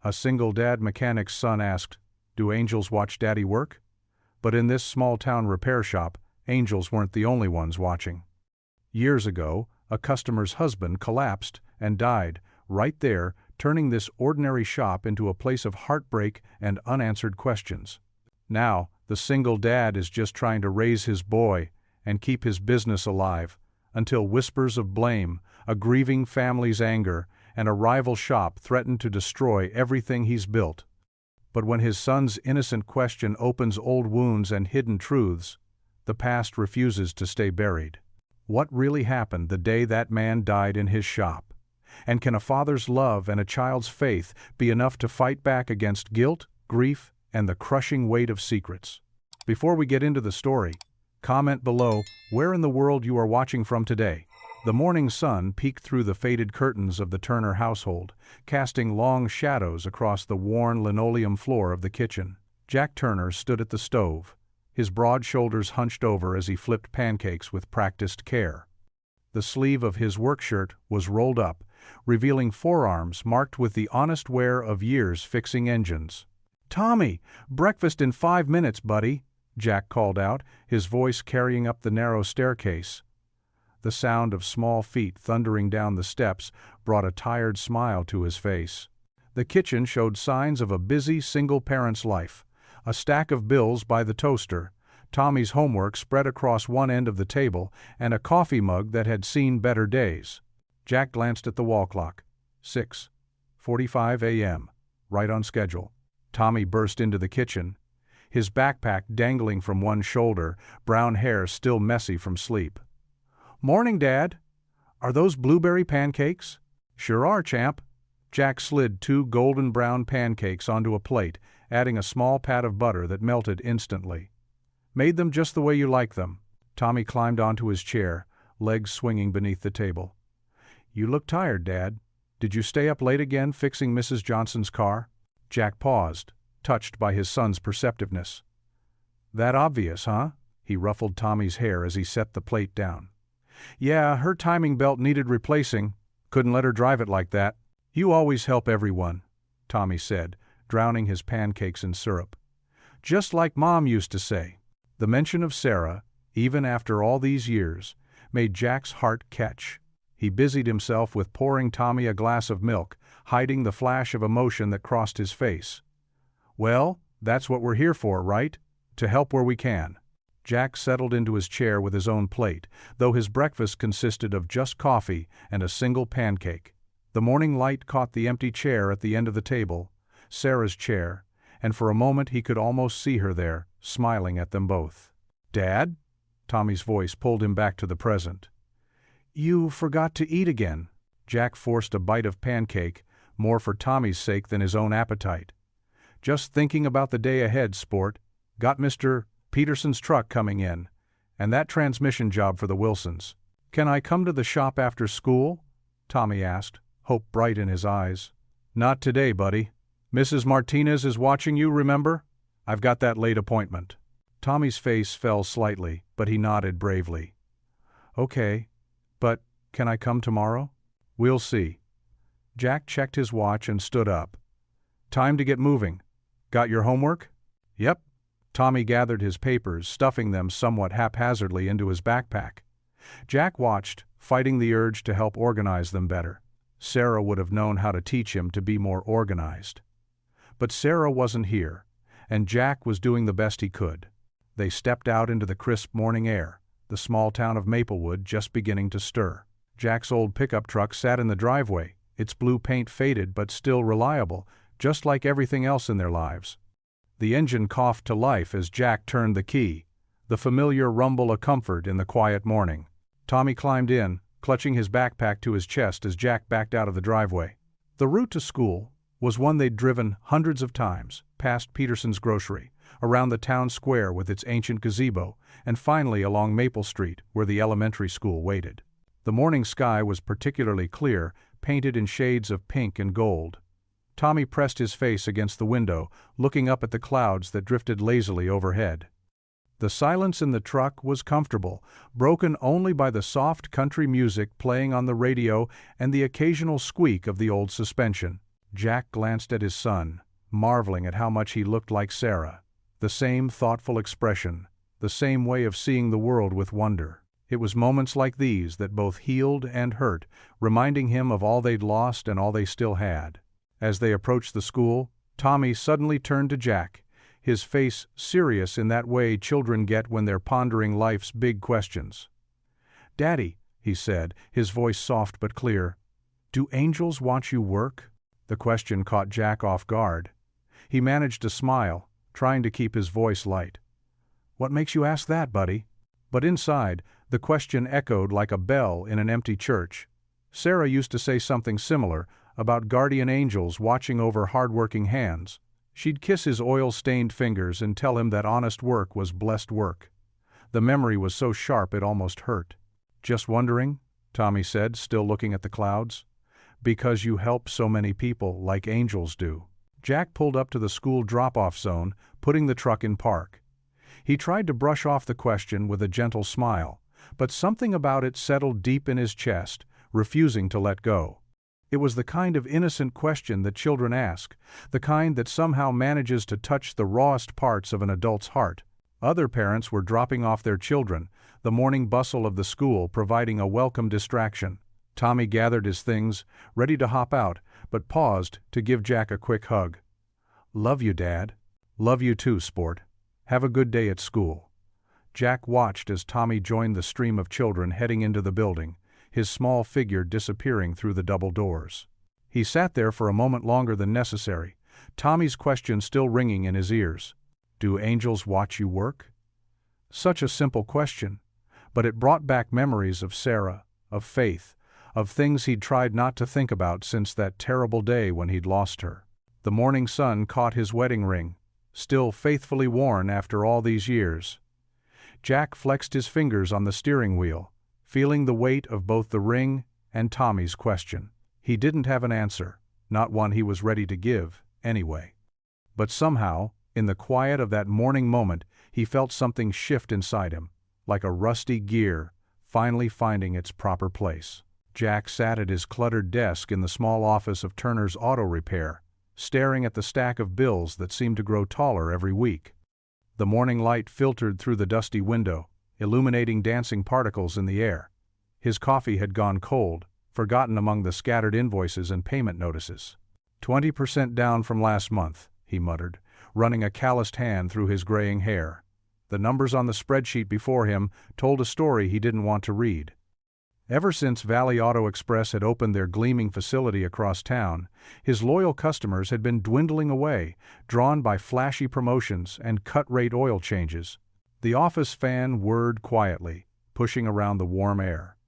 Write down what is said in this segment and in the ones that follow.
A single-dad mechanic's son asked, "Do angels watch Daddy work?" But in this small-town repair shop, angels weren't the only ones watching. Years ago, a customer's husband collapsed and died right there, turning this ordinary shop into a place of heartbreak and unanswered questions. Now, the single dad is just trying to raise his boy and keep his business alive, until whispers of blame, a grieving family's anger, and a rival shop threaten to destroy everything he's built. But when his son's innocent question opens old wounds and hidden truths, the past refuses to stay buried. What really happened the day that man died in his shop? And can a father's love and a child's faith be enough to fight back against guilt, grief, and the crushing weight of secrets? Before we get into the story, comment below where in the world you are watching from today. The morning sun peeked through the faded curtains of the Turner household, casting long shadows across the worn linoleum floor of the kitchen. Jack Turner stood at the stove, his broad shoulders hunched over as he flipped pancakes with practiced care. The sleeve of his work shirt was rolled up, revealing forearms marked with the honest wear of years fixing engines. "Tommy, breakfast in 5 minutes, buddy," Jack called out, his voice carrying up the narrow staircase. The sound of small feet thundering down the steps brought a tired smile to his face. The kitchen showed signs of a busy single-parent's life. A stack of bills by the toaster, Tommy's homework spread across one end of the table, and a coffee mug that had seen better days. Jack glanced at the wall clock. 6:45 a.m., right on schedule. Tommy burst into the kitchen, his backpack dangling from one shoulder, brown hair still messy from sleep. "Morning, Dad. Are those blueberry pancakes?" "Sure are, champ." Jack slid 2 golden brown pancakes onto a plate, adding a small pat of butter that melted instantly. "Made them just the way you like them." Tommy climbed onto his chair, legs swinging beneath the table. "You look tired, Dad. Did you stay up late again fixing Mrs. Johnson's car?" Jack paused, touched by his son's perceptiveness. "That obvious, huh?" He ruffled Tommy's hair as he set the plate down. "Yeah, her timing belt needed replacing. Couldn't let her drive it like that." "You always help everyone," Tommy said, drowning his pancakes in syrup. "Just like Mom used to say." The mention of Sarah, even after all these years, made Jack's heart catch. He busied himself with pouring Tommy a glass of milk, hiding the flash of emotion that crossed his face. "Well, that's what we're here for, right? To help where we can." Jack settled into his chair with his own plate, though his breakfast consisted of just coffee and a single pancake. The morning light caught the empty chair at the end of the table, Sarah's chair, and for a moment he could almost see her there, smiling at them both. "Dad?" Tommy's voice pulled him back to the present. "You forgot to eat again." Jack forced a bite of pancake, more for Tommy's sake than his own appetite. "Just thinking about the day ahead, sport. Got Mr. Peterson's truck coming in, and that transmission job for the Wilsons." "Can I come to the shop after school?" Tommy asked, hope bright in his eyes. "Not today, buddy. Mrs. Martinez is watching you, remember? I've got that late appointment." Tommy's face fell slightly, but he nodded bravely. "Okay, but can I come tomorrow?" "We'll see." Jack checked his watch and stood up. "Time to get moving. Got your homework?" "Yep." Tommy gathered his papers, stuffing them somewhat haphazardly into his backpack. Jack watched, fighting the urge to help organize them better. Sarah would have known how to teach him to be more organized. But Sarah wasn't here, and Jack was doing the best he could. They stepped out into the crisp morning air, the small town of Maplewood just beginning to stir. Jack's old pickup truck sat in the driveway, its blue paint faded but still reliable, just like everything else in their lives. The engine coughed to life as Jack turned the key, the familiar rumble a comfort in the quiet morning. Tommy climbed in, clutching his backpack to his chest as Jack backed out of the driveway. The route to school was one they'd driven hundreds of times, past Peterson's grocery, around the town square with its ancient gazebo, and finally along Maple Street, where the elementary school waited. The morning sky was particularly clear, painted in shades of pink and gold. Tommy pressed his face against the window, looking up at the clouds that drifted lazily overhead. The silence in the truck was comfortable, broken only by the soft country music playing on the radio and the occasional squeak of the old suspension. Jack glanced at his son, marveling at how much he looked like Sarah. The same thoughtful expression, the same way of seeing the world with wonder. It was moments like these that both healed and hurt, reminding him of all they'd lost and all they still had. As they approached the school, Tommy suddenly turned to Jack, his face serious in that way children get when they're pondering life's big questions. "Daddy," he said, his voice soft but clear, "do angels watch you work?" The question caught Jack off guard. He managed to smile, trying to keep his voice light. "What makes you ask that, buddy?" But inside, the question echoed like a bell in an empty church. Sarah used to say something similar about guardian angels watching over hard-working hands. She'd kiss his oil-stained fingers and tell him that honest work was blessed work. The memory was so sharp it almost hurt. "Just wondering," Tommy said, still looking at the clouds. "Because you help so many people like angels do." Jack pulled up to the school drop-off zone, putting the truck in park. He tried to brush off the question with a gentle smile, but something about it settled deep in his chest, refusing to let go. It was the kind of innocent question that children ask, the kind that somehow manages to touch the rawest parts of an adult's heart. Other parents were dropping off their children, the morning bustle of the school providing a welcome distraction. Tommy gathered his things, ready to hop out, but paused to give Jack a quick hug. "Love you, Dad." "Love you too, sport. Have a good day at school." Jack watched as Tommy joined the stream of children heading into the building, his small figure disappearing through the double doors. He sat there for a moment longer than necessary, Tommy's question still ringing in his ears. "Do angels watch you work?" Such a simple question, but it brought back memories of Sarah, of faith, of things he'd tried not to think about since that terrible day when he'd lost her. The morning sun caught his wedding ring, still faithfully worn after all these years. Jack flexed his fingers on the steering wheel, feeling the weight of both the ring and Tommy's question. He didn't have an answer, not one he was ready to give, anyway. But somehow, in the quiet of that morning moment, he felt something shift inside him, like a rusty gear, finally finding its proper place. Jack sat at his cluttered desk in the small office of Turner's Auto Repair, staring at the stack of bills that seemed to grow taller every week. The morning light filtered through the dusty window, illuminating dancing particles in the air. His coffee had gone cold, forgotten among the scattered invoices and payment notices. 20% down from last month, he muttered, running a calloused hand through his graying hair. The numbers on the spreadsheet before him told a story he didn't want to read. Ever since Valley Auto Express had opened their gleaming facility across town, his loyal customers had been dwindling away, drawn by flashy promotions and cut-rate oil changes. The office fan whirred quietly, pushing around the warm air.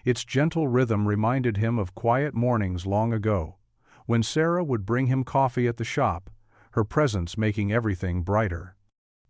Its gentle rhythm reminded him of quiet mornings long ago, when Sarah would bring him coffee at the shop, her presence making everything brighter.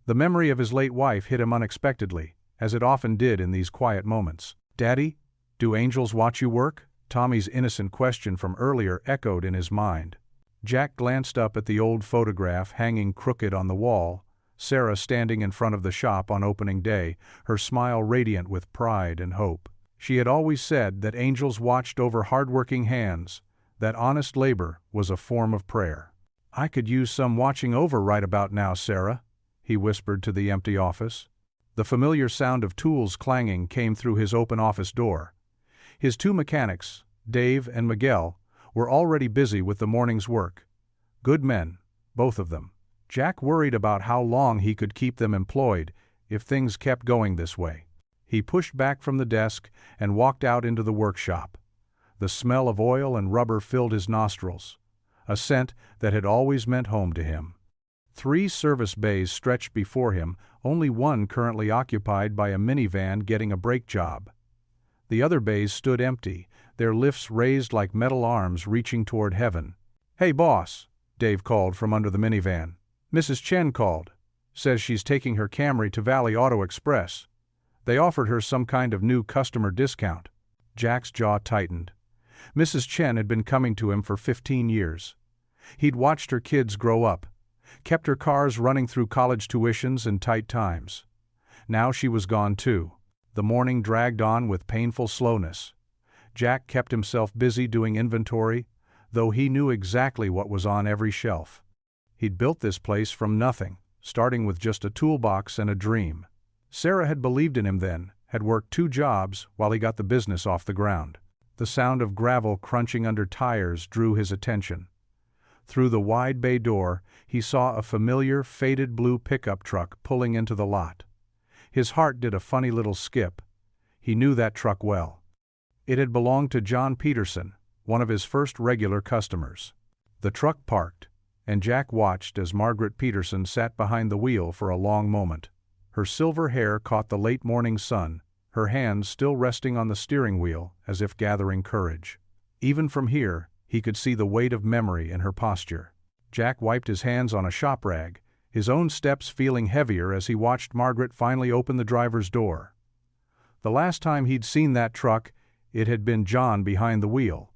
The memory of his late wife hit him unexpectedly, as it often did in these quiet moments. "Daddy, do angels watch you work?" Tommy's innocent question from earlier echoed in his mind. Jack glanced up at the old photograph hanging crooked on the wall, Sarah standing in front of the shop on opening day, her smile radiant with pride and hope. She had always said that angels watched over hard-working hands, that honest labor was a form of prayer. "I could use some watching over right about now, Sarah," he whispered to the empty office. The familiar sound of tools clanging came through his open office door. His two mechanics, Dave and Miguel, were already busy with the morning's work. Good men, both of them. Jack worried about how long he could keep them employed if things kept going this way. He pushed back from the desk and walked out into the workshop. The smell of oil and rubber filled his nostrils, a scent that had always meant home to him. 3 service bays stretched before him, only one currently occupied by a minivan getting a brake job. The other bays stood empty, their lifts raised like metal arms reaching toward heaven. "Hey boss," Dave called from under the minivan. "Mrs. Chen called. Says she's taking her Camry to Valley Auto Express. They offered her some kind of new customer discount." Jack's jaw tightened. Mrs. Chen had been coming to him for 15 years. He'd watched her kids grow up, kept her cars running through college tuitions and tight times. Now she was gone too. The morning dragged on with painful slowness. Jack kept himself busy doing inventory, though he knew exactly what was on every shelf. He'd built this place from nothing, starting with just a toolbox and a dream. Sarah had believed in him then, had worked 2 jobs while he got the business off the ground. The sound of gravel crunching under tires drew his attention. Through the wide bay door, he saw a familiar, faded blue pickup truck pulling into the lot. His heart did a funny little skip. He knew that truck well. It had belonged to John Peterson, one of his first regular customers. The truck parked, and Jack watched as Margaret Peterson sat behind the wheel for a long moment. Her silver hair caught the late morning sun, her hands still resting on the steering wheel as if gathering courage. Even from here, he could see the weight of memory in her posture. Jack wiped his hands on a shop rag, his own steps feeling heavier as he watched Margaret finally open the driver's door. The last time he'd seen that truck, it had been John behind the wheel.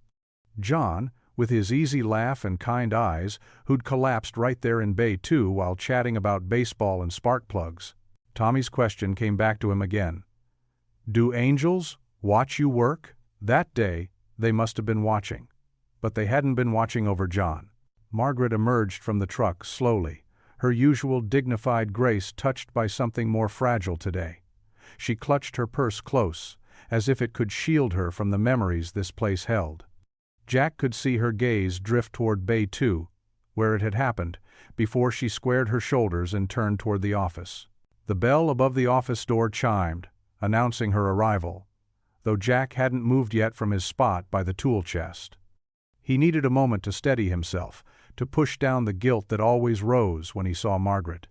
John, with his easy laugh and kind eyes, who'd collapsed right there in Bay 2 while chatting about baseball and spark plugs. Tommy's question came back to him again. "Do angels watch you work?" That day, they must have been watching. But they hadn't been watching over John. Margaret emerged from the truck slowly, her usual dignified grace touched by something more fragile today. She clutched her purse close, as if it could shield her from the memories this place held. Jack could see her gaze drift toward Bay 2, where it had happened, before she squared her shoulders and turned toward the office. The bell above the office door chimed, announcing her arrival, though Jack hadn't moved yet from his spot by the tool chest. He needed a moment to steady himself, to push down the guilt that always rose when he saw Margaret.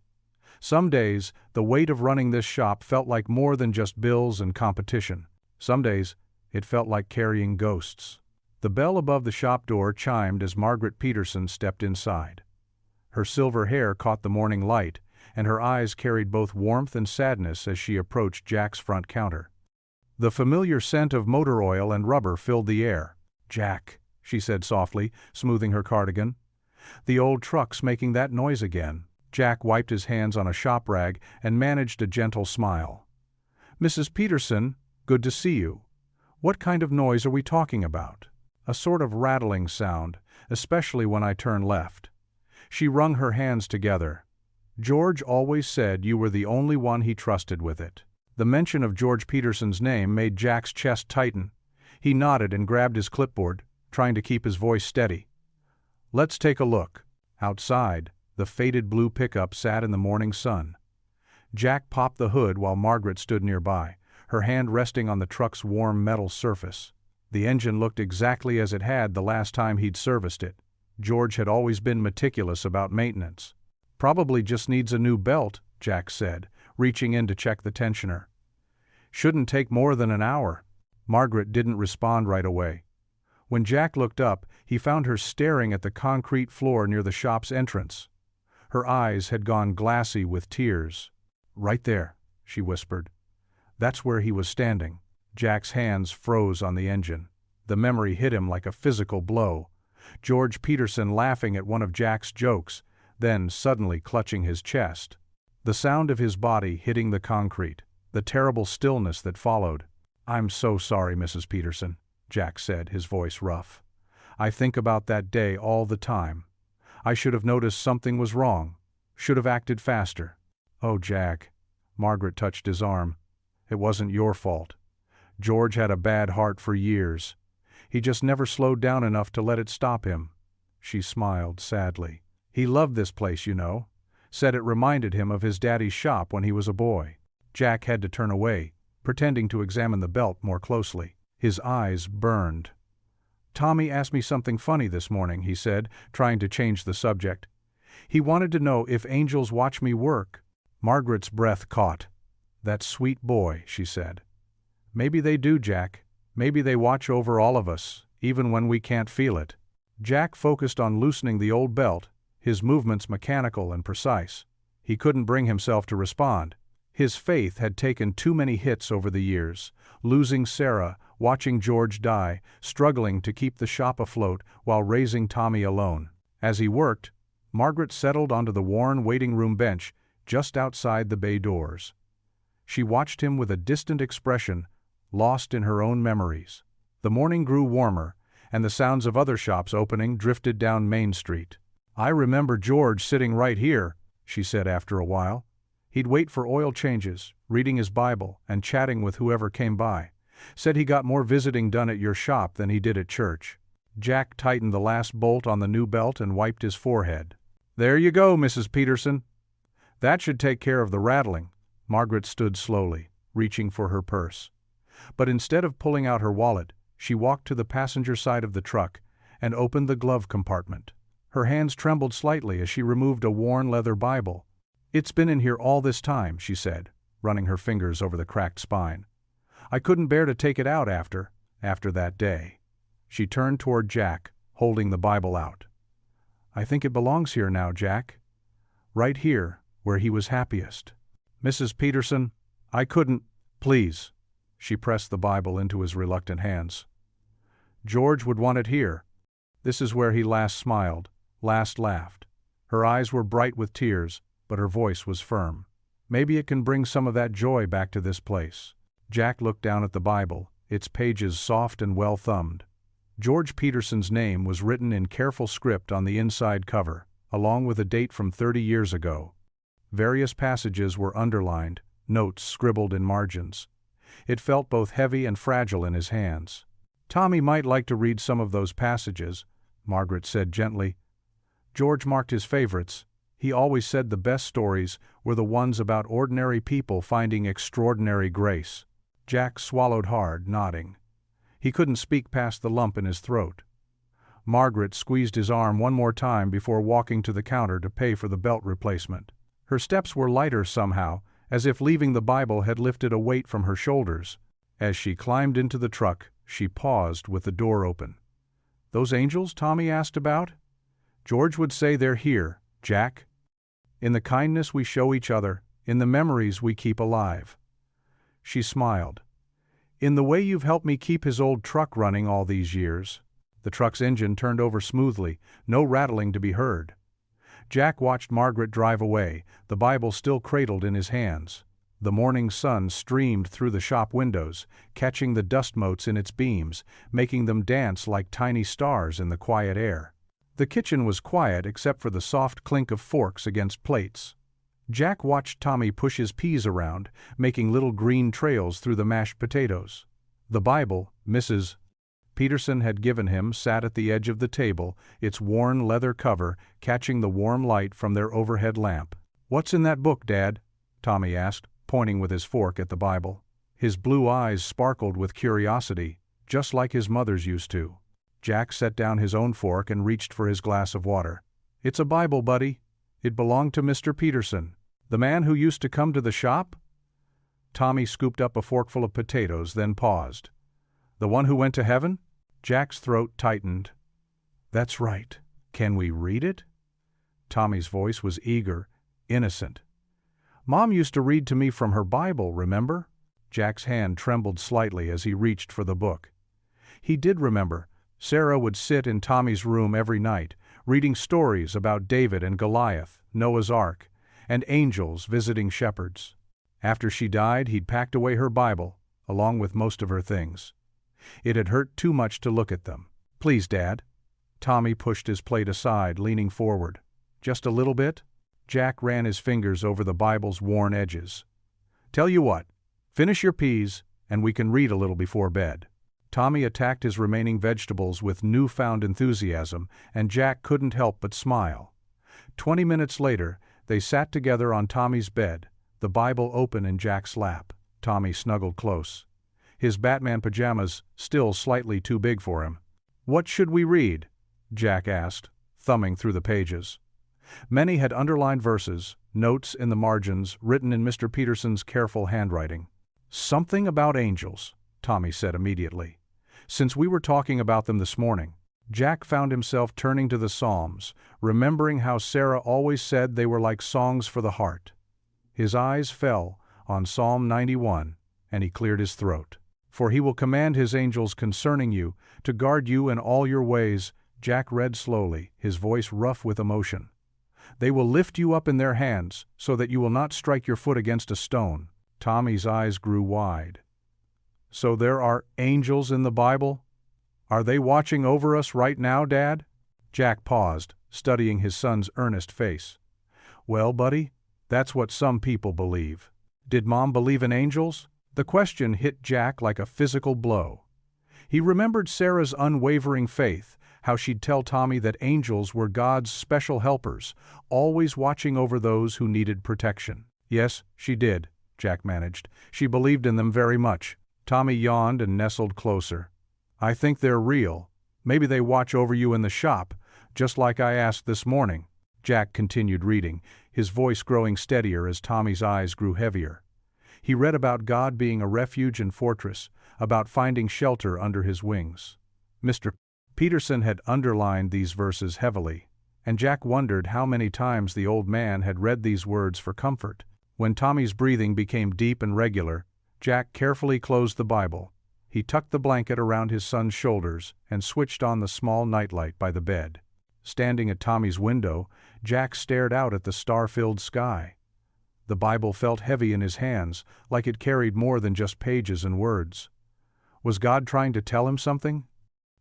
Some days, the weight of running this shop felt like more than just bills and competition. Some days, it felt like carrying ghosts. The bell above the shop door chimed as Margaret Peterson stepped inside. Her silver hair caught the morning light, and her eyes carried both warmth and sadness as she approached Jack's front counter. The familiar scent of motor oil and rubber filled the air. "Jack," she said softly, smoothing her cardigan. "The old truck's making that noise again." Jack wiped his hands on a shop rag and managed a gentle smile. "Mrs. Peterson, good to see you. What kind of noise are we talking about?" "A sort of rattling sound, especially when I turn left." She wrung her hands together. "George always said you were the only one he trusted with it." The mention of George Peterson's name made Jack's chest tighten. He nodded and grabbed his clipboard, trying to keep his voice steady. "Let's take a look." Outside, the faded blue pickup sat in the morning sun. Jack popped the hood while Margaret stood nearby, her hand resting on the truck's warm metal surface. The engine looked exactly as it had the last time he'd serviced it. George had always been meticulous about maintenance. "Probably just needs a new belt," Jack said, reaching in to check the tensioner. "Shouldn't take more than an hour." Margaret didn't respond right away. When Jack looked up, he found her staring at the concrete floor near the shop's entrance. Her eyes had gone glassy with tears. "Right there," she whispered. That's where he was standing. Jack's hands froze on the engine. The memory hit him like a physical blow. George Peterson laughing at one of Jack's jokes, then suddenly clutching his chest. The sound of his body hitting the concrete, the terrible stillness that followed. "I'm so sorry, Mrs. Peterson," Jack said, his voice rough. "I think about that day all the time. I should have noticed something was wrong, should have acted faster." "Oh, Jack," Margaret touched his arm. "It wasn't your fault. George had a bad heart for years. He just never slowed down enough to let it stop him." She smiled sadly. "He loved this place, you know. Said it reminded him of his daddy's shop when he was a boy." Jack had to turn away, pretending to examine the belt more closely. His eyes burned. "Tommy asked me something funny this morning," he said, trying to change the subject. "He wanted to know if angels watch me work." Margaret's breath caught. "That sweet boy," she said. "Maybe they do, Jack. Maybe they watch over all of us, even when we can't feel it." Jack focused on loosening the old belt, his movements mechanical and precise. He couldn't bring himself to respond. His faith had taken too many hits over the years, losing Sarah, watching George die, struggling to keep the shop afloat while raising Tommy alone. As he worked, Margaret settled onto the worn waiting room bench just outside the bay doors. She watched him with a distant expression, lost in her own memories. The morning grew warmer, and the sounds of other shops opening drifted down Main Street. "I remember George sitting right here," she said after a while. "He'd wait for oil changes, reading his Bible, and chatting with whoever came by. Said he got more visiting done at your shop than he did at church." Jack tightened the last bolt on the new belt and wiped his forehead. "There you go, Mrs. Peterson. That should take care of the rattling." Margaret stood slowly, reaching for her purse. But instead of pulling out her wallet, she walked to the passenger side of the truck and opened the glove compartment. Her hands trembled slightly as she removed a worn leather Bible. "It's been in here all this time," she said, running her fingers over the cracked spine. "I couldn't bear to take it out after that day." She turned toward Jack, holding the Bible out. "I think it belongs here now, Jack. Right here, where he was happiest." "Mrs. Peterson, I couldn't, please." She pressed the Bible into his reluctant hands. "George would want it here. This is where he last smiled, last laughed." Her eyes were bright with tears, but her voice was firm. "Maybe it can bring some of that joy back to this place." Jack looked down at the Bible, its pages soft and well-thumbed. George Peterson's name was written in careful script on the inside cover, along with a date from 30 years ago. Various passages were underlined, notes scribbled in margins. It felt both heavy and fragile in his hands. "Tommy might like to read some of those passages," Margaret said gently. "George marked his favorites. He always said the best stories were the ones about ordinary people finding extraordinary grace." Jack swallowed hard, nodding. He couldn't speak past the lump in his throat. Margaret squeezed his arm one more time before walking to the counter to pay for the belt replacement. Her steps were lighter somehow, as if leaving the Bible had lifted a weight from her shoulders. As she climbed into the truck, she paused with the door open. "Those angels Tommy asked about? George would say they're here, Jack. In the kindness we show each other, in the memories we keep alive." She smiled. "In the way you've helped me keep his old truck running all these years." The truck's engine turned over smoothly, no rattling to be heard. Jack watched Margaret drive away, the Bible still cradled in his hands. The morning sun streamed through the shop windows, catching the dust motes in its beams, making them dance like tiny stars in the quiet air. The kitchen was quiet except for the soft clink of forks against plates. Jack watched Tommy push his peas around, making little green trails through the mashed potatoes. The Bible Mrs. Peterson had given him sat at the edge of the table, its worn leather cover catching the warm light from their overhead lamp. "What's in that book, Dad?" Tommy asked, pointing with his fork at the Bible. His blue eyes sparkled with curiosity, just like his mother's used to. Jack set down his own fork and reached for his glass of water. "It's a Bible, buddy. It belonged to Mr. Peterson. The man who used to come to the shop?" Tommy scooped up a forkful of potatoes, then paused. "The one who went to heaven?" Jack's throat tightened. "That's right. Can we read it?" Tommy's voice was eager, innocent. "Mom used to read to me from her Bible, remember?" Jack's hand trembled slightly as he reached for the book. He did remember. Sarah would sit in Tommy's room every night, reading stories about David and Goliath, Noah's Ark, and angels visiting shepherds. After she died, he'd packed away her Bible, along with most of her things. It had hurt too much to look at them. "Please, Dad." Tommy pushed his plate aside, leaning forward. "Just a little bit?" Jack ran his fingers over the Bible's worn edges. "Tell you what, finish your peas, and we can read a little before bed." Tommy attacked his remaining vegetables with newfound enthusiasm, and Jack couldn't help but smile. 20 minutes later, they sat together on Tommy's bed, the Bible open in Jack's lap. Tommy snuggled close, his Batman pajamas still slightly too big for him. "What should we read?" Jack asked, thumbing through the pages. Many had underlined verses, notes in the margins written in Mr. Peterson's careful handwriting. "Something about angels," Tommy said immediately. "Since we were talking about them this morning." Jack found himself turning to the Psalms, remembering how Sarah always said they were like songs for the heart. His eyes fell on Psalm 91, and he cleared his throat. "For he will command his angels concerning you, to guard you in all your ways," Jack read slowly, his voice rough with emotion. "They will lift you up in their hands, so that you will not strike your foot against a stone." Tommy's eyes grew wide. "So there are angels in the Bible? Are they watching over us right now, Dad? Jack paused, studying his son's earnest face. Well, buddy, that's what some people believe. Did Mom believe in angels? The question hit Jack like a physical blow. He remembered Sarah's unwavering faith, how she'd tell Tommy that angels were God's special helpers, always watching over those who needed protection. Yes, she did, Jack managed. She believed in them very much. Tommy yawned and nestled closer. I think they're real. Maybe they watch over you in the shop, just like I asked this morning. Jack continued reading, his voice growing steadier as Tommy's eyes grew heavier. He read about God being a refuge and fortress, about finding shelter under his wings. Mr. Peterson had underlined these verses heavily, and Jack wondered how many times the old man had read these words for comfort. When Tommy's breathing became deep and regular, Jack carefully closed the Bible. He tucked the blanket around his son's shoulders and switched on the small nightlight by the bed. Standing at Tommy's window, Jack stared out at the star-filled sky. The Bible felt heavy in his hands, like it carried more than just pages and words. Was God trying to tell him something?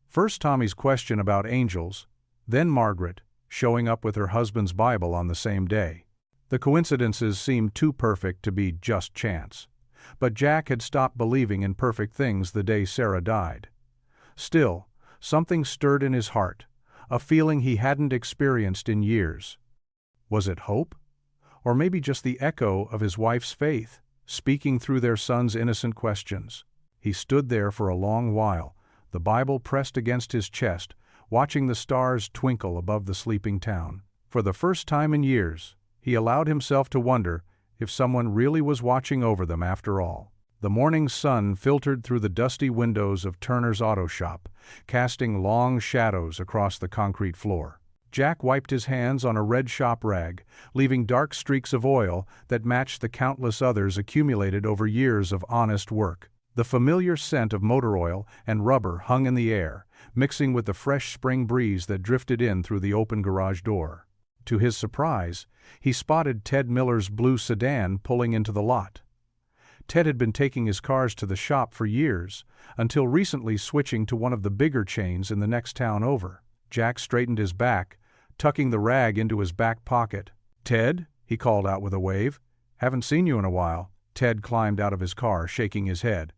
First Tommy's question about angels, then Margaret, showing up with her husband's Bible on the same day. The coincidences seemed too perfect to be just chance. But Jack had stopped believing in perfect things the day Sarah died. Still, something stirred in his heart, a feeling he hadn't experienced in years. Was it hope? Or maybe just the echo of his wife's faith, speaking through their son's innocent questions. He stood there for a long while, the Bible pressed against his chest, watching the stars twinkle above the sleeping town. For the first time in years, he allowed himself to wonder if someone really was watching over them after all. The morning sun filtered through the dusty windows of Turner's auto shop, casting long shadows across the concrete floor. Jack wiped his hands on a red shop rag, leaving dark streaks of oil that matched the countless others accumulated over years of honest work. The familiar scent of motor oil and rubber hung in the air, mixing with the fresh spring breeze that drifted in through the open garage door. To his surprise, he spotted Ted Miller's blue sedan pulling into the lot. Ted had been taking his cars to the shop for years, until recently switching to one of the bigger chains in the next town over. Jack straightened his back, tucking the rag into his back pocket. "Ted?" he called out with a wave. "Haven't seen you in a while." Ted climbed out of his car, shaking his head.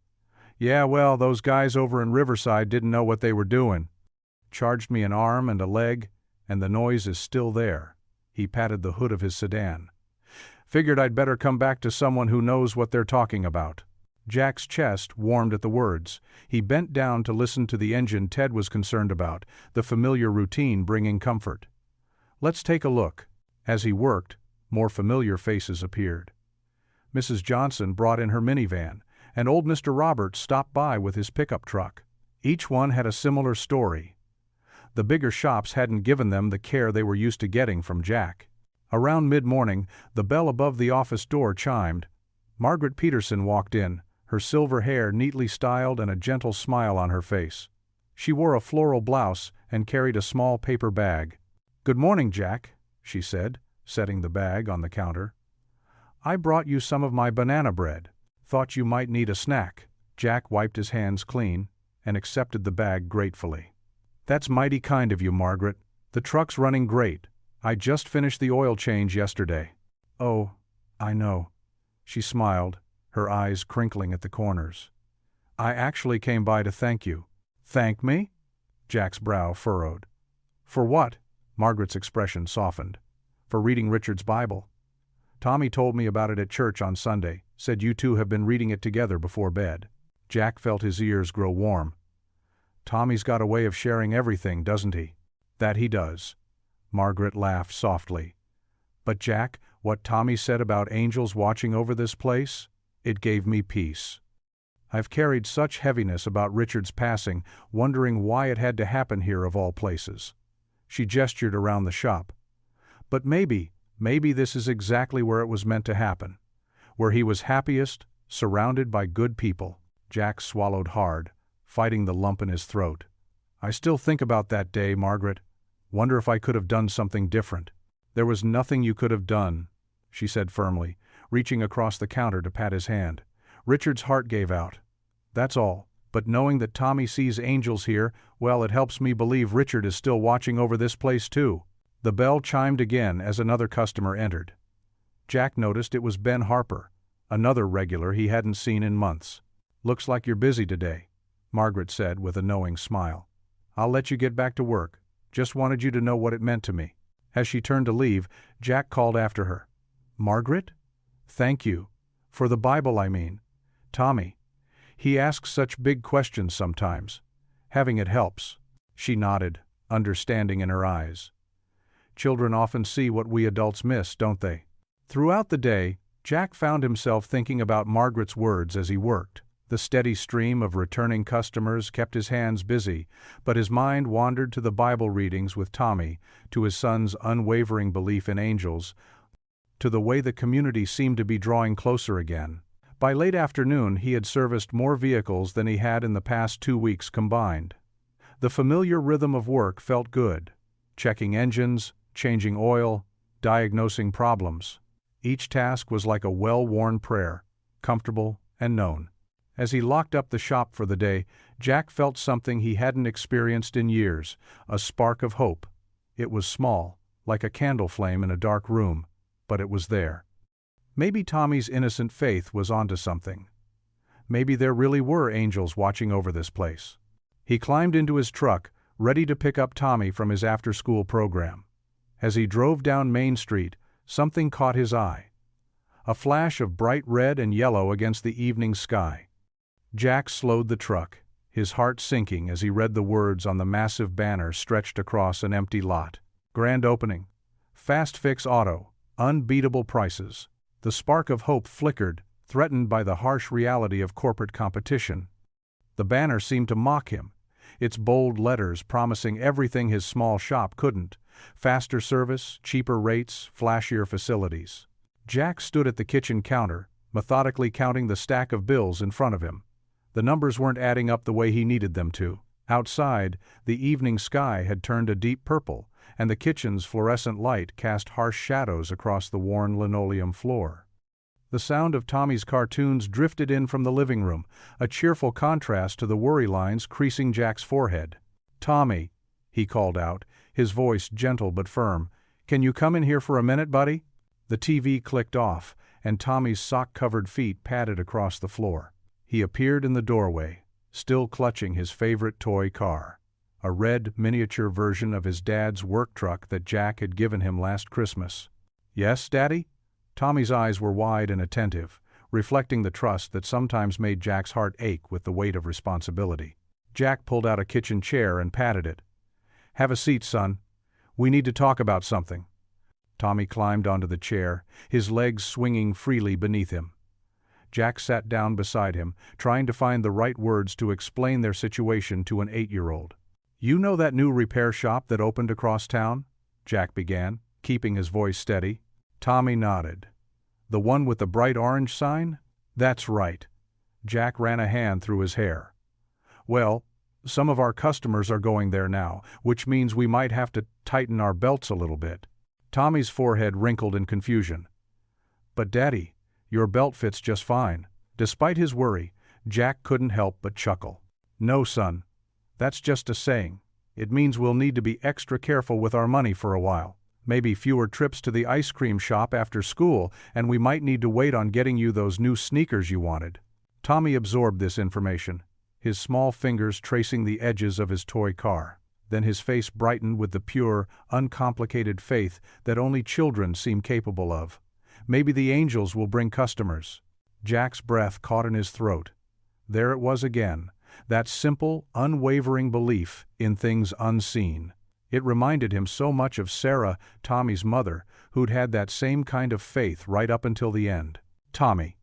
"Yeah, well, those guys over in Riverside didn't know what they were doing. Charged me an arm and a leg, and the noise is still there." He patted the hood of his sedan. "Figured I'd better come back to someone who knows what they're talking about." Jack's chest warmed at the words. He bent down to listen to the engine Ted was concerned about, the familiar routine bringing comfort. "Let's take a look." As he worked, more familiar faces appeared. Mrs. Johnson brought in her minivan, and old Mr. Roberts stopped by with his pickup truck. Each one had a similar story. The bigger shops hadn't given them the care they were used to getting from Jack. Around mid-morning, the bell above the office door chimed. Margaret Peterson walked in, her silver hair neatly styled and a gentle smile on her face. She wore a floral blouse and carried a small paper bag. "Good morning, Jack," she said, setting the bag on the counter. "I brought you some of my banana bread. Thought you might need a snack." Jack wiped his hands clean and accepted the bag gratefully. "That's mighty kind of you, Margaret. The truck's running great. I just finished the oil change yesterday." "Oh, I know." She smiled, her eyes crinkling at the corners. "I actually came by to thank you." "Thank me?" Jack's brow furrowed. "For what?" Margaret's expression softened. "For reading Richard's Bible. Tommy told me about it at church on Sunday, said you two have been reading it together before bed." Jack felt his ears grow warm. "Tommy's got a way of sharing everything, doesn't he?" "That he does." Margaret laughed softly. "But Jack, what Tommy said about angels watching over this place, it gave me peace. I've carried such heaviness about Richard's passing, wondering why it had to happen here of all places." She gestured around the shop. "But maybe this is exactly where it was meant to happen. Where he was happiest, surrounded by good people." Jack swallowed hard, fighting the lump in his throat. "I still think about that day, Margaret. Wonder if I could have done something different." "There was nothing you could have done," she said firmly, reaching across the counter to pat his hand. "Richard's heart gave out. That's all. But knowing that Tommy sees angels here, well, it helps me believe Richard is still watching over this place too. The bell chimed again as another customer entered. Jack noticed it was Ben Harper, another regular he hadn't seen in months. "Looks like you're busy today," Margaret said with a knowing smile. "I'll let you get back to work. Just wanted you to know what it meant to me." As she turned to leave, Jack called after her. "Margaret? Thank you. For the Bible, I mean. Tommy. He asks such big questions sometimes. Having it helps." She nodded, understanding in her eyes. Children often see what we adults miss, don't they? Throughout the day, Jack found himself thinking about Margaret's words as he worked. The steady stream of returning customers kept his hands busy, but his mind wandered to the Bible readings with Tommy, to his son's unwavering belief in angels, to the way the community seemed to be drawing closer again. By late afternoon, he had serviced more vehicles than he had in the past 2 weeks combined. The familiar rhythm of work felt good. Checking engines, changing oil, diagnosing problems. Each task was like a well-worn prayer, comfortable and known. As he locked up the shop for the day, Jack felt something he hadn't experienced in years, a spark of hope. It was small, like a candle flame in a dark room, but it was there. Maybe Tommy's innocent faith was onto something. Maybe there really were angels watching over this place. He climbed into his truck, ready to pick up Tommy from his after-school program. As he drove down Main Street, something caught his eye. A flash of bright red and yellow against the evening sky. Jack slowed the truck, his heart sinking as he read the words on the massive banner stretched across an empty lot. Grand opening. Fast Fix Auto. Unbeatable prices. The spark of hope flickered, threatened by the harsh reality of corporate competition. The banner seemed to mock him, its bold letters promising everything his small shop couldn't: faster service, cheaper rates, flashier facilities. Jack stood at the kitchen counter, methodically counting the stack of bills in front of him. The numbers weren't adding up the way he needed them to. Outside, the evening sky had turned a deep purple, and the kitchen's fluorescent light cast harsh shadows across the worn linoleum floor. The sound of Tommy's cartoons drifted in from the living room, a cheerful contrast to the worry lines creasing Jack's forehead. "Tommy," he called out, his voice gentle but firm, "can you come in here for a minute, buddy?" The TV clicked off, and Tommy's sock-covered feet padded across the floor. He appeared in the doorway, still clutching his favorite toy car, a red miniature version of his dad's work truck that Jack had given him last Christmas. "Yes, Daddy?" Tommy's eyes were wide and attentive, reflecting the trust that sometimes made Jack's heart ache with the weight of responsibility. Jack pulled out a kitchen chair and patted it. "Have a seat, son. We need to talk about something." Tommy climbed onto the chair, his legs swinging freely beneath him. Jack sat down beside him, trying to find the right words to explain their situation to an 8-year-old. "You know that new repair shop that opened across town?" Jack began, keeping his voice steady. Tommy nodded. "The one with the bright orange sign?" "That's right." Jack ran a hand through his hair. "Well, some of our customers are going there now, which means we might have to tighten our belts a little bit." Tommy's forehead wrinkled in confusion. "But Daddy, your belt fits just fine." Despite his worry, Jack couldn't help but chuckle. "No, son. That's just a saying. It means we'll need to be extra careful with our money for a while. Maybe fewer trips to the ice cream shop after school, and we might need to wait on getting you those new sneakers you wanted." Tommy absorbed this information, his small fingers tracing the edges of his toy car. Then his face brightened with the pure, uncomplicated faith that only children seem capable of. "Maybe the angels will bring customers." Jack's breath caught in his throat. There it was again, that simple, unwavering belief in things unseen. It reminded him so much of Sarah, Tommy's mother, who'd had that same kind of faith right up until the end. "Tommy."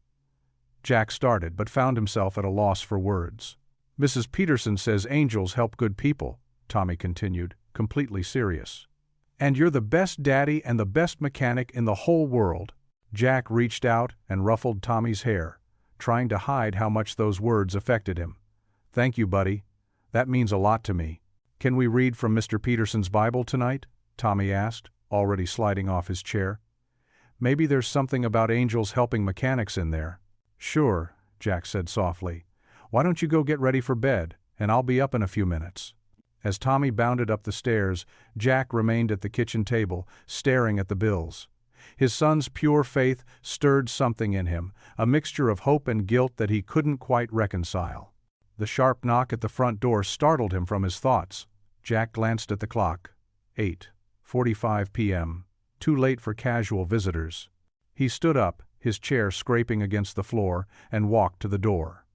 Jack started, but found himself at a loss for words. "Mrs. Peterson says angels help good people," Tommy continued, completely serious. "And you're the best daddy and the best mechanic in the whole world." Jack reached out and ruffled Tommy's hair, trying to hide how much those words affected him. "Thank you, buddy. That means a lot to me." "Can we read from Mr. Peterson's Bible tonight?" Tommy asked, already sliding off his chair. "Maybe there's something about angels helping mechanics in there." "Sure," Jack said softly. Why don't you go get ready for bed, and I'll be up in a few minutes." As Tommy bounded up the stairs, Jack remained at the kitchen table, staring at the bills. His son's pure faith stirred something in him, a mixture of hope and guilt that he couldn't quite reconcile. The sharp knock at the front door startled him from his thoughts. Jack glanced at the clock. 8:45 p.m. Too late for casual visitors. He stood up, his chair scraping against the floor, and walked to the door.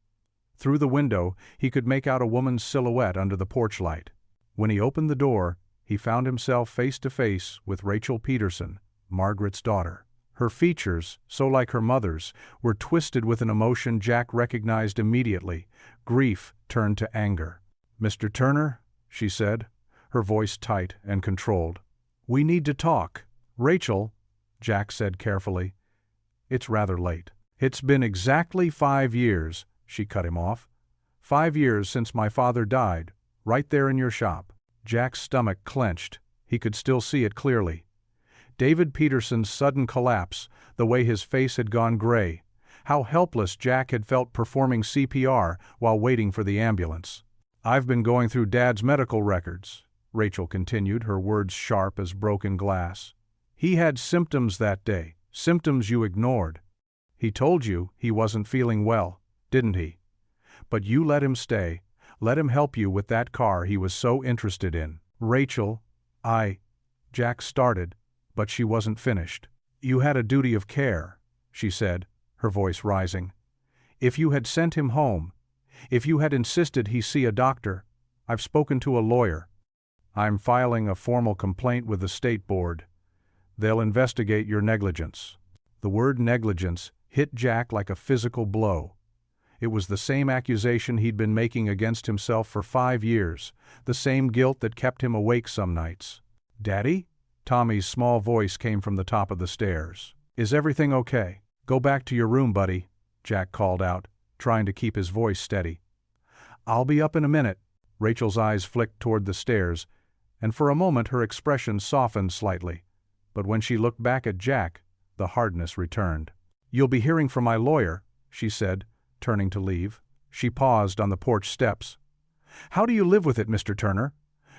Through the window, he could make out a woman's silhouette under the porch light. When he opened the door, he found himself face to face with Rachel Peterson, Margaret's daughter. Her features, so like her mother's, were twisted with an emotion Jack recognized immediately. Grief turned to anger. "Mr. Turner," she said, her voice tight and controlled. "We need to talk." "Rachel," Jack said carefully, "it's rather late." "It's been exactly 5 years," she cut him off. 5 years since my father died, right there in your shop." Jack's stomach clenched. He could still see it clearly. David Peterson's sudden collapse, the way his face had gone gray. How helpless Jack had felt performing CPR while waiting for the ambulance. "I've been going through Dad's medical records," Rachel continued, her words sharp as broken glass. "He had symptoms that day, symptoms you ignored. He told you he wasn't feeling well, didn't he? But you let him stay, let him help you with that car he was so interested in." "Rachel, Jack started, but she wasn't finished. "You had a duty of care," she said, her voice rising. "If you had sent him home, if you had insisted he see a doctor, I've spoken to a lawyer. I'm filing a formal complaint with the state board. They'll investigate your negligence." The word negligence hit Jack like a physical blow. It was the same accusation he'd been making against himself for 5 years, the same guilt that kept him awake some nights. "Daddy?" Tommy's small voice came from the top of the stairs. "Is everything okay?" "Go back to your room, buddy," Jack called out, trying to keep his voice steady. "I'll be up in a minute." Rachel's eyes flicked toward the stairs, and for a moment her expression softened slightly. But when she looked back at Jack, the hardness returned. "You'll be hearing from my lawyer," she said, turning to leave. She paused on the porch steps. "How do you live with it, Mr. Turner?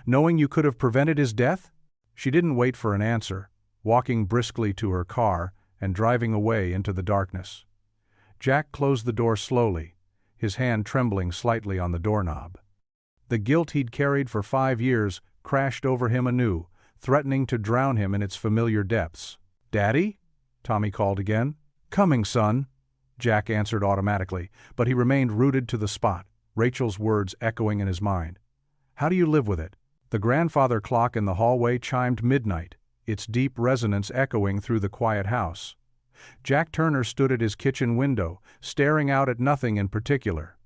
Knowing you could have prevented his death?" She didn't wait for an answer, walking briskly to her car and driving away into the darkness. Jack closed the door slowly, his hand trembling slightly on the doorknob. The guilt he'd carried for 5 years crashed over him anew, threatening to drown him in its familiar depths. "Daddy?" Tommy called again. "Coming, son," Jack answered automatically, but he remained rooted to the spot, Rachel's words echoing in his mind. "How do you live with it?" The grandfather clock in the hallway chimed midnight, its deep resonance echoing through the quiet house. Jack Turner stood at his kitchen window, staring out at nothing in particular.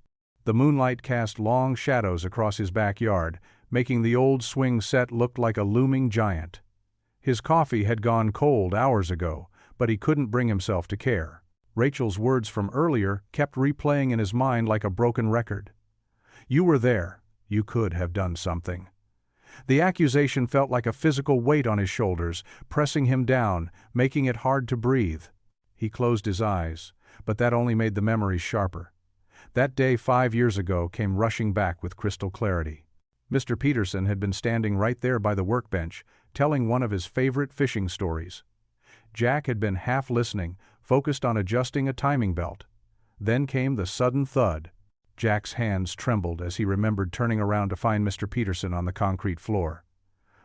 The moonlight cast long shadows across his backyard, making the old swing set look like a looming giant. His coffee had gone cold hours ago, but he couldn't bring himself to care. Rachel's words from earlier kept replaying in his mind like a broken record. "You were there. You could have done something." The accusation felt like a physical weight on his shoulders, pressing him down, making it hard to breathe. He closed his eyes, but that only made the memories sharper. That day 5 years ago came rushing back with crystal clarity. Mr. Peterson had been standing right there by the workbench, telling one of his favorite fishing stories. Jack had been half listening, focused on adjusting a timing belt. Then came the sudden thud. Jack's hands trembled as he remembered turning around to find Mr. Peterson on the concrete floor.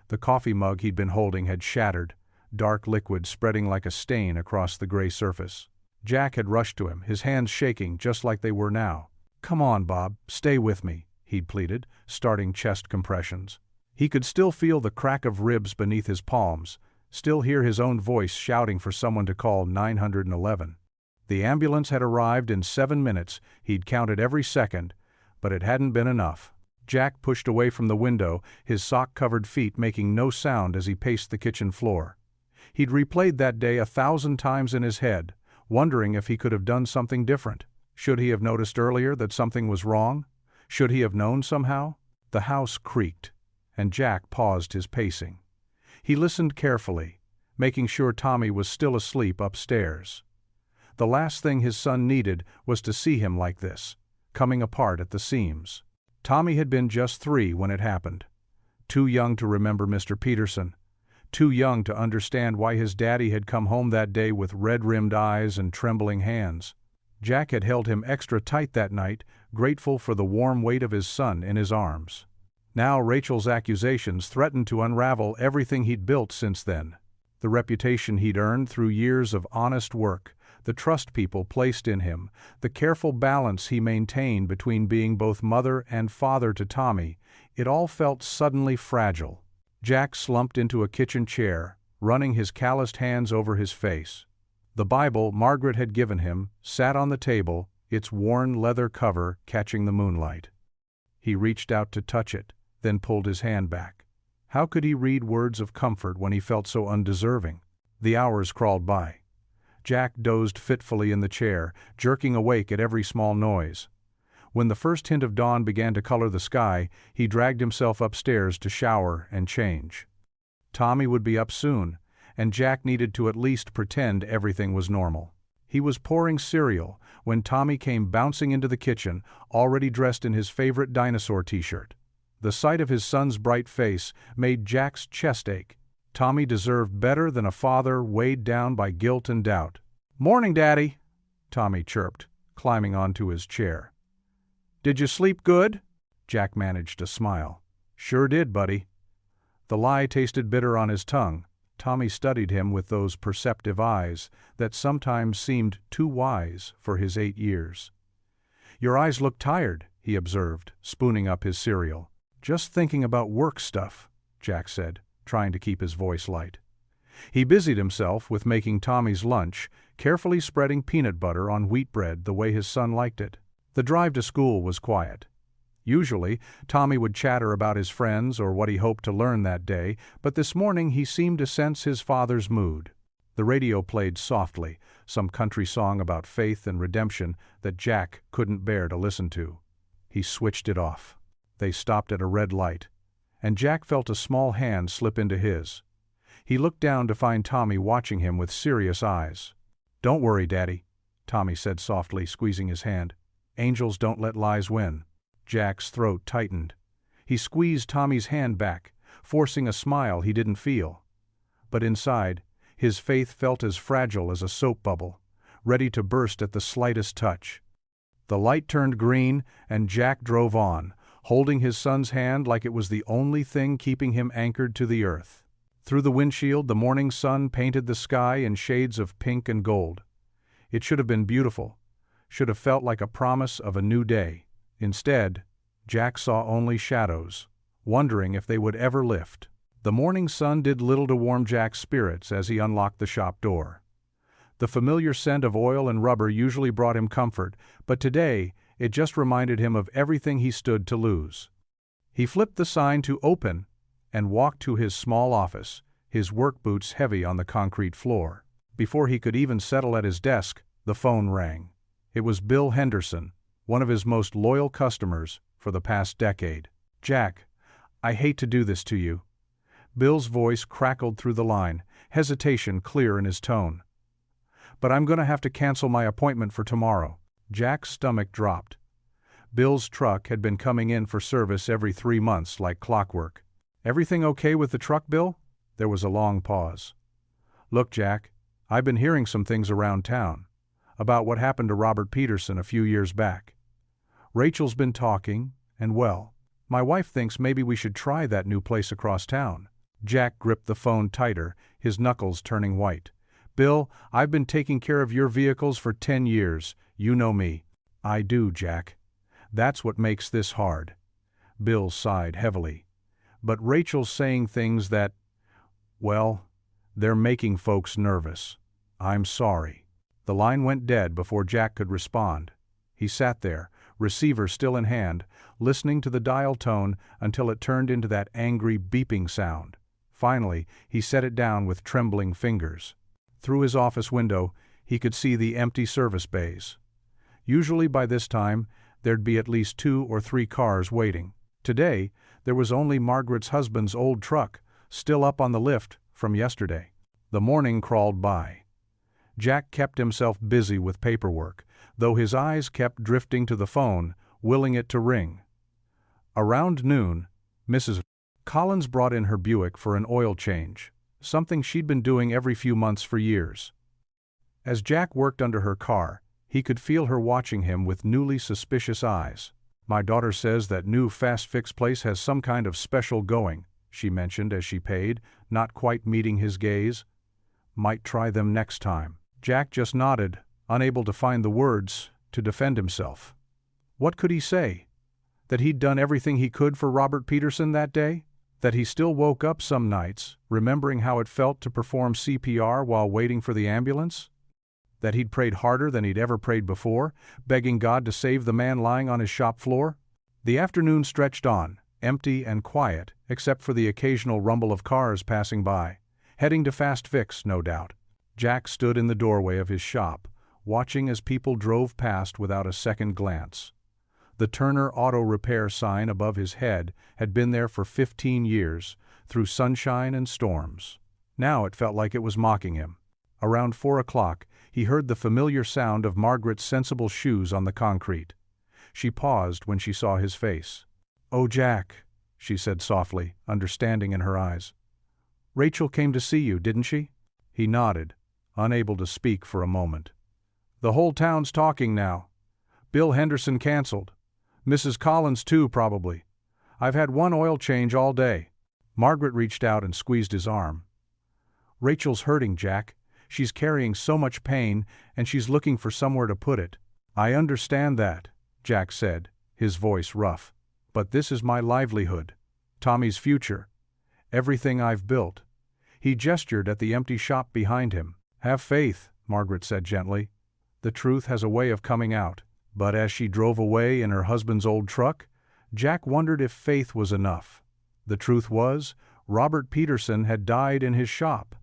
The coffee mug he'd been holding had shattered, dark liquid spreading like a stain across the gray surface. Jack had rushed to him, his hands shaking just like they were now. "Come on, Bob, stay with me," he'd pleaded, starting chest compressions. He could still feel the crack of ribs beneath his palms, still hear his own voice shouting for someone to call 911. The ambulance had arrived in 7 minutes, he'd counted every second, but it hadn't been enough. Jack pushed away from the window, his sock-covered feet making no sound as he paced the kitchen floor. He'd replayed that day 1,000 times in his head, wondering if he could have done something different. Should he have noticed earlier that something was wrong? Should he have known somehow? The house creaked, and Jack paused his pacing. He listened carefully, making sure Tommy was still asleep upstairs. The last thing his son needed was to see him like this, coming apart at the seams. Tommy had been just 3 when it happened. Too young to remember Mr. Peterson. Too young to understand why his daddy had come home that day with red-rimmed eyes and trembling hands. Jack had held him extra tight that night, grateful for the warm weight of his son in his arms. Now Rachel's accusations threatened to unravel everything he'd built since then. The reputation he'd earned through years of honest work, the trust people placed in him, the careful balance he maintained between being both mother and father to Tommy, it all felt suddenly fragile. Jack slumped into a kitchen chair, running his calloused hands over his face. The Bible Margaret had given him sat on the table, its worn leather cover catching the moonlight. He reached out to touch it, then pulled his hand back. How could he read words of comfort when he felt so undeserving? The hours crawled by. Jack dozed fitfully in the chair, jerking awake at every small noise. When the first hint of dawn began to color the sky, he dragged himself upstairs to shower and change. Tommy would be up soon, and Jack needed to at least pretend everything was normal. He was pouring cereal when Tommy came bouncing into the kitchen, already dressed in his favorite dinosaur t-shirt. The sight of his son's bright face made Jack's chest ache. Tommy deserved better than a father weighed down by guilt and doubt. "Morning, Daddy," Tommy chirped, climbing onto his chair. "Did you sleep good?" Jack managed to smile. "Sure did, buddy." The lie tasted bitter on his tongue. Tommy studied him with those perceptive eyes that sometimes seemed too wise for his 8 years. "Your eyes look tired," he observed, spooning up his cereal. "Just thinking about work stuff," Jack said, trying to keep his voice light. He busied himself with making Tommy's lunch, carefully spreading peanut butter on wheat bread the way his son liked it. The drive to school was quiet. Usually, Tommy would chatter about his friends or what he hoped to learn that day, but this morning he seemed to sense his father's mood. The radio played softly, some country song about faith and redemption that Jack couldn't bear to listen to. He switched it off. They stopped at a red light, and Jack felt a small hand slip into his. He looked down to find Tommy watching him with serious eyes. "Don't worry, Daddy," Tommy said softly, squeezing his hand. "Angels don't let lies win." Jack's throat tightened. He squeezed Tommy's hand back, forcing a smile he didn't feel. But inside, his faith felt as fragile as a soap bubble, ready to burst at the slightest touch. The light turned green, and Jack drove on, holding his son's hand like it was the only thing keeping him anchored to the earth. Through the windshield, the morning sun painted the sky in shades of pink and gold. It should have been beautiful, should have felt like a promise of a new day. Instead, Jack saw only shadows, wondering if they would ever lift. The morning sun did little to warm Jack's spirits as he unlocked the shop door. The familiar scent of oil and rubber usually brought him comfort, but today it just reminded him of everything he stood to lose. He flipped the sign to "Open" and walked to his small office, his work boots heavy on the concrete floor. Before he could even settle at his desk, the phone rang. It was Bill Henderson, one of his most loyal customers for the past decade. "Jack, I hate to do this to you." Bill's voice crackled through the line, hesitation clear in his tone. "But I'm going to have to cancel my appointment for tomorrow." Jack's stomach dropped. Bill's truck had been coming in for service every 3 months like clockwork. "Everything okay with the truck, Bill?" There was a long pause. "Look, Jack, I've been hearing some things around town about what happened to Robert Peterson a few years back. Rachel's been talking, and well, my wife thinks maybe we should try that new place across town." Jack gripped the phone tighter, his knuckles turning white. "Bill, I've been taking care of your vehicles for 10 years. You know me." "I do, Jack. That's what makes this hard." Bill sighed heavily. "But Rachel's saying things that, well, they're making folks nervous. I'm sorry." The line went dead before Jack could respond. He sat there, receiver still in hand, listening to the dial tone until it turned into that angry beeping sound. Finally, he set it down with trembling fingers. Through his office window, he could see the empty service bays. Usually by this time, there'd be at least 2 or 3 cars waiting. Today, there was only Margaret's husband's old truck, still up on the lift from yesterday. The morning crawled by. Jack kept himself busy with paperwork, though his eyes kept drifting to the phone, willing it to ring. Around noon, Mrs. Collins brought in her Buick for an oil change, something she'd been doing every few months for years. As Jack worked under her car, he could feel her watching him with newly suspicious eyes. "My daughter says that new fast fix place has some kind of special going," she mentioned as she paid, not quite meeting his gaze. "Might try them next time." Jack just nodded, unable to find the words to defend himself. What could he say? That he'd done everything he could for Robert Peterson that day? That he still woke up some nights, remembering how it felt to perform CPR while waiting for the ambulance? That he'd prayed harder than he'd ever prayed before, begging God to save the man lying on his shop floor? The afternoon stretched on, empty and quiet, except for the occasional rumble of cars passing by, heading to Fast Fix, no doubt. Jack stood in the doorway of his shop, watching as people drove past without a second glance. The Turner Auto Repair sign above his head had been there for 15 years, through sunshine and storms. Now it felt like it was mocking him. Around 4 o'clock, he heard the familiar sound of Margaret's sensible shoes on the concrete. She paused when she saw his face. "Oh, Jack," she said softly, understanding in her eyes. "Rachel came to see you, didn't she?" He nodded, unable to speak for a moment. "The whole town's talking now. Bill Henderson canceled. Mrs. Collins too, probably. I've had one oil change all day." Margaret reached out and squeezed his arm. "Rachel's hurting, Jack. She's carrying so much pain, and she's looking for somewhere to put it." "I understand that," Jack said, his voice rough. "But this is my livelihood. Tommy's future. Everything I've built." He gestured at the empty shop behind him. "Have faith," Margaret said gently. "The truth has a way of coming out." But as she drove away in her husband's old truck, Jack wondered if faith was enough. The truth was, Robert Peterson had died in his shop.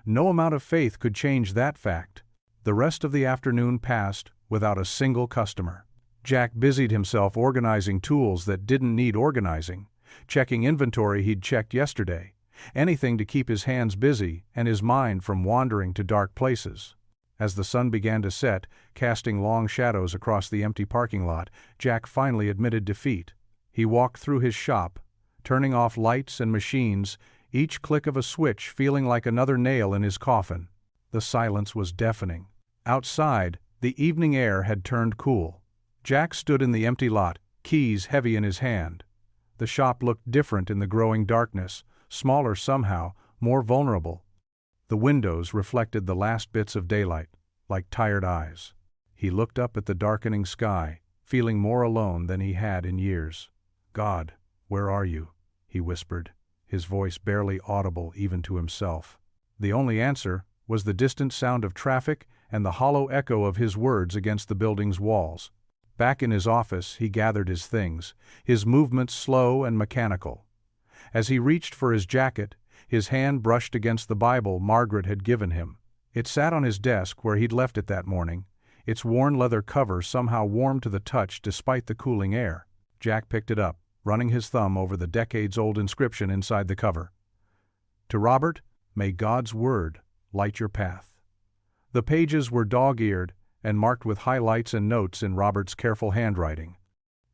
No amount of faith could change that fact. The rest of the afternoon passed without a single customer. Jack busied himself organizing tools that didn't need organizing, checking inventory he'd checked yesterday, anything to keep his hands busy and his mind from wandering to dark places. As the sun began to set, casting long shadows across the empty parking lot, Jack finally admitted defeat. He walked through his shop, turning off lights and machines, each click of a switch feeling like another nail in his coffin. The silence was deafening. Outside, the evening air had turned cool. Jack stood in the empty lot, keys heavy in his hand. The shop looked different in the growing darkness, smaller somehow, more vulnerable. The windows reflected the last bits of daylight, like tired eyes. He looked up at the darkening sky, feeling more alone than he had in years. "God, where are you?" he whispered, his voice barely audible even to himself. The only answer was the distant sound of traffic and the hollow echo of his words against the building's walls. Back in his office, he gathered his things, his movements slow and mechanical. As he reached for his jacket, his hand brushed against the Bible Margaret had given him. It sat on his desk where he'd left it that morning, its worn leather cover somehow warm to the touch despite the cooling air. Jack picked it up, running his thumb over the decades-old inscription inside the cover. "To Robert, may God's word light your path." The pages were dog-eared and marked with highlights and notes in Robert's careful handwriting.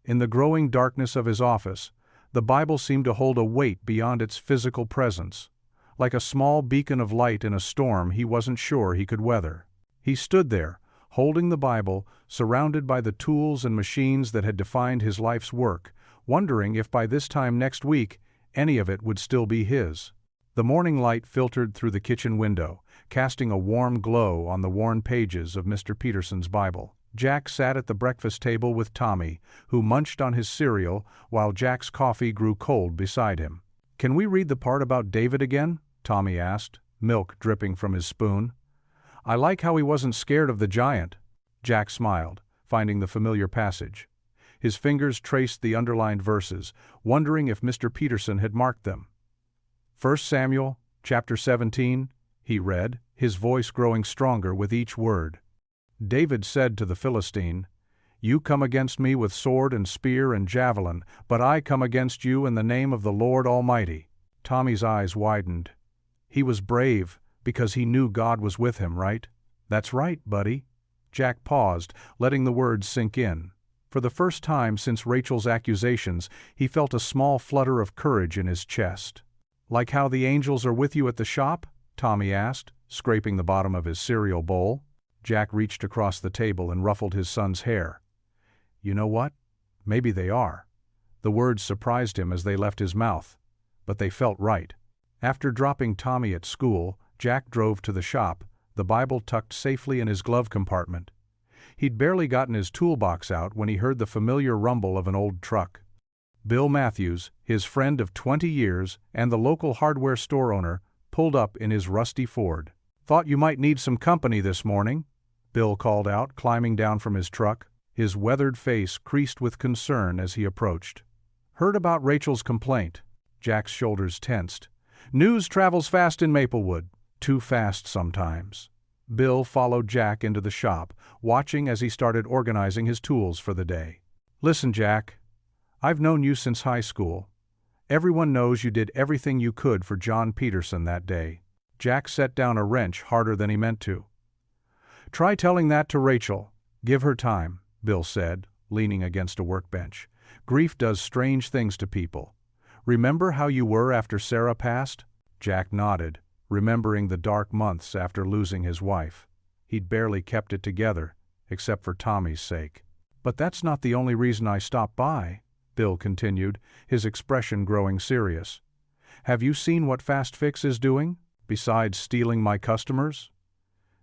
In the growing darkness of his office, the Bible seemed to hold a weight beyond its physical presence, like a small beacon of light in a storm he wasn't sure he could weather. He stood there, holding the Bible, surrounded by the tools and machines that had defined his life's work, wondering if by this time next week any of it would still be his. The morning light filtered through the kitchen window, casting a warm glow on the worn pages of Mr. Peterson's Bible. Jack sat at the breakfast table with Tommy, who munched on his cereal while Jack's coffee grew cold beside him. "Can we read the part about David again?" Tommy asked, milk dripping from his spoon. "I like how he wasn't scared of the giant." Jack smiled, finding the familiar passage. His fingers traced the underlined verses, wondering if Mr. Peterson had marked them. 1 Samuel, chapter 17, he read, his voice growing stronger with each word. "David said to the Philistine, 'You come against me with sword and spear and javelin, but I come against you in the name of the Lord Almighty.'" Tommy's eyes widened. He was brave because he knew God was with him, right? "That's right, buddy." Jack paused, letting the words sink in. For the first time since Rachel's accusations, he felt a small flutter of courage in his chest. "Like how the angels are with you at the shop?" Tommy asked, scraping the bottom of his cereal bowl. Jack reached across the table and ruffled his son's hair. "You know what? Maybe they are." The words surprised him as they left his mouth, but they felt right. After dropping Tommy at school, Jack drove to the shop, the Bible tucked safely in his glove compartment. He'd barely gotten his toolbox out when he heard the familiar rumble of an old truck. Bill Matthews, his friend of 20 years and the local hardware store owner, pulled up in his rusty Ford. "Thought you might need some company this morning," Bill called out, climbing down from his truck, his weathered face creased with concern as he approached. "Heard about Rachel's complaint." Jack's shoulders tensed. "News travels fast in Maplewood. Too fast sometimes." Bill followed Jack into the shop, watching as he started organizing his tools for the day. "Listen, Jack. I've known you since high school. Everyone knows you did everything you could for John Peterson that day." Jack set down a wrench harder than he meant to. "Try telling that to Rachel. Give her time," Bill said, leaning against a workbench. "Grief does strange things to people. Remember how you were after Sarah passed?" Jack nodded, remembering the dark months after losing his wife. He'd barely kept it together, except for Tommy's sake. "But that's not the only reason I stopped by," Bill continued, his expression growing serious. "Have you seen what Fast Fix is doing, besides stealing my customers?"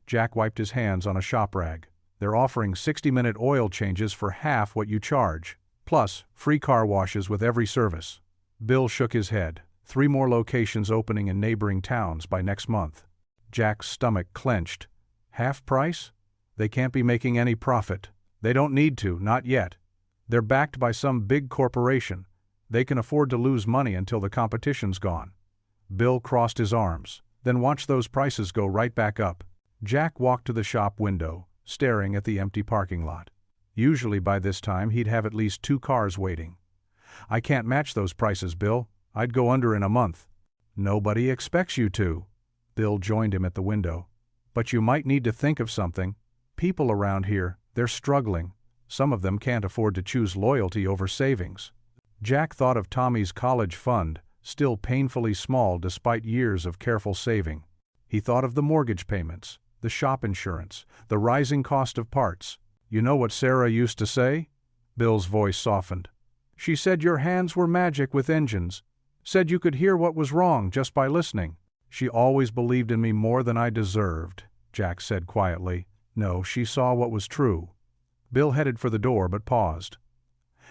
Jack wiped his hands on a shop rag. "They're offering 60-minute oil changes for half what you charge, plus free car washes with every service." Bill shook his head. 3 more locations opening in neighboring towns by next month. Jack's stomach clenched. Half price? They can't be making any profit. They don't need to, not yet. They're backed by some big corporation. They can afford to lose money until the competition's gone. Bill crossed his arms. "Then watch those prices go right back up." Jack walked to the shop window, staring at the empty parking lot. Usually by this time he'd have at least 2 cars waiting. "I can't match those prices, Bill. I'd go under in a month." "Nobody expects you to." Bill joined him at the window. "But you might need to think of something. People around here, they're struggling. Some of them can't afford to choose loyalty over savings." Jack thought of Tommy's college fund, still painfully small despite years of careful saving. He thought of the mortgage payments, the shop insurance, the rising cost of parts. "You know what Sarah used to say?" Bill's voice softened. "She said your hands were magic with engines. Said you could hear what was wrong just by listening." "She always believed in me more than I deserved," Jack said quietly. "No, she saw what was true." Bill headed for the door but paused.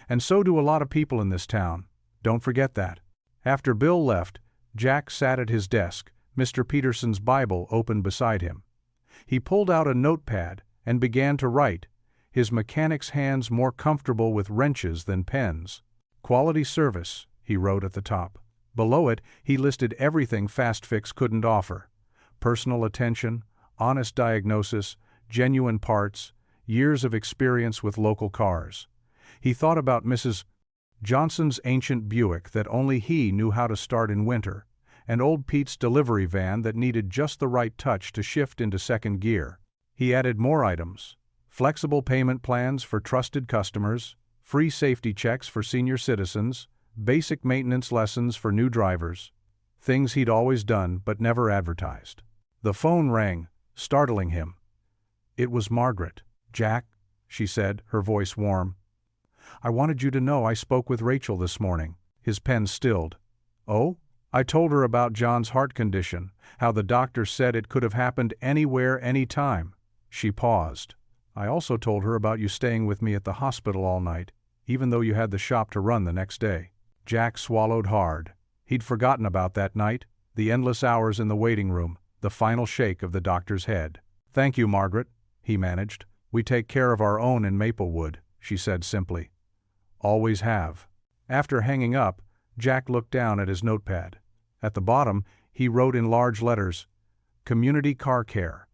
"And so do a lot of people in this town. Don't forget that." After Bill left, Jack sat at his desk, Mr. Peterson's Bible open beside him. He pulled out a notepad and began to write, his mechanic's hands more comfortable with wrenches than pens. "Quality service," he wrote at the top. Below it, he listed everything Fast Fix couldn't offer: personal attention, honest diagnosis, genuine parts, years of experience with local cars. He thought about Mrs. Johnson's ancient Buick that only he knew how to start in winter, and old Pete's delivery van that needed just the right touch to shift into second gear. He added more items: flexible payment plans for trusted customers, free safety checks for senior citizens, basic maintenance lessons for new drivers. Things he'd always done but never advertised. The phone rang, startling him. It was Margaret. "Jack," she said, her voice warm. "I wanted you to know I spoke with Rachel this morning." His pen stilled. "Oh?" "I told her about John's heart condition, how the doctor said it could have happened anywhere, anytime." She paused. "I also told her about you staying with me at the hospital all night, even though you had the shop to run the next day." Jack swallowed hard. He'd forgotten about that night, the endless hours in the waiting room, the final shake of the doctor's head. "Thank you, Margaret," he managed. "We take care of our own in Maplewood," she said simply. "Always have." After hanging up, Jack looked down at his notepad. At the bottom, he wrote in large letters, "Community Car Care."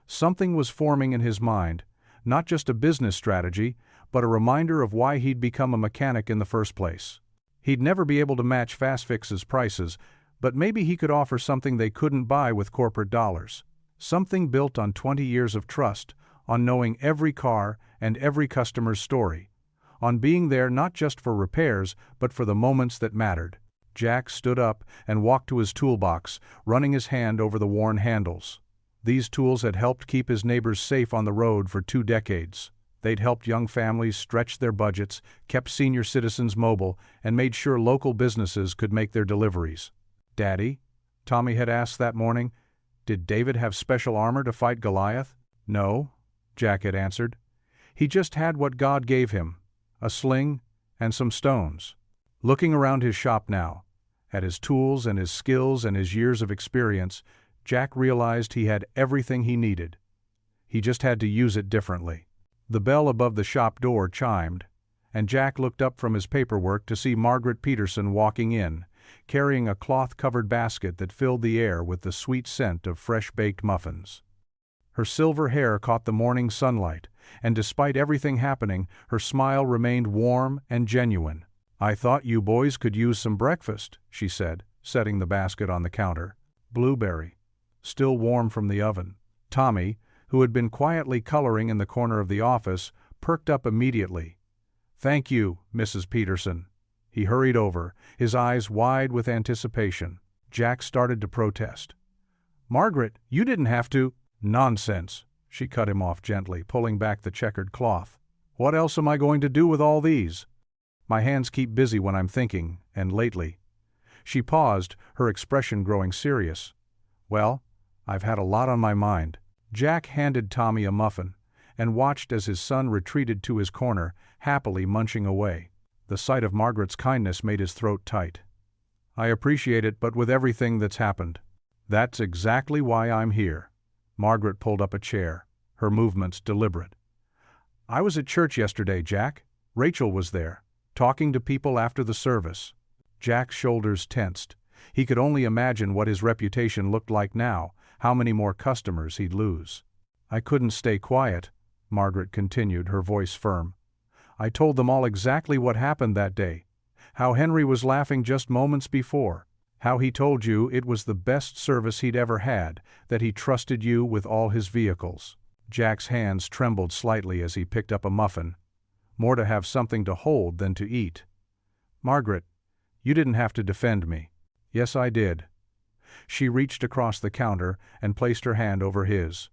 Something was forming in his mind, not just a business strategy, but a reminder of why he'd become a mechanic in the first place. He'd never be able to match Fast Fix's prices, but maybe he could offer something they couldn't buy with corporate dollars. Something built on 20 years of trust, on knowing every car and every customer's story, on being there not just for repairs, but for the moments that mattered. Jack stood up and walked to his toolbox, running his hand over the worn handles. These tools had helped keep his neighbors safe on the road for 2 decades. They'd helped young families stretch their budgets, kept senior citizens mobile, and made sure local businesses could make their deliveries. "Daddy?" Tommy had asked that morning. "Did David have special armor to fight Goliath?" "No," Jack had answered. "He just had what God gave him, a sling and some stones." Looking around his shop now, at his tools and his skills and his years of experience, Jack realized he had everything he needed. He just had to use it differently. The bell above the shop door chimed, and Jack looked up from his paperwork to see Margaret Peterson walking in, carrying a cloth-covered basket that filled the air with the sweet scent of fresh-baked muffins. Her silver hair caught the morning sunlight, and despite everything happening, her smile remained warm and genuine. "I thought you boys could use some breakfast," she said, setting the basket on the counter. "Blueberry, still warm from the oven." Tommy, who had been quietly coloring in the corner of the office, perked up immediately. "Thank you, Mrs. Peterson." He hurried over, his eyes wide with anticipation. Jack started to protest. "Margaret, you didn't have to." "Nonsense," she cut him off gently, pulling back the checkered cloth. "What else am I going to do with all these? My hands keep busy when I'm thinking, and lately." She paused, her expression growing serious. "Well, I've had a lot on my mind." Jack handed Tommy a muffin, and watched as his son retreated to his corner, happily munching away. The sight of Margaret's kindness made his throat tight. "I appreciate it, but with everything that's happened." "That's exactly why I'm here." Margaret pulled up a chair, her movements deliberate. "I was at church yesterday, Jack. Rachel was there, talking to people after the service." Jack's shoulders tensed. He could only imagine what his reputation looked like now, how many more customers he'd lose. "I couldn't stay quiet," Margaret continued, her voice firm. "I told them all exactly what happened that day, how Henry was laughing just moments before, how he told you it was the best service he'd ever had, that he trusted you with all his vehicles." Jack's hands trembled slightly as he picked up a muffin, more to have something to hold than to eat. "Margaret, you didn't have to defend me." "Yes, I did." She reached across the counter and placed her hand over his.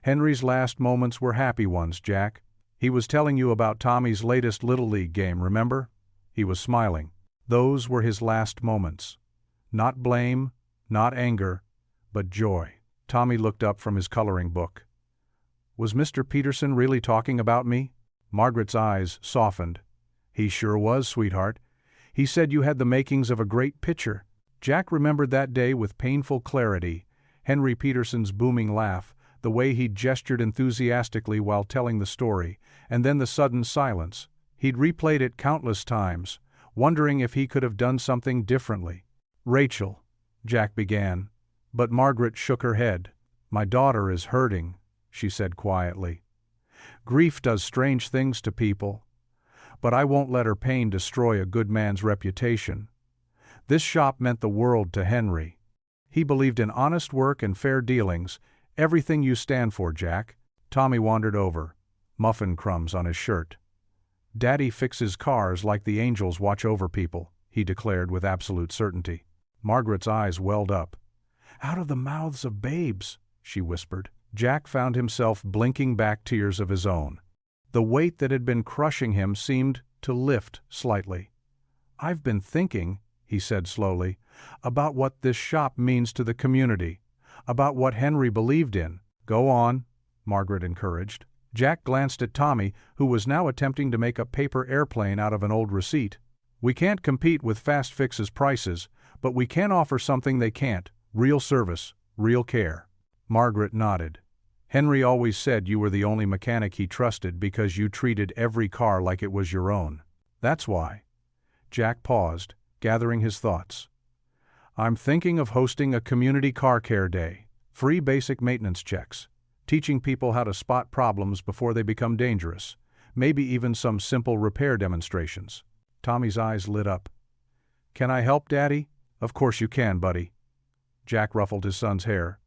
"Henry's last moments were happy ones, Jack. He was telling you about Tommy's latest Little League game, remember?" He was smiling. "Those were his last moments. Not blame, not anger, but joy." Tommy looked up from his coloring book. "Was Mr. Peterson really talking about me?" Margaret's eyes softened. "He sure was, sweetheart. He said you had the makings of a great pitcher." Jack remembered that day with painful clarity, Henry Peterson's booming laugh, the way he'd gestured enthusiastically while telling the story, and then the sudden silence. He'd replayed it countless times, wondering if he could have done something differently. "Rachel," Jack began, but Margaret shook her head. "My daughter is hurting," she said quietly. "Grief does strange things to people, but I won't let her pain destroy a good man's reputation. This shop meant the world to Henry. He believed in honest work and fair dealings, everything you stand for, Jack." Tommy wandered over, muffin crumbs on his shirt. "Daddy fixes cars like the angels watch over people," he declared with absolute certainty. Margaret's eyes welled up. "Out of the mouths of babes," she whispered. Jack found himself blinking back tears of his own. The weight that had been crushing him seemed to lift slightly. "I've been thinking," he said slowly, "about what this shop means to the community, about what Henry believed in." "Go on," Margaret encouraged. Jack glanced at Tommy, who was now attempting to make a paper airplane out of an old receipt. "We can't compete with Fast Fix's prices, but we can offer something they can't: real service, real care." Margaret nodded. "Henry always said you were the only mechanic he trusted because you treated every car like it was your own. That's why." Jack paused, gathering his thoughts. "I'm thinking of hosting a community car care day, free basic maintenance checks, teaching people how to spot problems before they become dangerous, maybe even some simple repair demonstrations." Tommy's eyes lit up. "Can I help, Daddy?" "Of course you can, buddy." Jack ruffled his son's hair.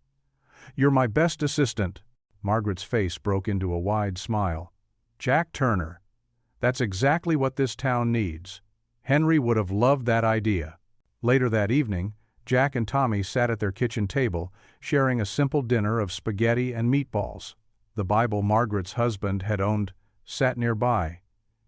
"You're my best assistant." Margaret's face broke into a wide smile. "Jack Turner. That's exactly what this town needs. Henry would have loved that idea. Later that evening, Jack and Tommy sat at their kitchen table, sharing a simple dinner of spaghetti and meatballs. The Bible Margaret's husband had owned sat nearby,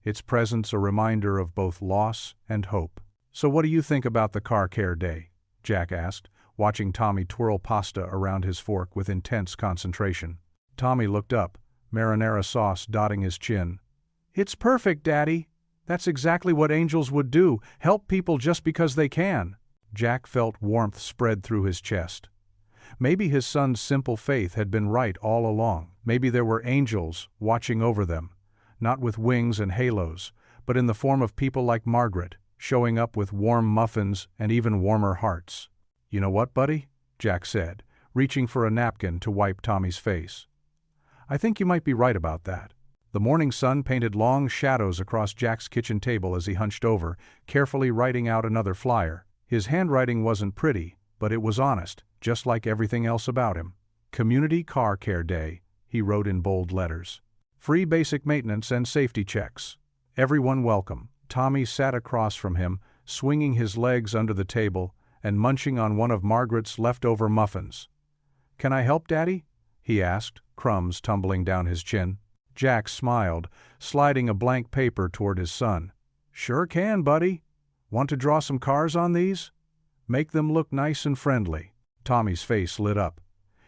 its presence a reminder of both loss and hope. "So what do you think about the car care day?" Jack asked, watching Tommy twirl pasta around his fork with intense concentration. Tommy looked up, marinara sauce dotting his chin. "It's perfect, Daddy. That's exactly what angels would do, help people just because they can." Jack felt warmth spread through his chest. Maybe his son's simple faith had been right all along. Maybe there were angels watching over them, not with wings and halos, but in the form of people like Margaret, showing up with warm muffins and even warmer hearts. "You know what, buddy?" Jack said, reaching for a napkin to wipe Tommy's face. "I think you might be right about that." The morning sun painted long shadows across Jack's kitchen table as he hunched over, carefully writing out another flyer. His handwriting wasn't pretty, but it was honest, just like everything else about him. "Community Car Care Day," he wrote in bold letters. "Free basic maintenance and safety checks. Everyone welcome." Tommy sat across from him, swinging his legs under the table and munching on one of Margaret's leftover muffins. "Can I help, Daddy?" he asked, crumbs tumbling down his chin. Jack smiled, sliding a blank paper toward his son. "Sure can, buddy. Want to draw some cars on these? Make them look nice and friendly." Tommy's face lit up.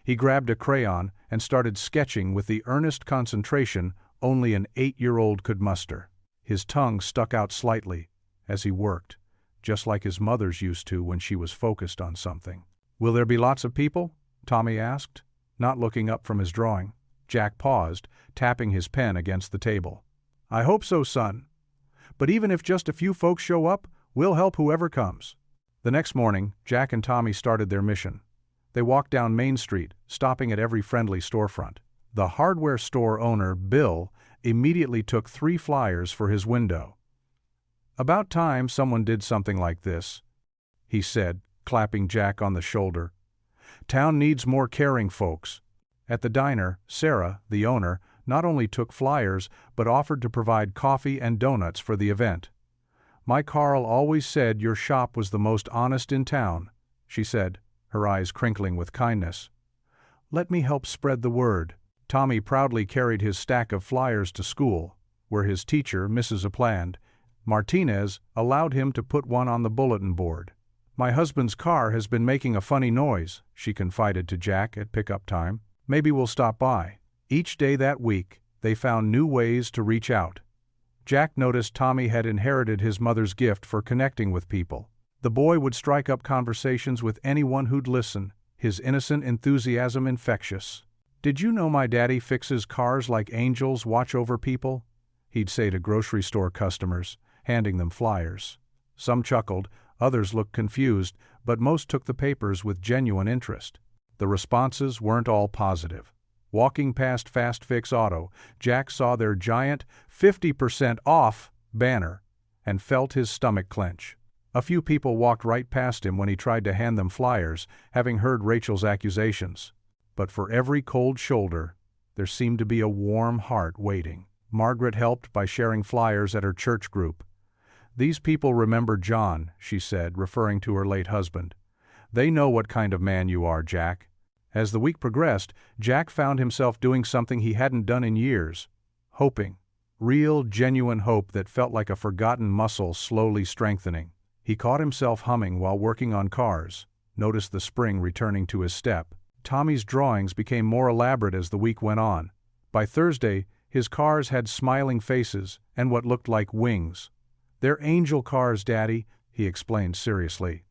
He grabbed a crayon and started sketching with the earnest concentration only an 8-year-old could muster. His tongue stuck out slightly as he worked, just like his mother's used to when she was focused on something. "Will there be lots of people?" Tommy asked, not looking up from his drawing. Jack paused, tapping his pen against the table. "I hope so, son. But even if just a few folks show up, we'll help whoever comes." The next morning, Jack and Tommy started their mission. They walked down Main Street, stopping at every friendly storefront. The hardware store owner, Bill, immediately took 3 flyers for his window. "About time someone did something like this," he said, clapping Jack on the shoulder. "Town needs more caring folks." At the diner, Sarah, the owner, not only took flyers but offered to provide coffee and donuts for the event. "My Carl always said your shop was the most honest in town," she said, her eyes crinkling with kindness. "Let me help spread the word." Tommy proudly carried his stack of flyers to school, where his teacher, Mrs. Apland, Martinez, allowed him to put one on the bulletin board. "My husband's car has been making a funny noise," she confided to Jack at pickup time. "Maybe we'll stop by." Each day that week, they found new ways to reach out. Jack noticed Tommy had inherited his mother's gift for connecting with people. The boy would strike up conversations with anyone who'd listen, his innocent enthusiasm infectious. "Did you know my daddy fixes cars like angels watch over people?" he'd say to grocery store customers, handing them flyers. Some chuckled, others looked confused, but most took the papers with genuine interest. The responses weren't all positive. Walking past Fast Fix Auto, Jack saw their giant 50% off banner and felt his stomach clench. A few people walked right past him when he tried to hand them flyers, having heard Rachel's accusations. But for every cold shoulder, there seemed to be a warm heart waiting. Margaret helped by sharing flyers at her church group. "These people remember John," she said, referring to her late husband. "They know what kind of man you are, Jack." As the week progressed, Jack found himself doing something he hadn't done in years. Hoping. Real, genuine hope that felt like a forgotten muscle slowly strengthening. He caught himself humming while working on cars, noticed the spring returning to his step. Tommy's drawings became more elaborate as the week went on. By Thursday, his cars had smiling faces and what looked like wings. "They're angel cars, Daddy," he explained seriously.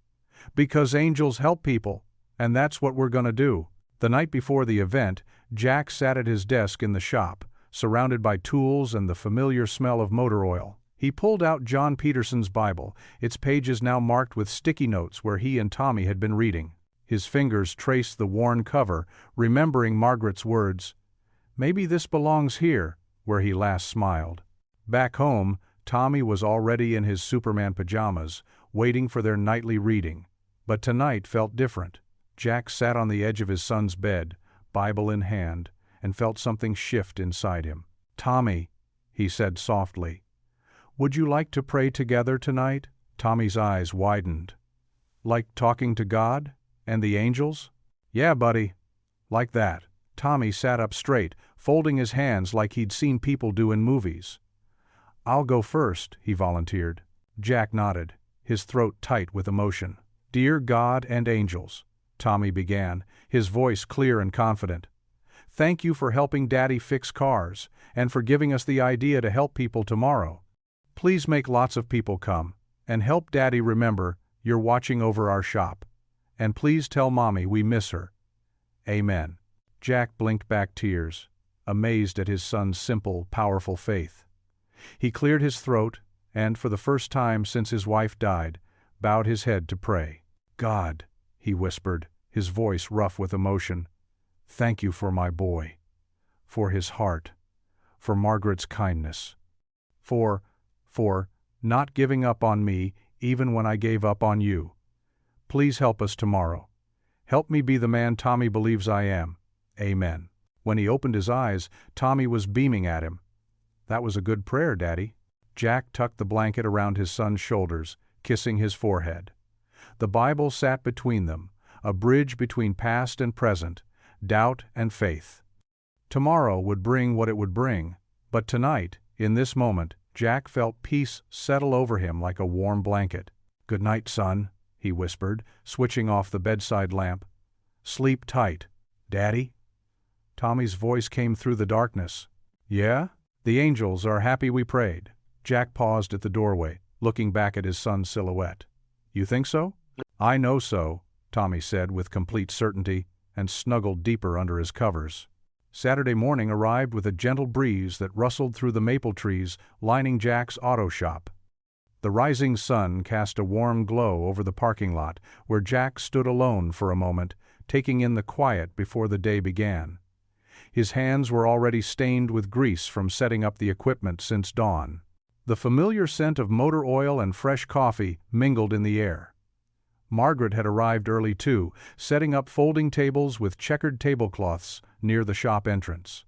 "Because angels help people, and that's what we're gonna do." The night before the event, Jack sat at his desk in the shop, surrounded by tools and the familiar smell of motor oil. He pulled out John Peterson's Bible, its pages now marked with sticky notes where he and Tommy had been reading. His fingers traced the worn cover, remembering Margaret's words, "Maybe this belongs here," where he last smiled. Back home, Tommy was already in his Superman pajamas, waiting for their nightly reading. But tonight felt different. Jack sat on the edge of his son's bed, Bible in hand, and felt something shift inside him. "Tommy," he said softly, Would you like to pray together tonight? Tommy's eyes widened. Like talking to God? And the angels? Yeah, buddy. Like that. Tommy sat up straight, folding his hands like he'd seen people do in movies. I'll go first, he volunteered. Jack nodded, his throat tight with emotion. Dear God and angels, Tommy began, his voice clear and confident. Thank you for helping Daddy fix cars, and for giving us the idea to help people tomorrow. Please make lots of people come, and help Daddy remember you're watching over our shop. And please tell Mommy we miss her. Amen. Jack blinked back tears, amazed at his son's simple, powerful faith. He cleared his throat, and for the first time since his wife died, bowed his head to pray. God, he whispered, his voice rough with emotion, thank you for my boy, for his heart, for Margaret's kindness, for not giving up on me even when I gave up on you. Please help us tomorrow. Help me be the man Tommy believes I am. Amen. When he opened his eyes, Tommy was beaming at him. That was a good prayer, Daddy. Jack tucked the blanket around his son's shoulders, kissing his forehead. The Bible sat between them, a bridge between past and present, doubt and faith. Tomorrow would bring what it would bring, but tonight, in this moment, Jack felt peace settle over him like a warm blanket. Good night, son, he whispered, switching off the bedside lamp. Sleep tight, Daddy. Tommy's voice came through the darkness. Yeah? The angels are happy we prayed. Jack paused at the doorway, looking back at his son's silhouette. You think so? I know so, Tommy said with complete certainty, and snuggled deeper under his covers. Saturday morning arrived with a gentle breeze that rustled through the maple trees lining Jack's auto shop. The rising sun cast a warm glow over the parking lot, where Jack stood alone for a moment, taking in the quiet before the day began. His hands were already stained with grease from setting up the equipment since dawn. The familiar scent of motor oil and fresh coffee mingled in the air. Margaret had arrived early too, setting up folding tables with checkered tablecloths near the shop entrance.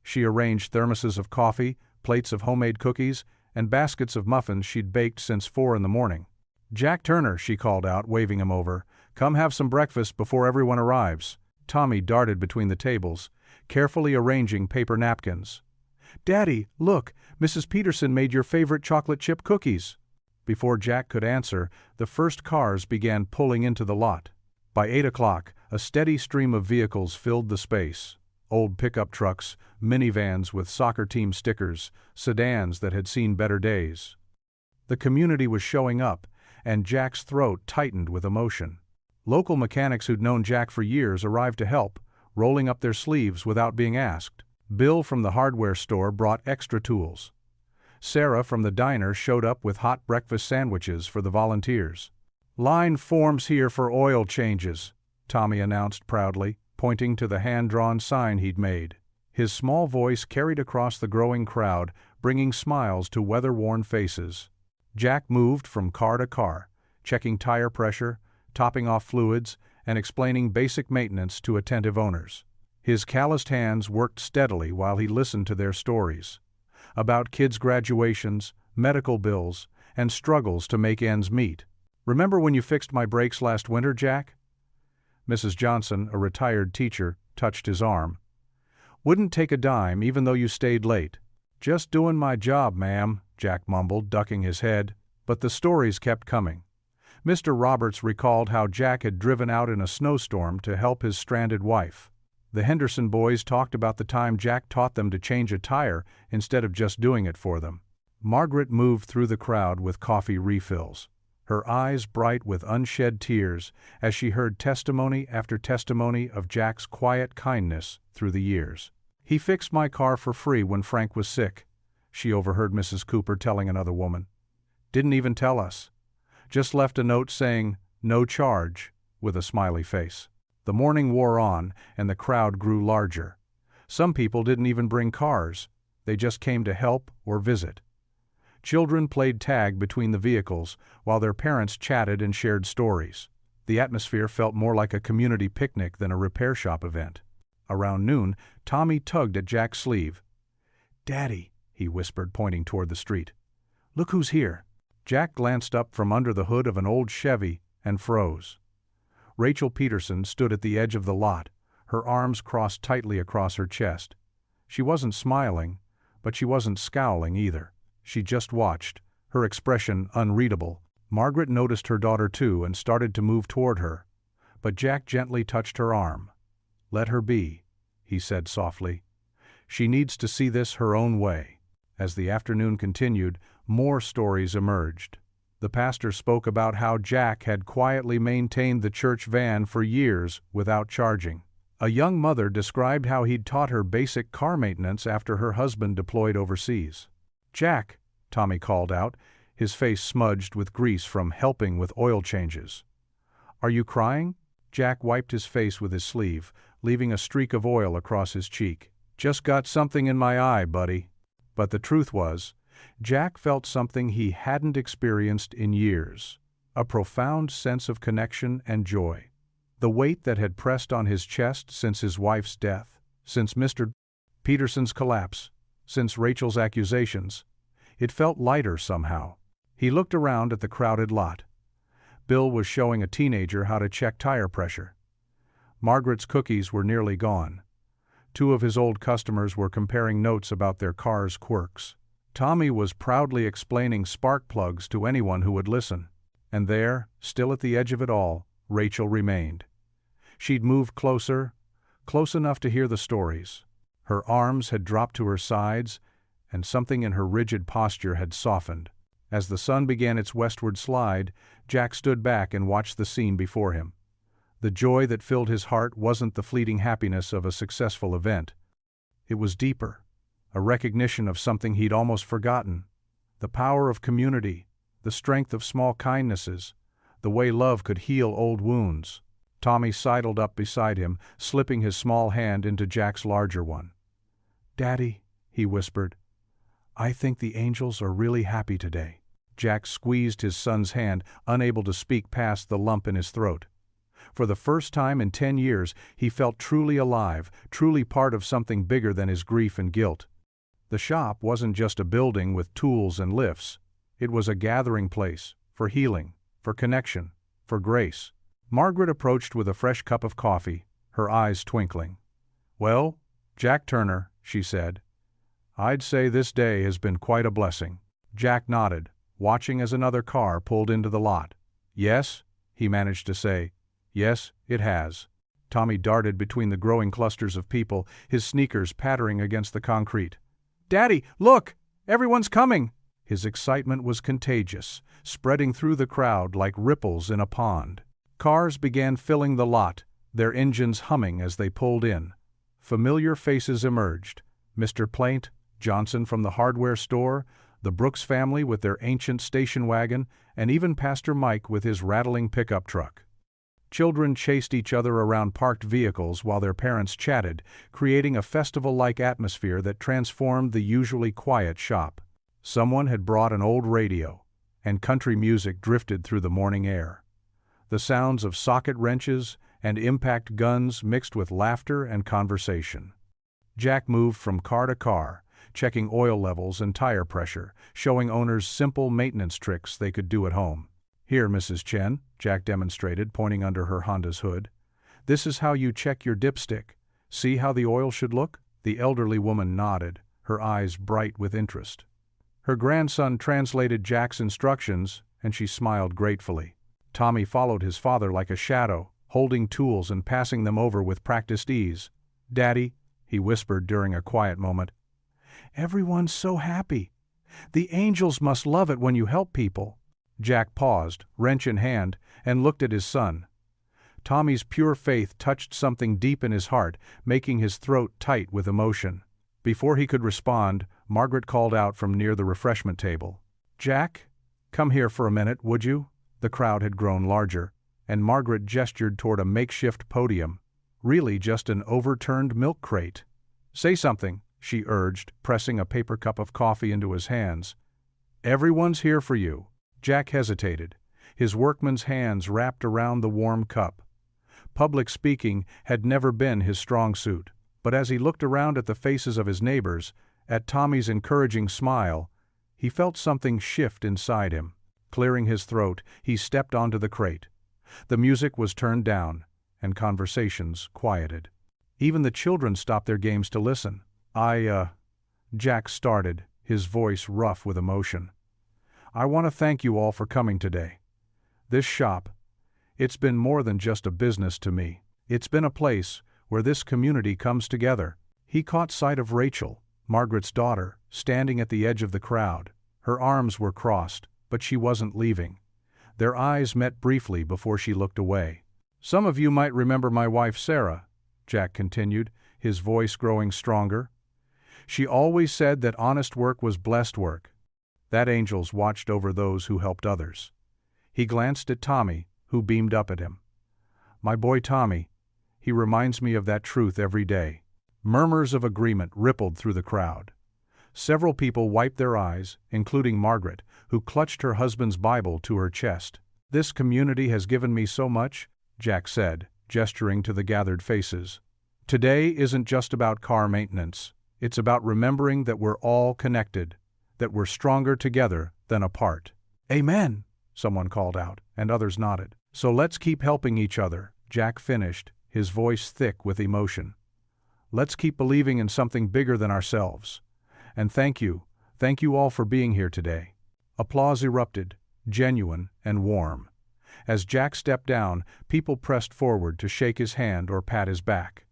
She arranged thermoses of coffee, plates of homemade cookies, and baskets of muffins she'd baked since 4 a.m. Jack Turner, she called out, waving him over. Come have some breakfast before everyone arrives. Tommy darted between the tables, carefully arranging paper napkins. Daddy, look, Mrs. Peterson made your favorite chocolate chip cookies. Before Jack could answer, the first cars began pulling into the lot. By 8 o'clock, a steady stream of vehicles filled the space. Old pickup trucks, minivans with soccer team stickers, sedans that had seen better days. The community was showing up, and Jack's throat tightened with emotion. Local mechanics who'd known Jack for years arrived to help, rolling up their sleeves without being asked. Bill from the hardware store brought extra tools. Sarah from the diner showed up with hot breakfast sandwiches for the volunteers. Line forms here for oil changes, Tommy announced proudly, pointing to the hand-drawn sign he'd made. His small voice carried across the growing crowd, bringing smiles to weather-worn faces. Jack moved from car to car, checking tire pressure, topping off fluids, and explaining basic maintenance to attentive owners. His calloused hands worked steadily while he listened to their stories. About kids' graduations, medical bills, and struggles to make ends meet. Remember when you fixed my brakes last winter, Jack? Mrs. Johnson, a retired teacher, touched his arm. Wouldn't take a dime even though you stayed late. Just doing my job, ma'am, Jack mumbled, ducking his head. But the stories kept coming. Mr. Roberts recalled how Jack had driven out in a snowstorm to help his stranded wife. The Henderson boys talked about the time Jack taught them to change a tire instead of just doing it for them. Margaret moved through the crowd with coffee refills, her eyes bright with unshed tears as she heard testimony after testimony of Jack's quiet kindness through the years. He fixed my car for free when Frank was sick, she overheard Mrs. Cooper telling another woman. Didn't even tell us. Just left a note saying, no charge, with a smiley face. The morning wore on, and the crowd grew larger. Some people didn't even bring cars. They just came to help or visit. Children played tag between the vehicles, while their parents chatted and shared stories. The atmosphere felt more like a community picnic than a repair shop event. Around noon, Tommy tugged at Jack's sleeve. Daddy, he whispered, pointing toward the street. Look who's here. Jack glanced up from under the hood of an old Chevy and froze. Rachel Peterson stood at the edge of the lot, her arms crossed tightly across her chest. She wasn't smiling, but she wasn't scowling either. She just watched, her expression unreadable. Margaret noticed her daughter too and started to move toward her, but Jack gently touched her arm. "Let her be," he said softly. "She needs to see this her own way." As the afternoon continued, more stories emerged. The pastor spoke about how Jack had quietly maintained the church van for years without charging. A young mother described how he'd taught her basic car maintenance after her husband deployed overseas. "Jack," Tommy called out, his face smudged with grease from helping with oil changes. "Are you crying?" Jack wiped his face with his sleeve, leaving a streak of oil across his cheek. "Just got something in my eye, buddy." But the truth was, Jack felt something he hadn't experienced in years, a profound sense of connection and joy. The weight that had pressed on his chest since his wife's death, since Mr. Peterson's collapse, since Rachel's accusations, it felt lighter somehow. He looked around at the crowded lot. Bill was showing a teenager how to check tire pressure. Margaret's cookies were nearly gone. Two of his old customers were comparing notes about their car's quirks. Tommy was proudly explaining spark plugs to anyone who would listen. And there, still at the edge of it all, Rachel remained. She'd moved closer, close enough to hear the stories. Her arms had dropped to her sides, and something in her rigid posture had softened. As the sun began its westward slide, Jack stood back and watched the scene before him. The joy that filled his heart wasn't the fleeting happiness of a successful event. It was deeper, a recognition of something he'd almost forgotten. The power of community, the strength of small kindnesses, the way love could heal old wounds. Tommy sidled up beside him, slipping his small hand into Jack's larger one. "Daddy," he whispered, "I think the angels are really happy today." Jack squeezed his son's hand, unable to speak past the lump in his throat. For the first time in 10 years, he felt truly alive, truly part of something bigger than his grief and guilt. The shop wasn't just a building with tools and lifts. It was a gathering place, for healing, for connection, for grace. Margaret approached with a fresh cup of coffee, her eyes twinkling. "Well, Jack Turner," she said, "I'd say this day has been quite a blessing." Jack nodded, watching as another car pulled into the lot. "Yes," he managed to say, "yes, it has." Tommy darted between the growing clusters of people, his sneakers pattering against the concrete. "Daddy, look! Everyone's coming!" His excitement was contagious, spreading through the crowd like ripples in a pond. Cars began filling the lot, their engines humming as they pulled in. Familiar faces emerged. Mr. Plaint, Johnson from the hardware store, the Brooks family with their ancient station wagon, and even Pastor Mike with his rattling pickup truck. Children chased each other around parked vehicles while their parents chatted, creating a festival-like atmosphere that transformed the usually quiet shop. Someone had brought an old radio, and country music drifted through the morning air. The sounds of socket wrenches and impact guns mixed with laughter and conversation. Jack moved from car to car, checking oil levels and tire pressure, showing owners simple maintenance tricks they could do at home. "Here, Mrs. Chen," Jack demonstrated, pointing under her Honda's hood. "This is how you check your dipstick. See how the oil should look?" The elderly woman nodded, her eyes bright with interest. Her grandson translated Jack's instructions, and she smiled gratefully. Tommy followed his father like a shadow, holding tools and passing them over with practiced ease. "Daddy," he whispered during a quiet moment, "everyone's so happy. The angels must love it when you help people." Jack paused, wrench in hand, and looked at his son. Tommy's pure faith touched something deep in his heart, making his throat tight with emotion. Before he could respond, Margaret called out from near the refreshment table. "Jack, come here for a minute, would you?" The crowd had grown larger, and Margaret gestured toward a makeshift podium, really just an overturned milk crate. "Say something," she urged, pressing a paper cup of coffee into his hands. "Everyone's here for you." Jack hesitated, his workman's hands wrapped around the warm cup. Public speaking had never been his strong suit, but as he looked around at the faces of his neighbors, at Tommy's encouraging smile, He felt something shift inside him. Clearing his throat, he stepped onto the crate. The music was turned down, and conversations quieted. Even the children stopped their games to listen. Jack started, his voice rough with emotion. I want to thank you all for coming today. This shop, it's been more than just a business to me. It's been a place where this community comes together. He caught sight of Rachel, Margaret's daughter, standing at the edge of the crowd. Her arms were crossed, but she wasn't leaving. Their eyes met briefly before she looked away. Some of you might remember my wife Sarah, Jack continued, his voice growing stronger. She always said that honest work was blessed work, that angels watched over those who helped others. He glanced at Tommy, who beamed up at him. My boy Tommy, he reminds me of that truth every day. Murmurs of agreement rippled through the crowd. Several people wiped their eyes, including Margaret, who clutched her husband's Bible to her chest. This community has given me so much, Jack said, gesturing to the gathered faces. Today isn't just about car maintenance. It's about remembering that we're all connected, that we're stronger together than apart. Amen, someone called out, and others nodded. So let's keep helping each other, Jack finished, his voice thick with emotion. Let's keep believing in something bigger than ourselves. And thank you all for being here today. Applause erupted, genuine and warm. As Jack stepped down, people pressed forward to shake his hand or pat his back.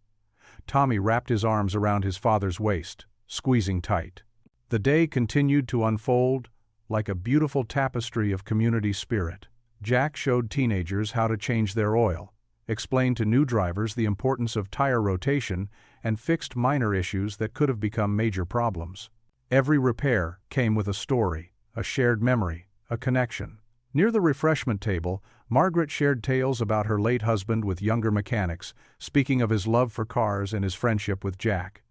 Tommy wrapped his arms around his father's waist, squeezing tight. The day continued to unfold like a beautiful tapestry of community spirit. Jack showed teenagers how to change their oil, explained to new drivers the importance of tire rotation, and fixed minor issues that could have become major problems. Every repair came with a story, a shared memory, a connection. Near the refreshment table, Margaret shared tales about her late husband with younger mechanics, speaking of his love for cars and his friendship with Jack.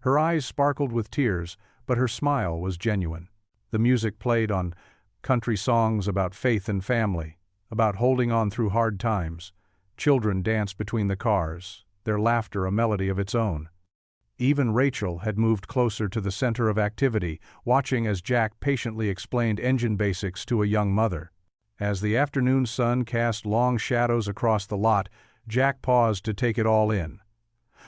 Her eyes sparkled with tears, but her smile was genuine. The music played on country songs about faith and family, about holding on through hard times. Children danced between the cars, their laughter a melody of its own. Even Rachel had moved closer to the center of activity, watching as Jack patiently explained engine basics to a young mother. As the afternoon sun cast long shadows across the lot, Jack paused to take it all in.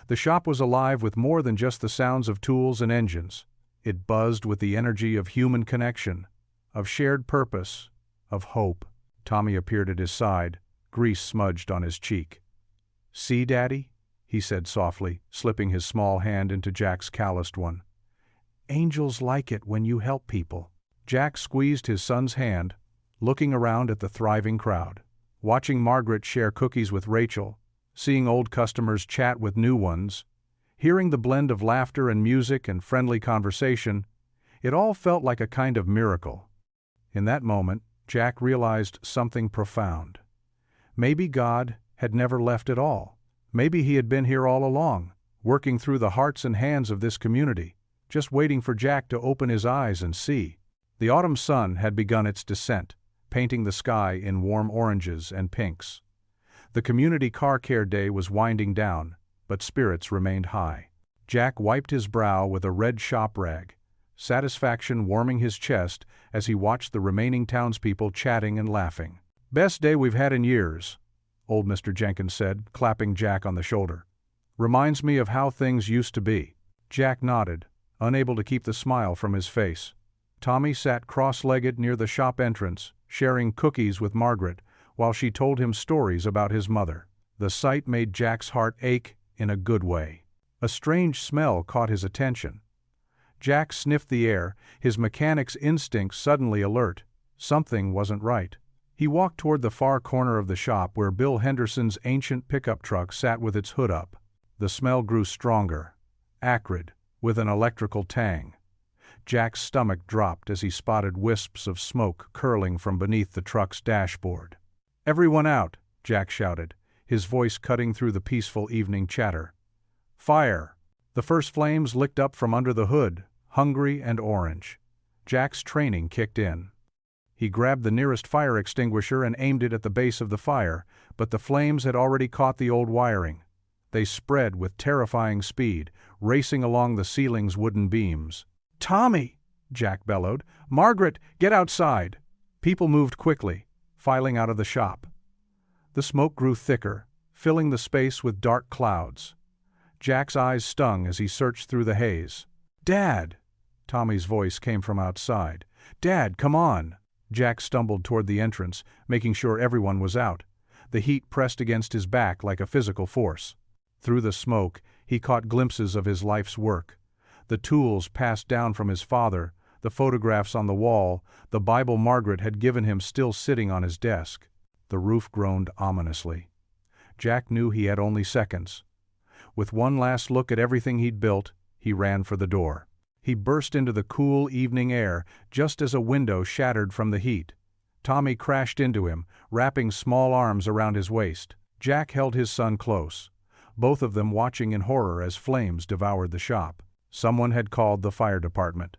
The shop was alive with more than just the sounds of tools and engines. It buzzed with the energy of human connection, of shared purpose, of hope. Tommy appeared at his side, grease smudged on his cheek. See, Daddy? He said softly, slipping his small hand into Jack's calloused one. Angels like it when you help people. Jack squeezed his son's hand, looking around at the thriving crowd. Watching Margaret share cookies with Rachel, seeing old customers chat with new ones, hearing the blend of laughter and music and friendly conversation, it all felt like a kind of miracle. In that moment, Jack realized something profound. Maybe God had never left at all. Maybe he had been here all along, working through the hearts and hands of this community, just waiting for Jack to open his eyes and see. The autumn sun had begun its descent, painting the sky in warm oranges and pinks. The community car care day was winding down, but spirits remained high. Jack wiped his brow with a red shop rag, satisfaction warming his chest as he watched the remaining townspeople chatting and laughing. Best day we've had in years, old Mr. Jenkins said, clapping Jack on the shoulder. Reminds me of how things used to be. Jack nodded, unable to keep the smile from his face. Tommy sat cross-legged near the shop entrance, sharing cookies with Margaret, while she told him stories about his mother. The sight made Jack's heart ache in a good way. A strange smell caught his attention. Jack sniffed the air, his mechanic's instincts suddenly alert. Something wasn't right. He walked toward the far corner of the shop where Bill Henderson's ancient pickup truck sat with its hood up. The smell grew stronger, acrid, with an electrical tang. Jack's stomach dropped as he spotted wisps of smoke curling from beneath the truck's dashboard. "Everyone out!" Jack shouted, his voice cutting through the peaceful evening chatter. "Fire!" The first flames licked up from under the hood, hungry and orange. Jack's training kicked in. He grabbed the nearest fire extinguisher and aimed it at the base of the fire, but the flames had already caught the old wiring. They spread with terrifying speed, racing along the ceiling's wooden beams. "Tommy!" Jack bellowed. "Margaret, get outside!" People moved quickly, filing out of the shop. The smoke grew thicker, filling the space with dark clouds. Jack's eyes stung as he searched through the haze. "Dad!" Tommy's voice came from outside. "Dad, come on!" Jack stumbled toward the entrance, making sure everyone was out. The heat pressed against his back like a physical force. Through the smoke, he caught glimpses of his life's work. The tools passed down from his father, the photographs on the wall, the Bible Margaret had given him still sitting on his desk. The roof groaned ominously. Jack knew he had only seconds. With one last look at everything he'd built, he ran for the door. He burst into the cool evening air just as a window shattered from the heat. Tommy crashed into him, wrapping small arms around his waist. Jack held his son close, both of them watching in horror as flames devoured the shop. Someone had called the fire department.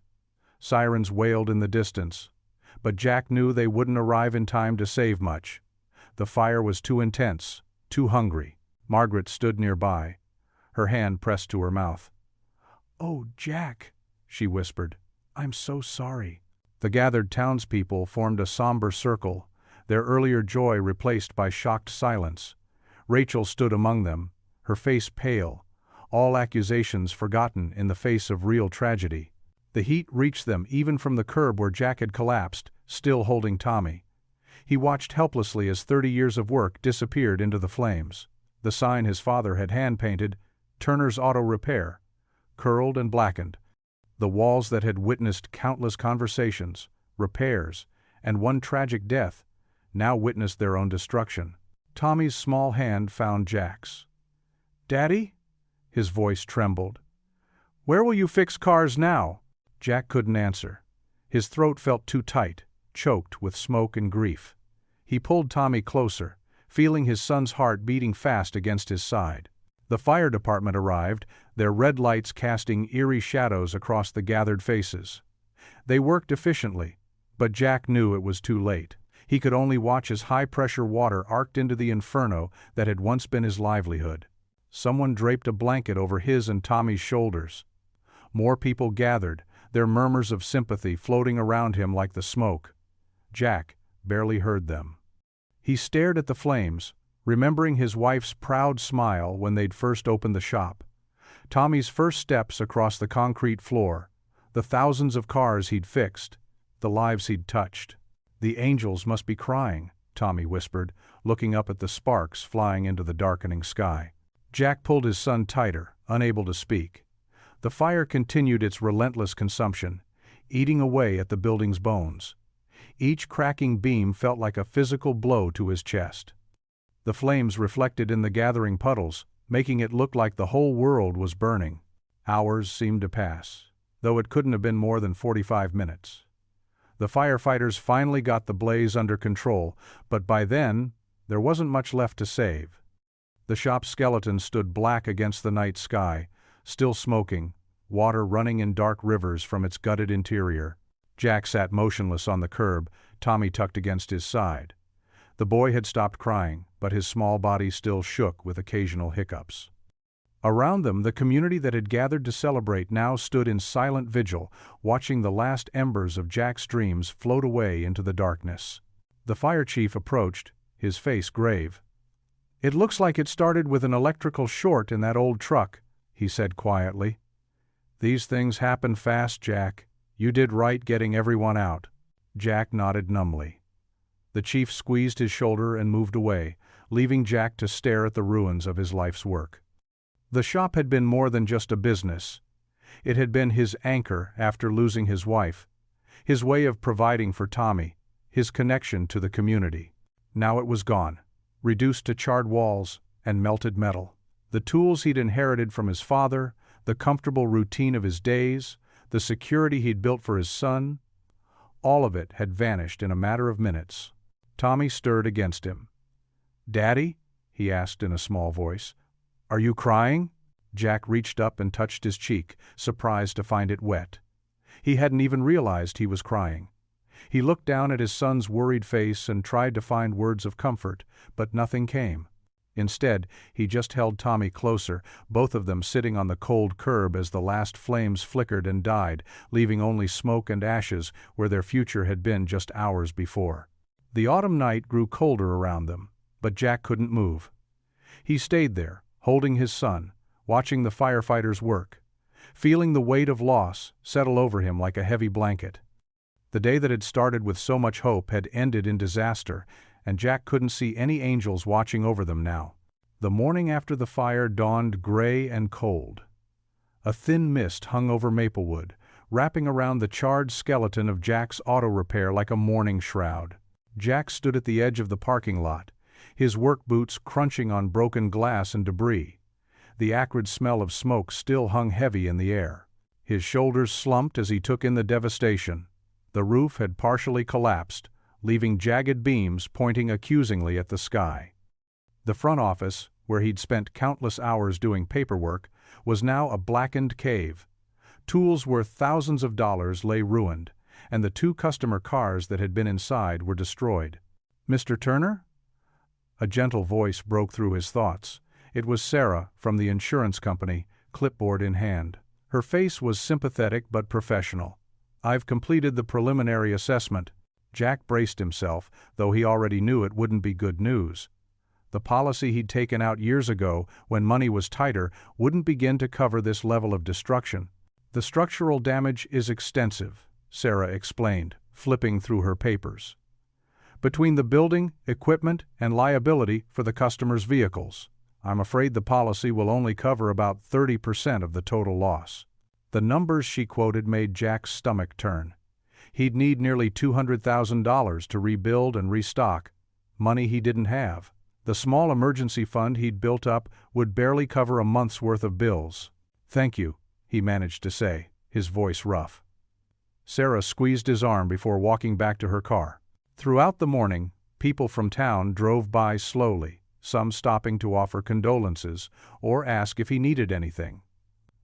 Sirens wailed in the distance, but Jack knew they wouldn't arrive in time to save much. The fire was too intense, too hungry. Margaret stood nearby, her hand pressed to her mouth. "Oh, Jack," she whispered, "I'm so sorry." The gathered townspeople formed a somber circle, their earlier joy replaced by shocked silence. Rachel stood among them, her face pale, all accusations forgotten in the face of real tragedy. The heat reached them even from the curb where Jack had collapsed, still holding Tommy. He watched helplessly as 30 years of work disappeared into the flames. The sign his father had hand-painted, "Turner's Auto Repair," curled and blackened. The walls that had witnessed countless conversations, repairs, and one tragic death, now witnessed their own destruction. Tommy's small hand found Jack's. "Daddy?" His voice trembled. "Where will you fix cars now?" Jack couldn't answer. His throat felt too tight, choked with smoke and grief. He pulled Tommy closer, feeling his son's heart beating fast against his side. The fire department arrived, their red lights casting eerie shadows across the gathered faces. They worked efficiently, but Jack knew it was too late. He could only watch as high-pressure water arced into the inferno that had once been his livelihood. Someone draped a blanket over his and Tommy's shoulders. More people gathered, their murmurs of sympathy floating around him like the smoke. Jack barely heard them. He stared at the flames, remembering his wife's proud smile when they'd first opened the shop. Tommy's first steps across the concrete floor, the thousands of cars he'd fixed, the lives he'd touched. "The angels must be crying," Tommy whispered, looking up at the sparks flying into the darkening sky. Jack pulled his son tighter, unable to speak. The fire continued its relentless consumption, eating away at the building's bones. Each cracking beam felt like a physical blow to his chest. The flames reflected in the gathering puddles, making it look like the whole world was burning. Hours seemed to pass, though it couldn't have been more than 45 minutes. The firefighters finally got the blaze under control, but by then, there wasn't much left to save. The shop's skeleton stood black against the night sky, still smoking, water running in dark rivers from its gutted interior. Jack sat motionless on the curb, Tommy tucked against his side. The boy had stopped crying, but his small body still shook with occasional hiccups. Around them, the community that had gathered to celebrate now stood in silent vigil, watching the last embers of Jack's dreams float away into the darkness. The fire chief approached, his face grave. "It looks like it started with an electrical short in that old truck," he said quietly. "These things happen fast, Jack. You did right getting everyone out." Jack nodded numbly. The chief squeezed his shoulder and moved away, leaving Jack to stare at the ruins of his life's work. The shop had been more than just a business. It had been his anchor after losing his wife, his way of providing for Tommy, his connection to the community. Now it was gone, reduced to charred walls and melted metal. The tools he'd inherited from his father, the comfortable routine of his days, the security he'd built for his son, all of it had vanished in a matter of minutes. Tommy stirred against him. "Daddy?" he asked in a small voice. "Are you crying?" Jack reached up and touched his cheek, surprised to find it wet. He hadn't even realized he was crying. He looked down at his son's worried face and tried to find words of comfort, but nothing came. Instead, he just held Tommy closer, both of them sitting on the cold curb as the last flames flickered and died, leaving only smoke and ashes where their future had been just hours before. The autumn night grew colder around them, but Jack couldn't move. He stayed there, holding his son, watching the firefighters work, feeling the weight of loss settle over him like a heavy blanket. The day that had started with so much hope had ended in disaster, and Jack couldn't see any angels watching over them now. The morning after the fire dawned gray and cold. A thin mist hung over Maplewood, wrapping around the charred skeleton of Jack's auto repair like a mourning shroud. Jack stood at the edge of the parking lot, his work boots crunching on broken glass and debris. The acrid smell of smoke still hung heavy in the air. His shoulders slumped as he took in the devastation. The roof had partially collapsed, leaving jagged beams pointing accusingly at the sky. The front office, where he'd spent countless hours doing paperwork, was now a blackened cave. Tools worth thousands of dollars lay ruined, and the 2 customer cars that had been inside were destroyed. "Mr. Turner?" A gentle voice broke through his thoughts. It was Sarah from the insurance company, clipboard in hand. Her face was sympathetic but professional. "I've completed the preliminary assessment." Jack braced himself, though he already knew it wouldn't be good news. The policy he'd taken out years ago, when money was tighter, wouldn't begin to cover this level of destruction. "The structural damage is extensive," Sarah explained, flipping through her papers. "Between the building, equipment, and liability for the customer's vehicles, I'm afraid the policy will only cover about 30% of the total loss." The numbers she quoted made Jack's stomach turn. He'd need nearly $200,000 to rebuild and restock, money he didn't have. The small emergency fund he'd built up would barely cover a month's worth of bills. "Thank you," he managed to say, his voice rough. Sarah squeezed his arm before walking back to her car. Throughout the morning, people from town drove by slowly, some stopping to offer condolences or ask if he needed anything.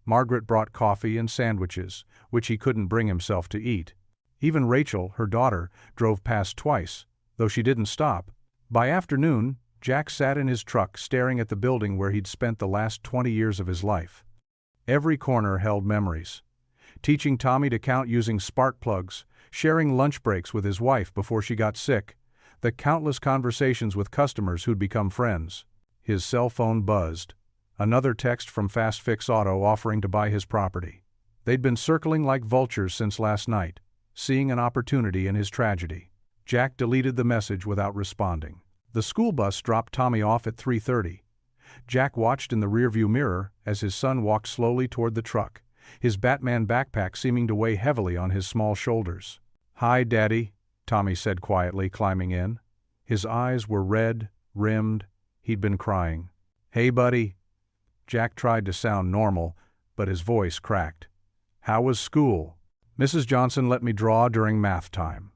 Margaret brought coffee and sandwiches, which he couldn't bring himself to eat. Even Rachel, her daughter, drove past twice, though she didn't stop. By afternoon, Jack sat in his truck staring at the building where he'd spent the last 20 years of his life. Every corner held memories. Teaching Tommy to count using spark plugs, sharing lunch breaks with his wife before she got sick, the countless conversations with customers who'd become friends. His cell phone buzzed. Another text from Fast Fix Auto offering to buy his property. They'd been circling like vultures since last night, seeing an opportunity in his tragedy. Jack deleted the message without responding. The school bus dropped Tommy off at 3:30. Jack watched in the rearview mirror as his son walked slowly toward the truck, his Batman backpack seeming to weigh heavily on his small shoulders. "Hi, Daddy," Tommy said quietly, climbing in. His eyes were red, rimmed. He'd been crying. "Hey, buddy." Jack tried to sound normal, but his voice cracked. "How was school?" "Mrs. Johnson let me draw during math time.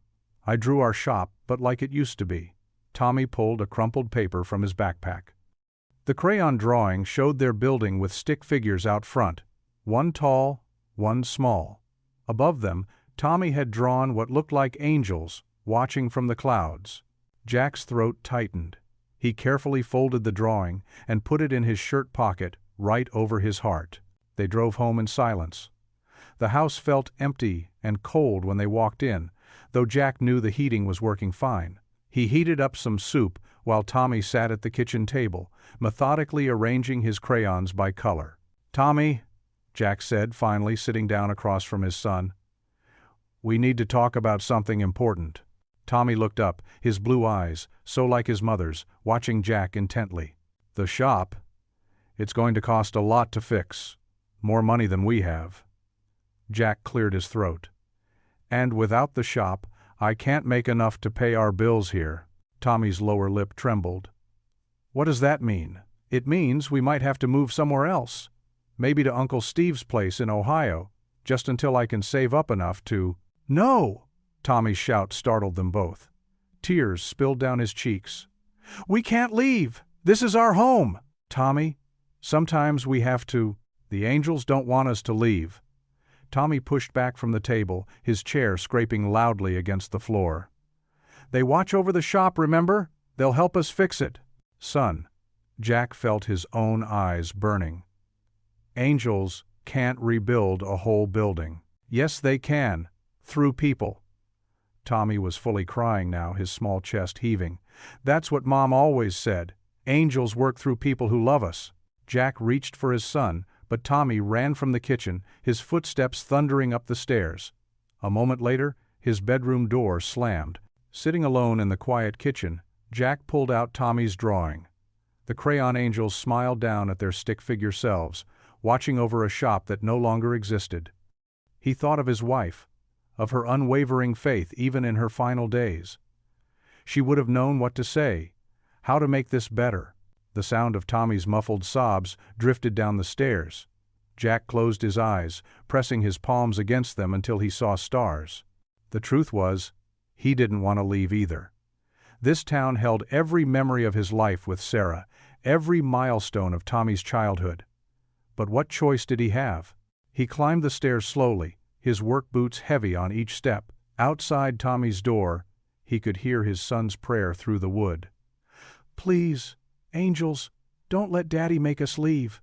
I drew our shop, but like it used to be." Tommy pulled a crumpled paper from his backpack. The crayon drawing showed their building with stick figures out front, one tall, one small. Above them, Tommy had drawn what looked like angels watching from the clouds. Jack's throat tightened. He carefully folded the drawing and put it in his shirt pocket, right over his heart. They drove home in silence. The house felt empty and cold when they walked in, though Jack knew the heating was working fine. He heated up some soup while Tommy sat at the kitchen table, methodically arranging his crayons by color. "Tommy," Jack said, finally sitting down across from his son, "we need to talk about something important." Tommy looked up, his blue eyes, so like his mother's, watching Jack intently. "The shop? It's going to cost a lot to fix. More money than we have." Jack cleared his throat. "And without the shop, I can't make enough to pay our bills here." Tommy's lower lip trembled. "What does that mean?" "It means we might have to move somewhere else. Maybe to Uncle Steve's place in Ohio, just until I can save up enough to—" "No!" Tommy's shout startled them both. Tears spilled down his cheeks. "We can't leave! This is our home!" "Tommy, sometimes we have to. The angels don't want us to leave." Tommy pushed back from the table, his chair scraping loudly against the floor. "They watch over the shop, remember? They'll help us fix it." "Son," Jack felt his own eyes burning. Angels can't rebuild a whole building. Yes, they can, through people. Tommy was fully crying now, his small chest heaving. That's what Mom always said. Angels work through people who love us. Jack reached for his son, but Tommy ran from the kitchen, his footsteps thundering up the stairs. A moment later, his bedroom door slammed. Sitting alone in the quiet kitchen, Jack pulled out Tommy's drawing. The crayon angels smiled down at their stick-figure selves, watching over a shop that no longer existed. He thought of his wife, of her unwavering faith even in her final days. She would have known what to say, how to make this better. The sound of Tommy's muffled sobs drifted down the stairs. Jack closed his eyes, pressing his palms against them until he saw stars. The truth was, he didn't want to leave either. This town held every memory of his life with Sarah, every milestone of Tommy's childhood. But what choice did he have? He climbed the stairs slowly, his work boots heavy on each step. Outside Tommy's door, he could hear his son's prayer through the wood. Please, angels, don't let Daddy make us leave.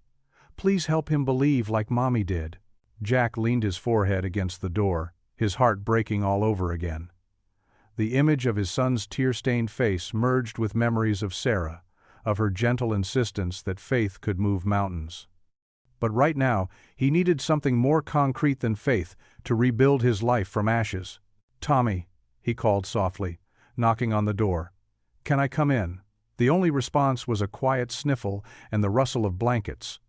Please help him believe like Mommy did. Jack leaned his forehead against the door, his heart breaking all over again. The image of his son's tear-stained face merged with memories of Sarah, of her gentle insistence that faith could move mountains. But right now, he needed something more concrete than faith to rebuild his life from ashes. Tommy, he called softly, knocking on the door. Can I come in? The only response was a quiet sniffle and the rustle of blankets.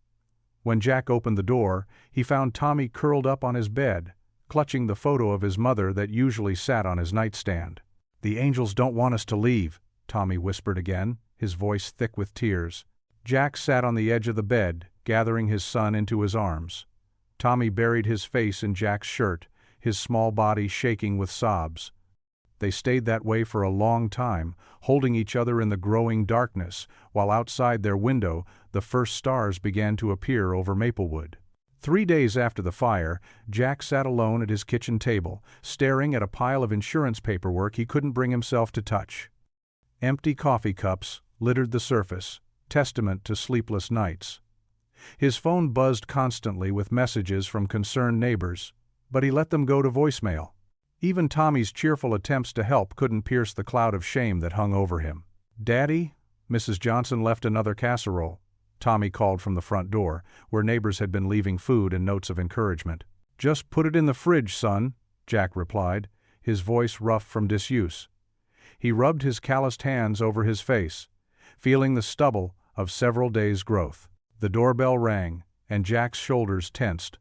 When Jack opened the door, he found Tommy curled up on his bed, clutching the photo of his mother that usually sat on his nightstand. The angels don't want us to leave, Tommy whispered again, his voice thick with tears. Jack sat on the edge of the bed, gathering his son into his arms. Tommy buried his face in Jack's shirt, his small body shaking with sobs. They stayed that way for a long time, holding each other in the growing darkness, while outside their window the first stars began to appear over Maplewood. 3 days after the fire, Jack sat alone at his kitchen table, staring at a pile of insurance paperwork he couldn't bring himself to touch. Empty coffee cups littered the surface, testament to sleepless nights. His phone buzzed constantly with messages from concerned neighbors, but he let them go to voicemail. Even Tommy's cheerful attempts to help couldn't pierce the cloud of shame that hung over him. Daddy? Mrs. Johnson left another casserole, Tommy called from the front door, where neighbors had been leaving food and notes of encouragement. Just put it in the fridge, son, Jack replied, his voice rough from disuse. He rubbed his calloused hands over his face, feeling the stubble of several days' growth. The doorbell rang, and Jack's shoulders tensed.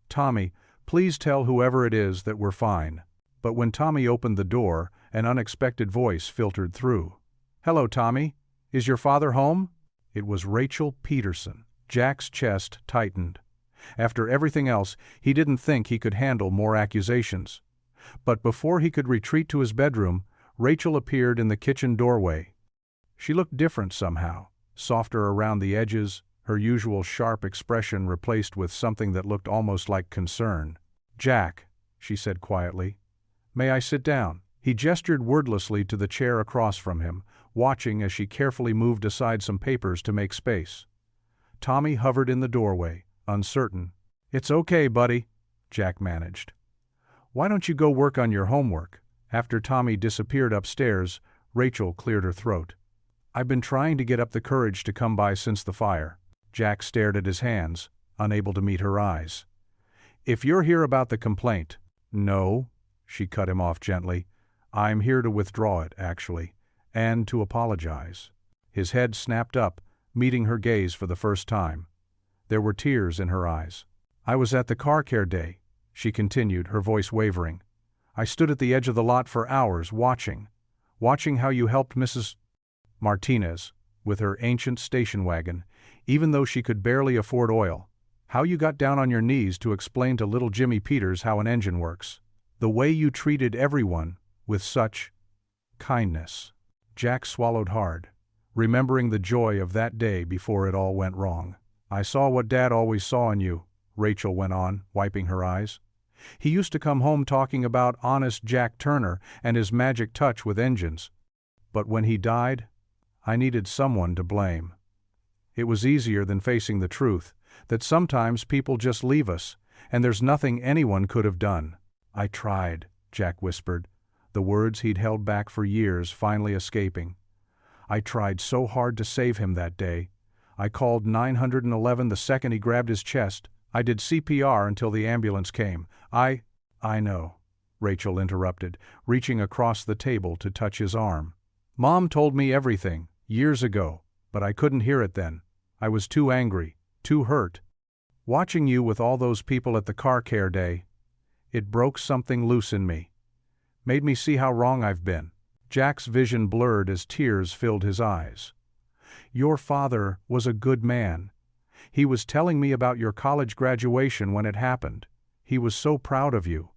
Tommy, please tell whoever it is that we're fine. But when Tommy opened the door, an unexpected voice filtered through. Hello, Tommy. Is your father home? It was Rachel Peterson. Jack's chest tightened. After everything else, he didn't think he could handle more accusations. But before he could retreat to his bedroom, Rachel appeared in the kitchen doorway. She looked different somehow, softer around the edges, her usual sharp expression replaced with something that looked almost like concern. Jack, she said quietly, may I sit down? He gestured wordlessly to the chair across from him, watching as she carefully moved aside some papers to make space. Tommy hovered in the doorway, uncertain. It's okay, buddy, Jack managed. Why don't you go work on your homework? After Tommy disappeared upstairs, Rachel cleared her throat. I've been trying to get up the courage to come by since the fire. Jack stared at his hands, unable to meet her eyes. If you're here about the complaint. No, she cut him off gently. I'm here to withdraw it, actually, and to apologize. His head snapped up, meeting her gaze for the first time. There were tears in her eyes. I was at the car care day, she continued, her voice wavering. I stood at the edge of the lot for hours watching how you helped Mrs. Martinez with her ancient station wagon, even though she could barely afford oil. How you got down on your knees to explain to little Jimmy Peters how an engine works. The way you treated everyone with such kindness. Jack swallowed hard, remembering the joy of that day before it all went wrong. I saw what Dad always saw in you, Rachel went on, wiping her eyes. He used to come home talking about honest Jack Turner and his magic touch with engines. But when he died, I needed someone to blame. It was easier than facing the truth, that sometimes people just leave us, and there's nothing anyone could have done. "I tried," Jack whispered, the words he'd held back for years finally escaping. "I tried so hard to save him that day. I called 911 the second he grabbed his chest. I did CPR until the ambulance came. I know," Rachel interrupted, reaching across the table to touch his arm. "Mom told me everything, years ago, but I couldn't hear it then. I was too angry, too hurt. Watching you with all those people at the car care day, it broke something loose in me. Made me see how wrong I've been." Jack's vision blurred as tears filled his eyes. "Your father was a good man. He was telling me about your college graduation when it happened. He was so proud of you."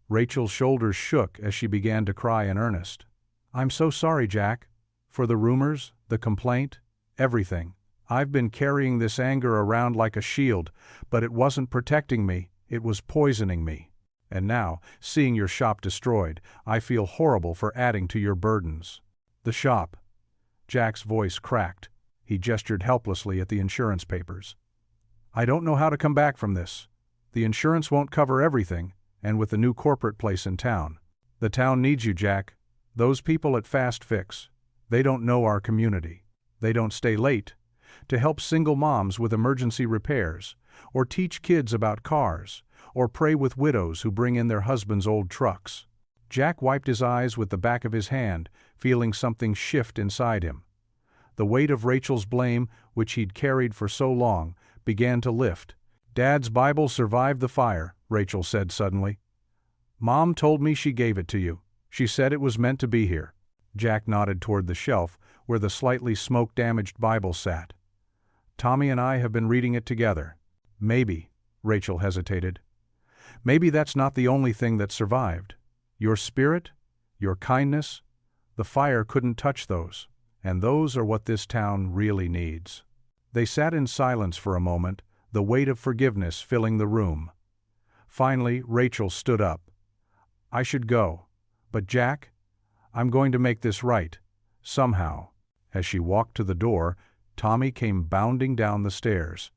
Rachel's shoulders shook as she began to cry in earnest. "I'm so sorry, Jack. For the rumors, the complaint, everything. I've been carrying this anger around like a shield, but it wasn't protecting me, it was poisoning me. And now, seeing your shop destroyed, I feel horrible for adding to your burdens." "The shop." Jack's voice cracked. He gestured helplessly at the insurance papers. "I don't know how to come back from this. The insurance won't cover everything, and with the new corporate place in town. The town needs you, Jack. Those people at Fast Fix, they don't know our community. They don't stay late to help single moms with emergency repairs, or teach kids about cars, or pray with widows who bring in their husbands' old trucks." Jack wiped his eyes with the back of his hand, feeling something shift inside him. The weight of Rachel's blame, which he'd carried for so long, began to lift. "Dad's Bible survived the fire," Rachel said suddenly. "Mom told me she gave it to you. She said it was meant to be here." Jack nodded toward the shelf where the slightly smoke-damaged Bible sat. "Tommy and I have been reading it together." "Maybe," Rachel hesitated. "Maybe that's not the only thing that survived. Your spirit, your kindness, the fire couldn't touch those, and those are what this town really needs." They sat in silence for a moment, the weight of forgiveness filling the room. Finally, Rachel stood up. "I should go. But Jack, I'm going to make this right. Somehow." As she walked to the door, Tommy came bounding down the stairs.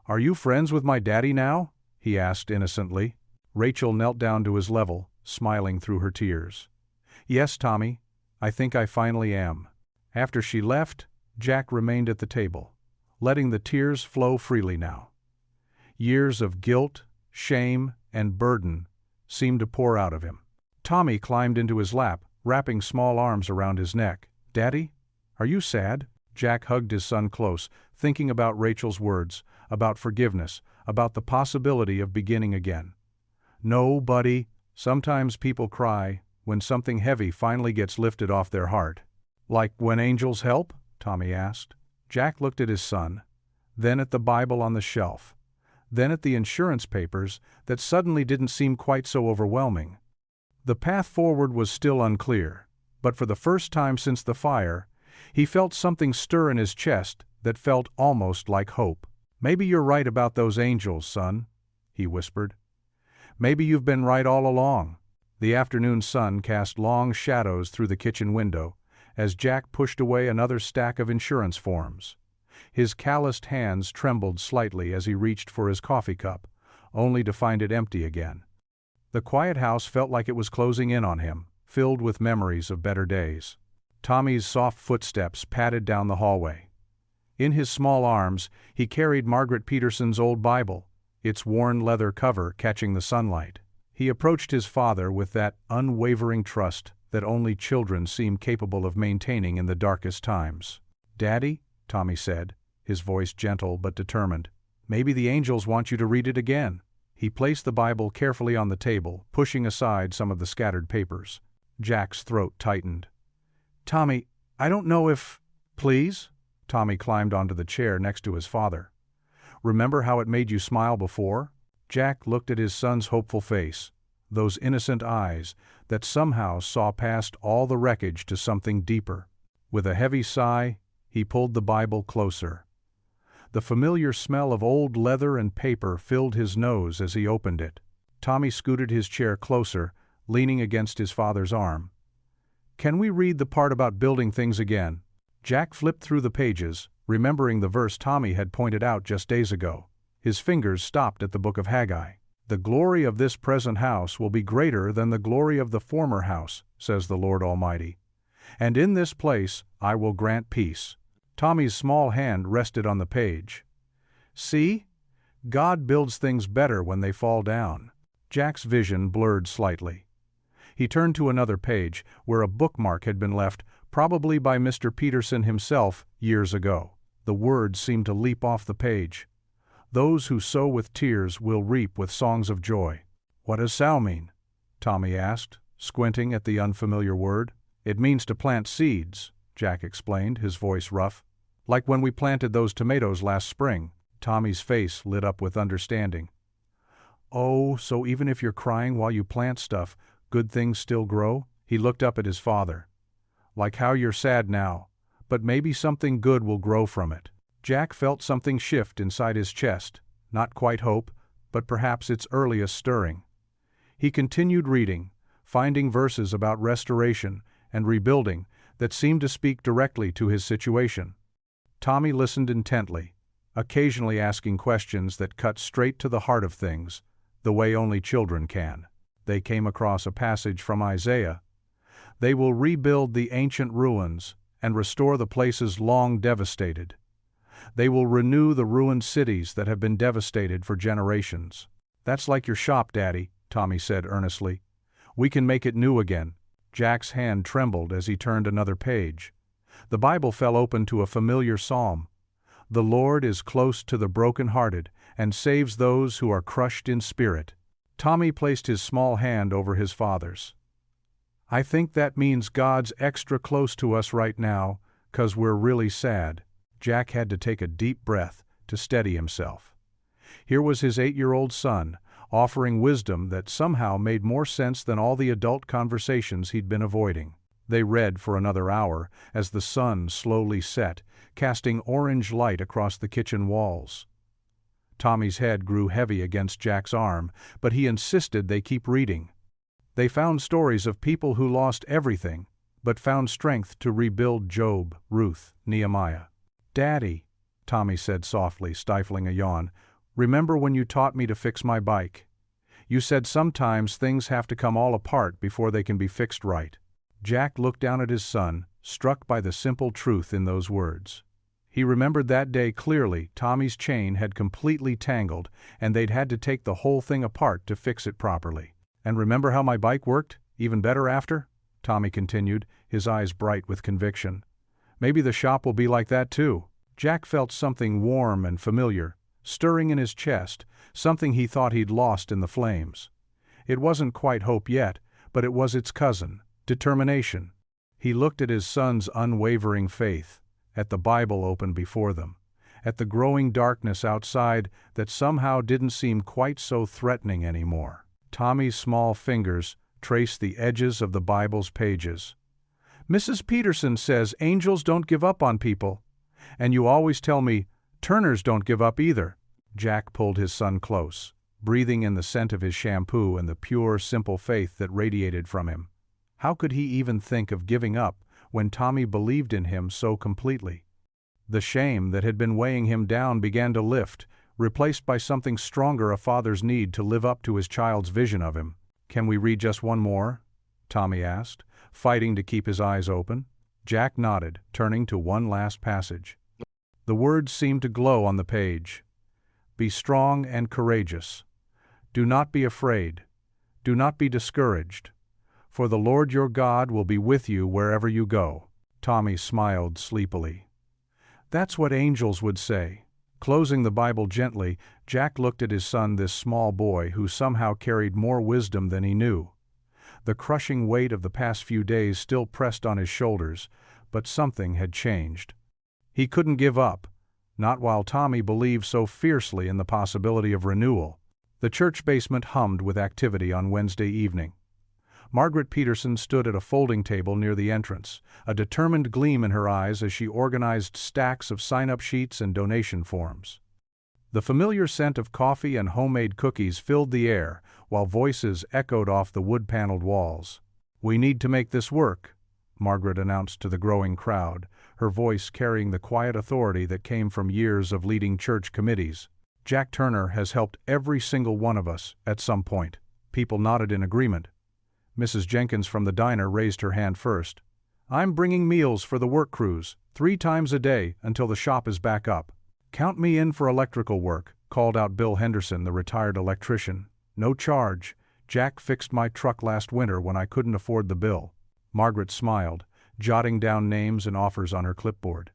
"Are you friends with my daddy now?" he asked innocently. Rachel knelt down to his level, smiling through her tears. "Yes, Tommy, I think I finally am." After she left, Jack remained at the table, letting the tears flow freely now. Years of guilt, shame, and burden seemed to pour out of him. Tommy climbed into his lap, wrapping small arms around his neck. "Daddy, are you sad?" Jack hugged his son close, thinking about Rachel's words, about forgiveness, about the possibility of beginning again. "No, buddy, sometimes people cry when something heavy finally gets lifted off their heart." "Like when angels help?" Tommy asked. Jack looked at his son, then at the Bible on the shelf, then at the insurance papers that suddenly didn't seem quite so overwhelming. The path forward was still unclear, but for the first time since the fire, he felt something stir in his chest that felt almost like hope. "Maybe you're right about those angels, son," he whispered. "Maybe you've been right all along." The afternoon sun cast long shadows through the kitchen window as Jack pushed away another stack of insurance forms. His calloused hands trembled slightly as he reached for his coffee cup, only to find it empty again. The quiet house felt like it was closing in on him, filled with memories of better days. Tommy's soft footsteps padded down the hallway. In his small arms, he carried Margaret Peterson's old Bible, its worn leather cover catching the sunlight. He approached his father with that unwavering trust that only children seem capable of maintaining in the darkest times. "Daddy," Tommy said, his voice gentle but determined, "maybe the angels want you to read it again." He placed the Bible carefully on the table, pushing aside some of the scattered papers. Jack's throat tightened. "Tommy, I don't know if—" "Please?" Tommy climbed onto the chair next to his father. "Remember how it made you smile before?" Jack looked at his son's hopeful face, those innocent eyes that somehow saw past all the wreckage to something deeper. With a heavy sigh, he pulled the Bible closer. The familiar smell of old leather and paper filled his nose as he opened it. Tommy scooted his chair closer, leaning against his father's arm. "Can we read the part about building things again?" Jack flipped through the pages, remembering the verse Tommy had pointed out just days ago. His fingers stopped at the book of Haggai. "The glory of this present house will be greater than the glory of the former house, says the Lord Almighty. And in this place I will grant peace." Tommy's small hand rested on the page. "See? God builds things better when they fall down." Jack's vision blurred slightly. He turned to another page, where a bookmark had been left, probably by Mr. Peterson himself, years ago. The words seemed to leap off the page. "Those who sow with tears will reap with songs of joy." "What does sow mean?" Tommy asked, squinting at the unfamiliar word. "It means to plant seeds," Jack explained, his voice rough. "Like when we planted those tomatoes last spring." Tommy's face lit up with understanding. "Oh, so even if you're crying while you plant stuff, good things still grow?" He looked up at his father. "Like how you're sad now, but maybe something good will grow from it." Jack felt something shift inside his chest, not quite hope, but perhaps its earliest stirring. He continued reading, finding verses about restoration and rebuilding that seemed to speak directly to his situation. Tommy listened intently, occasionally asking questions that cut straight to the heart of things, the way only children can. They came across a passage from Isaiah. "They will rebuild the ancient ruins and restore the places long devastated. They will renew the ruined cities that have been devastated for generations." "That's like your shop, Daddy," Tommy said earnestly. "We can make it new again." Jack's hand trembled as he turned another page. The Bible fell open to a familiar psalm. "The Lord is close to the brokenhearted and saves those who are crushed in spirit." Tommy placed his small hand over his father's. "I think that means God's extra close to us right now, 'cause we're really sad." Jack had to take a deep breath to steady himself. Here was his 8-year-old son, offering wisdom that somehow made more sense than all the adult conversations he'd been avoiding. They read for another hour as the sun slowly set, casting orange light across the kitchen walls. Tommy's head grew heavy against Jack's arm, but he insisted they keep reading. They found stories of people who lost everything, but found strength to rebuild: Job, Ruth, Nehemiah. "Daddy," Tommy said softly, stifling a yawn, "remember when you taught me to fix my bike? You said sometimes things have to come all apart before they can be fixed right." Jack looked down at his son, struck by the simple truth in those words. He remembered that day clearly. Tommy's chain had completely tangled, and they'd had to take the whole thing apart to fix it properly. "And remember how my bike worked, even better after?" Tommy continued, his eyes bright with conviction. "Maybe the shop will be like that too." Jack felt something warm and familiar, stirring in his chest, something he thought he'd lost in the flames. It wasn't quite hope yet, but it was its cousin, determination. He looked at his son's unwavering faith, at the Bible open before them, at the growing darkness outside that somehow didn't seem quite so threatening anymore. Tommy's small fingers traced the edges of the Bible's pages. "Mrs. Peterson says angels don't give up on people. And you always tell me Turners don't give up either." Jack pulled his son close, breathing in the scent of his shampoo and the pure, simple faith that radiated from him. How could he even think of giving up when Tommy believed in him so completely? The shame that had been weighing him down began to lift, replaced by something stronger: a father's need to live up to his child's vision of him. "Can we read just one more?" Tommy asked, fighting to keep his eyes open. Jack nodded, turning to one last passage. The words seemed to glow on the page. "Be strong and courageous. Do not be afraid. Do not be discouraged. For the Lord your God will be with you wherever you go." Tommy smiled sleepily. "That's what angels would say." Closing the Bible gently, Jack looked at his son, this small boy who somehow carried more wisdom than he knew. The crushing weight of the past few days still pressed on his shoulders, but something had changed. He couldn't give up, not while Tommy believed so fiercely in the possibility of renewal. The church basement hummed with activity on Wednesday evening. Margaret Peterson stood at a folding table near the entrance, a determined gleam in her eyes as she organized stacks of sign-up sheets and donation forms. The familiar scent of coffee and homemade cookies filled the air, while voices echoed off the wood-paneled walls. "We need to make this work," Margaret announced to the growing crowd, her voice carrying the quiet authority that came from years of leading church committees. "Jack Turner has helped every single one of us at some point." People nodded in agreement. Mrs. Jenkins from the diner raised her hand first. "I'm bringing meals for the work crews, 3 times a day until the shop is back up." "Count me in for electrical work," called out Bill Henderson, the retired electrician. "No charge. Jack fixed my truck last winter when I couldn't afford the bill." Margaret smiled, jotting down names and offers on her clipboard.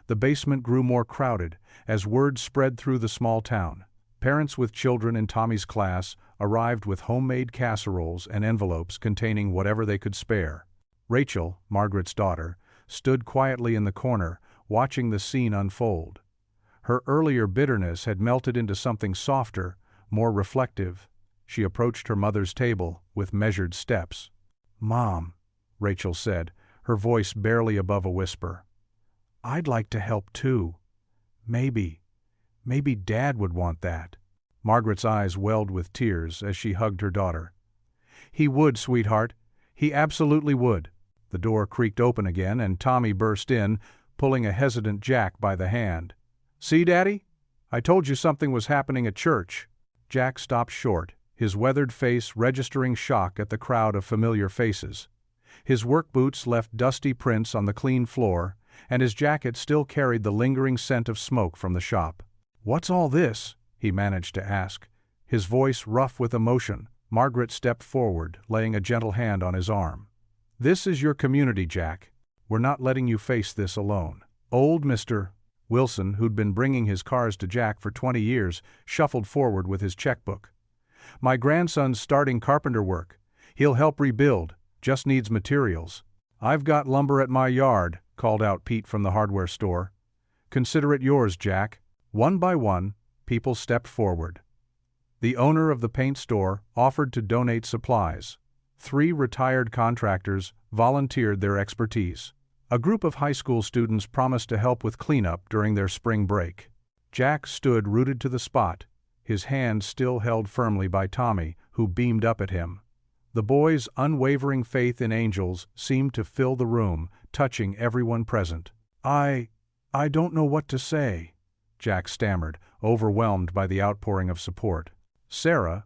The basement grew more crowded as word spread through the small town. Parents with children in Tommy's class arrived with homemade casseroles and envelopes containing whatever they could spare. Rachel, Margaret's daughter, stood quietly in the corner, watching the scene unfold. Her earlier bitterness had melted into something softer, more reflective. She approached her mother's table with measured steps. "Mom," Rachel said, her voice barely above a whisper, "I'd like to help too. Maybe Dad would want that." Margaret's eyes welled with tears as she hugged her daughter. "He would, sweetheart. He absolutely would." The door creaked open again and Tommy burst in, pulling a hesitant Jack by the hand. "See, Daddy? I told you something was happening at church." Jack stopped short, his weathered face registering shock at the crowd of familiar faces. His work boots left dusty prints on the clean floor, and his jacket still carried the lingering scent of smoke from the shop. "What's all this?" he managed to ask, his voice rough with emotion. Margaret stepped forward, laying a gentle hand on his arm. "This is your community, Jack. We're not letting you face this alone." Old Mr. Wilson, who'd been bringing his cars to Jack for 20 years, shuffled forward with his checkbook. "My grandson's starting carpenter work. He'll help rebuild, just needs materials." "I've got lumber at my yard," called out Pete from the hardware store. "Consider it yours, Jack." One by one, people stepped forward. The owner of the paint store offered to donate supplies. 3 retired contractors volunteered their expertise. A group of high school students promised to help with cleanup during their spring break. Jack stood rooted to the spot, his hand still held firmly by Tommy, who beamed up at him. The boy's unwavering faith in angels seemed to fill the room, touching everyone present. I don't know what to say," Jack stammered, overwhelmed by the outpouring of support. Sarah,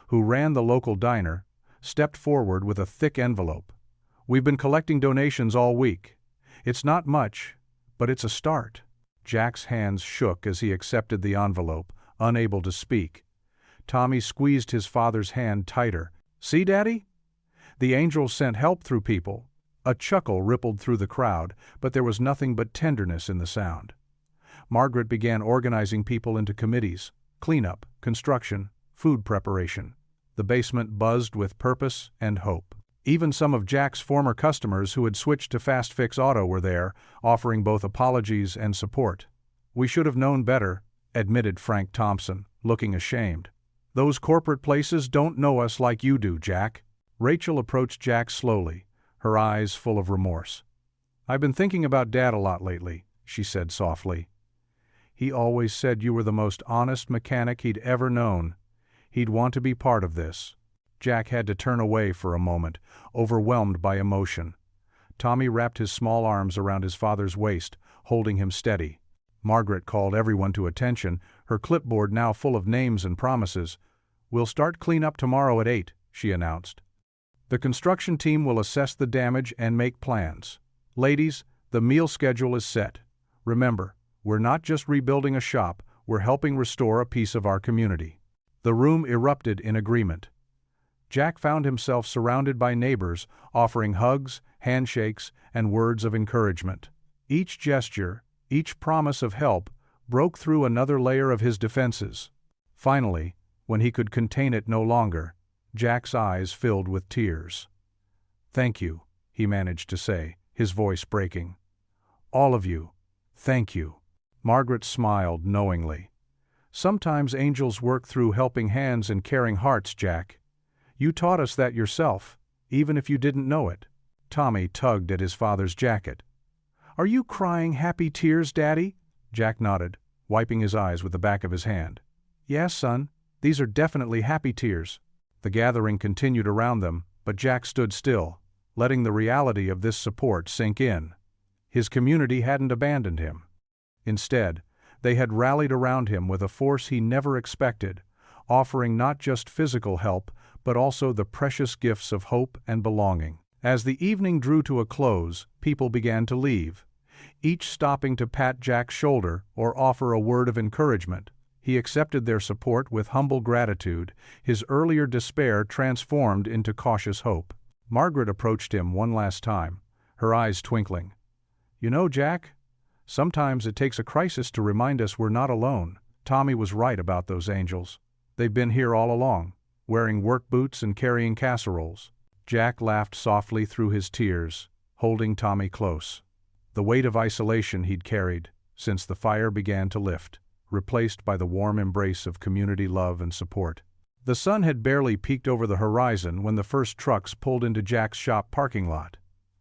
who ran the local diner, stepped forward with a thick envelope. "We've been collecting donations all week. It's not much, but it's a start." Jack's hands shook as he accepted the envelope, unable to speak. Tommy squeezed his father's hand tighter. "See, Daddy? The angels sent help through people." A chuckle rippled through the crowd, but there was nothing but tenderness in the sound. Margaret began organizing people into committees: cleanup, construction, food preparation. The basement buzzed with purpose and hope. Even some of Jack's former customers who had switched to Fast Fix Auto were there, offering both apologies and support. "We should have known better," admitted Frank Thompson, looking ashamed. "Those corporate places don't know us like you do, Jack." Rachel approached Jack slowly, her eyes full of remorse. "I've been thinking about Dad a lot lately," she said softly. "He always said you were the most honest mechanic he'd ever known. He'd want to be part of this." Jack had to turn away for a moment, overwhelmed by emotion. Tommy wrapped his small arms around his father's waist, holding him steady. Margaret called everyone to attention, her clipboard now full of names and promises. "We'll start cleanup tomorrow at 8, she announced. "The construction team will assess the damage and make plans. Ladies, the meal schedule is set. Remember, we're not just rebuilding a shop, we're helping restore a piece of our community." The room erupted in agreement. Jack found himself surrounded by neighbors, offering hugs, handshakes, and words of encouragement. Each gesture, each promise of help, broke through another layer of his defenses. Finally, when he could contain it no longer, Jack's eyes filled with tears. "Thank you," he managed to say, his voice breaking. "All of you, thank you." Margaret smiled knowingly. "Sometimes angels work through helping hands and caring hearts, Jack. You taught us that yourself, even if you didn't know it." Tommy tugged at his father's jacket. "Are you crying happy tears, Daddy?" Jack nodded, wiping his eyes with the back of his hand. "Yes, son, these are definitely happy tears." The gathering continued around them, but Jack stood still, letting the reality of this support sink in. His community hadn't abandoned him. Instead, they had rallied around him with a force he never expected, offering not just physical help, but also the precious gifts of hope and belonging. As the evening drew to a close, people began to leave, each stopping to pat Jack's shoulder or offer a word of encouragement. He accepted their support with humble gratitude, his earlier despair transformed into cautious hope. Margaret approached him one last time, her eyes twinkling. "You know, Jack, sometimes it takes a crisis to remind us we're not alone." Tommy was right about those angels. They've been here all along, wearing work boots and carrying casseroles. Jack laughed softly through his tears, holding Tommy close. The weight of isolation he'd carried, since the fire began to lift, replaced by the warm embrace of community love and support. The sun had barely peeked over the horizon when the first trucks pulled into Jack's shop parking lot.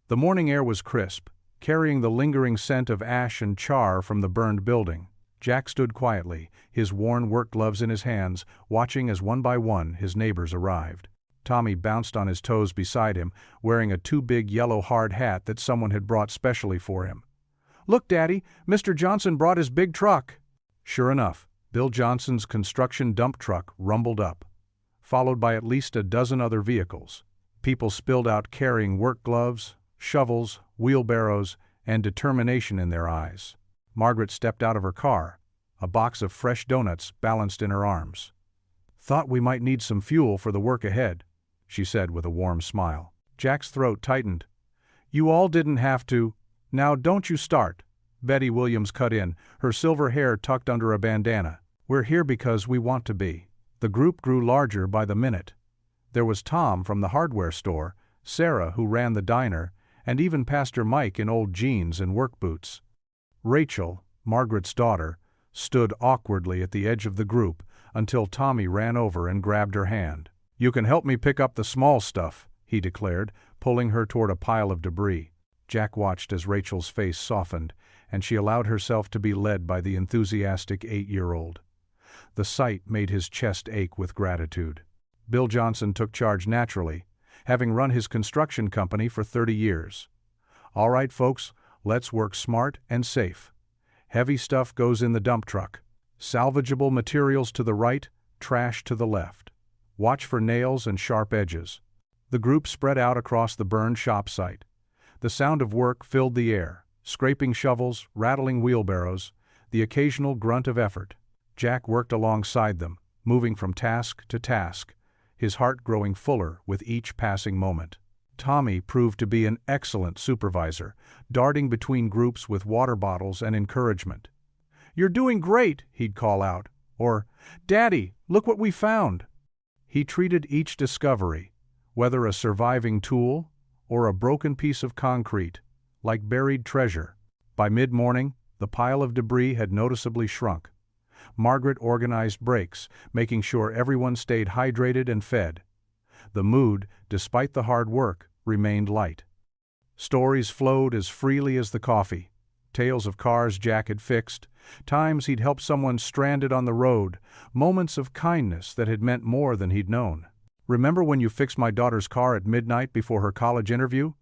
The morning air was crisp, carrying the lingering scent of ash and char from the burned building. Jack stood quietly, his worn work gloves in his hands, watching as one by one his neighbors arrived. Tommy bounced on his toes beside him, wearing a too-big yellow hard hat that someone had brought specially for him. "Look, Daddy, Mr. Johnson brought his big truck." Sure enough, Bill Johnson's construction dump truck rumbled up, followed by at least a dozen other vehicles. People spilled out carrying work gloves, shovels, wheelbarrows, and determination in their eyes. Margaret stepped out of her car, a box of fresh donuts balanced in her arms. "Thought we might need some fuel for the work ahead," she said with a warm smile. Jack's throat tightened. "You all didn't have to. Now don't you start," Betty Williams cut in, her silver hair tucked under a bandana. "We're here because we want to be." The group grew larger by the minute. There was Tom from the hardware store, Sarah who ran the diner, and even Pastor Mike in old jeans and work boots. Rachel, Margaret's daughter, stood awkwardly at the edge of the group until Tommy ran over and grabbed her hand. "You can help me pick up the small stuff," he declared, pulling her toward a pile of debris. Jack watched as Rachel's face softened, and she allowed herself to be led by the enthusiastic 8-year-old. The sight made his chest ache with gratitude. Bill Johnson took charge naturally, having run his construction company for 30 years. "All right, folks, let's work smart and safe. Heavy stuff goes in the dump truck. Salvageable materials to the right, trash to the left. Watch for nails and sharp edges." The group spread out across the burned shop site. The sound of work filled the air, scraping shovels, rattling wheelbarrows, the occasional grunt of effort. Jack worked alongside them, moving from task to task, his heart growing fuller with each passing moment. Tommy proved to be an excellent supervisor, darting between groups with water bottles and encouragement. "You're doing great," he'd call out, or, "Daddy, look what we found." He treated each discovery, whether a surviving tool or a broken piece of concrete, like buried treasure. By mid-morning, the pile of debris had noticeably shrunk. Margaret organized breaks, making sure everyone stayed hydrated and fed. The mood, despite the hard work, remained light. Stories flowed as freely as the coffee. Tales of cars Jack had fixed, times he'd helped someone stranded on the road, moments of kindness that had meant more than he'd known. "Remember when you fixed my daughter's car at midnight before her college interview?"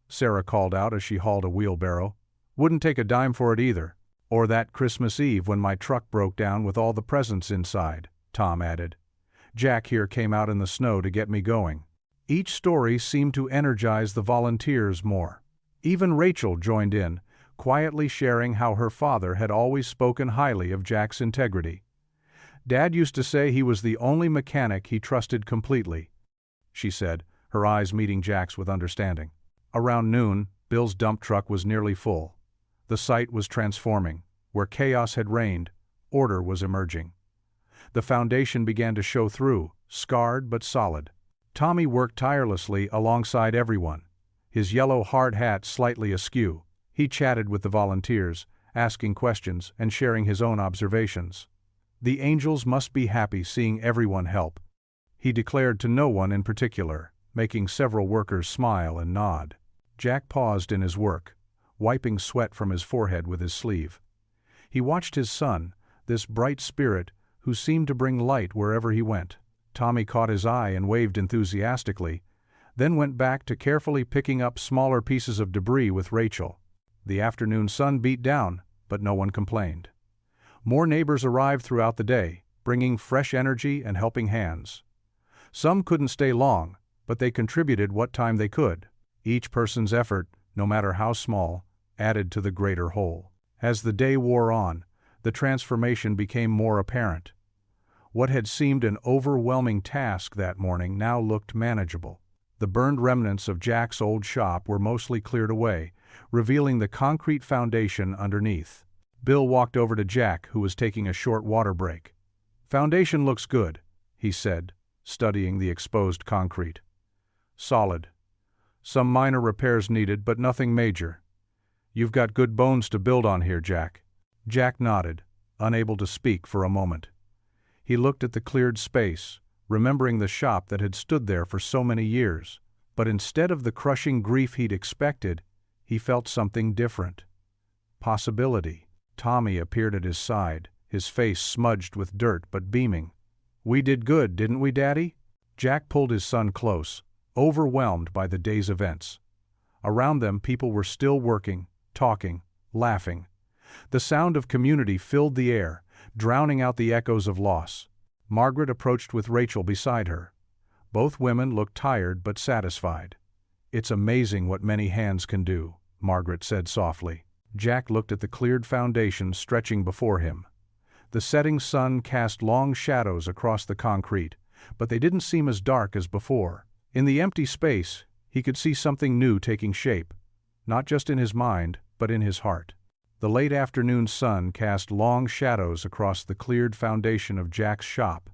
Sarah called out as she hauled a wheelbarrow. "Wouldn't take a dime for it either." "Or that Christmas Eve when my truck broke down with all the presents inside," Tom added. "Jack here came out in the snow to get me going." Each story seemed to energize the volunteers more. Even Rachel joined in, quietly sharing how her father had always spoken highly of Jack's integrity. "Dad used to say he was the only mechanic he trusted completely," she said, her eyes meeting Jack's with understanding. Around noon, Bill's dump truck was nearly full. The site was transforming. Where chaos had reigned, order was emerging. The foundation began to show through, scarred but solid. Tommy worked tirelessly alongside everyone, his yellow hard hat slightly askew. He chatted with the volunteers, asking questions and sharing his own observations. The angels must be happy seeing everyone help, he declared to no one in particular, making several workers smile and nod. Jack paused in his work, wiping sweat from his forehead with his sleeve. He watched his son, this bright spirit who seemed to bring light wherever he went. Tommy caught his eye and waved enthusiastically, then went back to carefully picking up smaller pieces of debris with Rachel. The afternoon sun beat down, but no one complained. More neighbors arrived throughout the day, bringing fresh energy and helping hands. Some couldn't stay long, but they contributed what time they could. Each person's effort, no matter how small, added to the greater whole. As the day wore on, the transformation became more apparent. What had seemed an overwhelming task that morning now looked manageable. The burned remnants of Jack's old shop were mostly cleared away, revealing the concrete foundation underneath. Bill walked over to Jack, who was taking a short water break. "Foundation looks good," he said, studying the exposed concrete. "Solid. Some minor repairs needed, but nothing major. You've got good bones to build on here, Jack." Jack nodded, unable to speak for a moment. He looked at the cleared space, remembering the shop that had stood there for so many years, but instead of the crushing grief he'd expected, he felt something different. Possibility. Tommy appeared at his side, his face smudged with dirt but beaming. "We did good, didn't we, Daddy?" Jack pulled his son close, overwhelmed by the day's events. Around them, people were still working, talking, laughing. The sound of community filled the air, drowning out the echoes of loss. Margaret approached with Rachel beside her. Both women looked tired but satisfied. "It's amazing what many hands can do," Margaret said softly. Jack looked at the cleared foundation stretching before him. The setting sun cast long shadows across the concrete, but they didn't seem as dark as before. In the empty space, he could see something new taking shape, not just in his mind, but in his heart. The late afternoon sun cast long shadows across the cleared foundation of Jack's shop.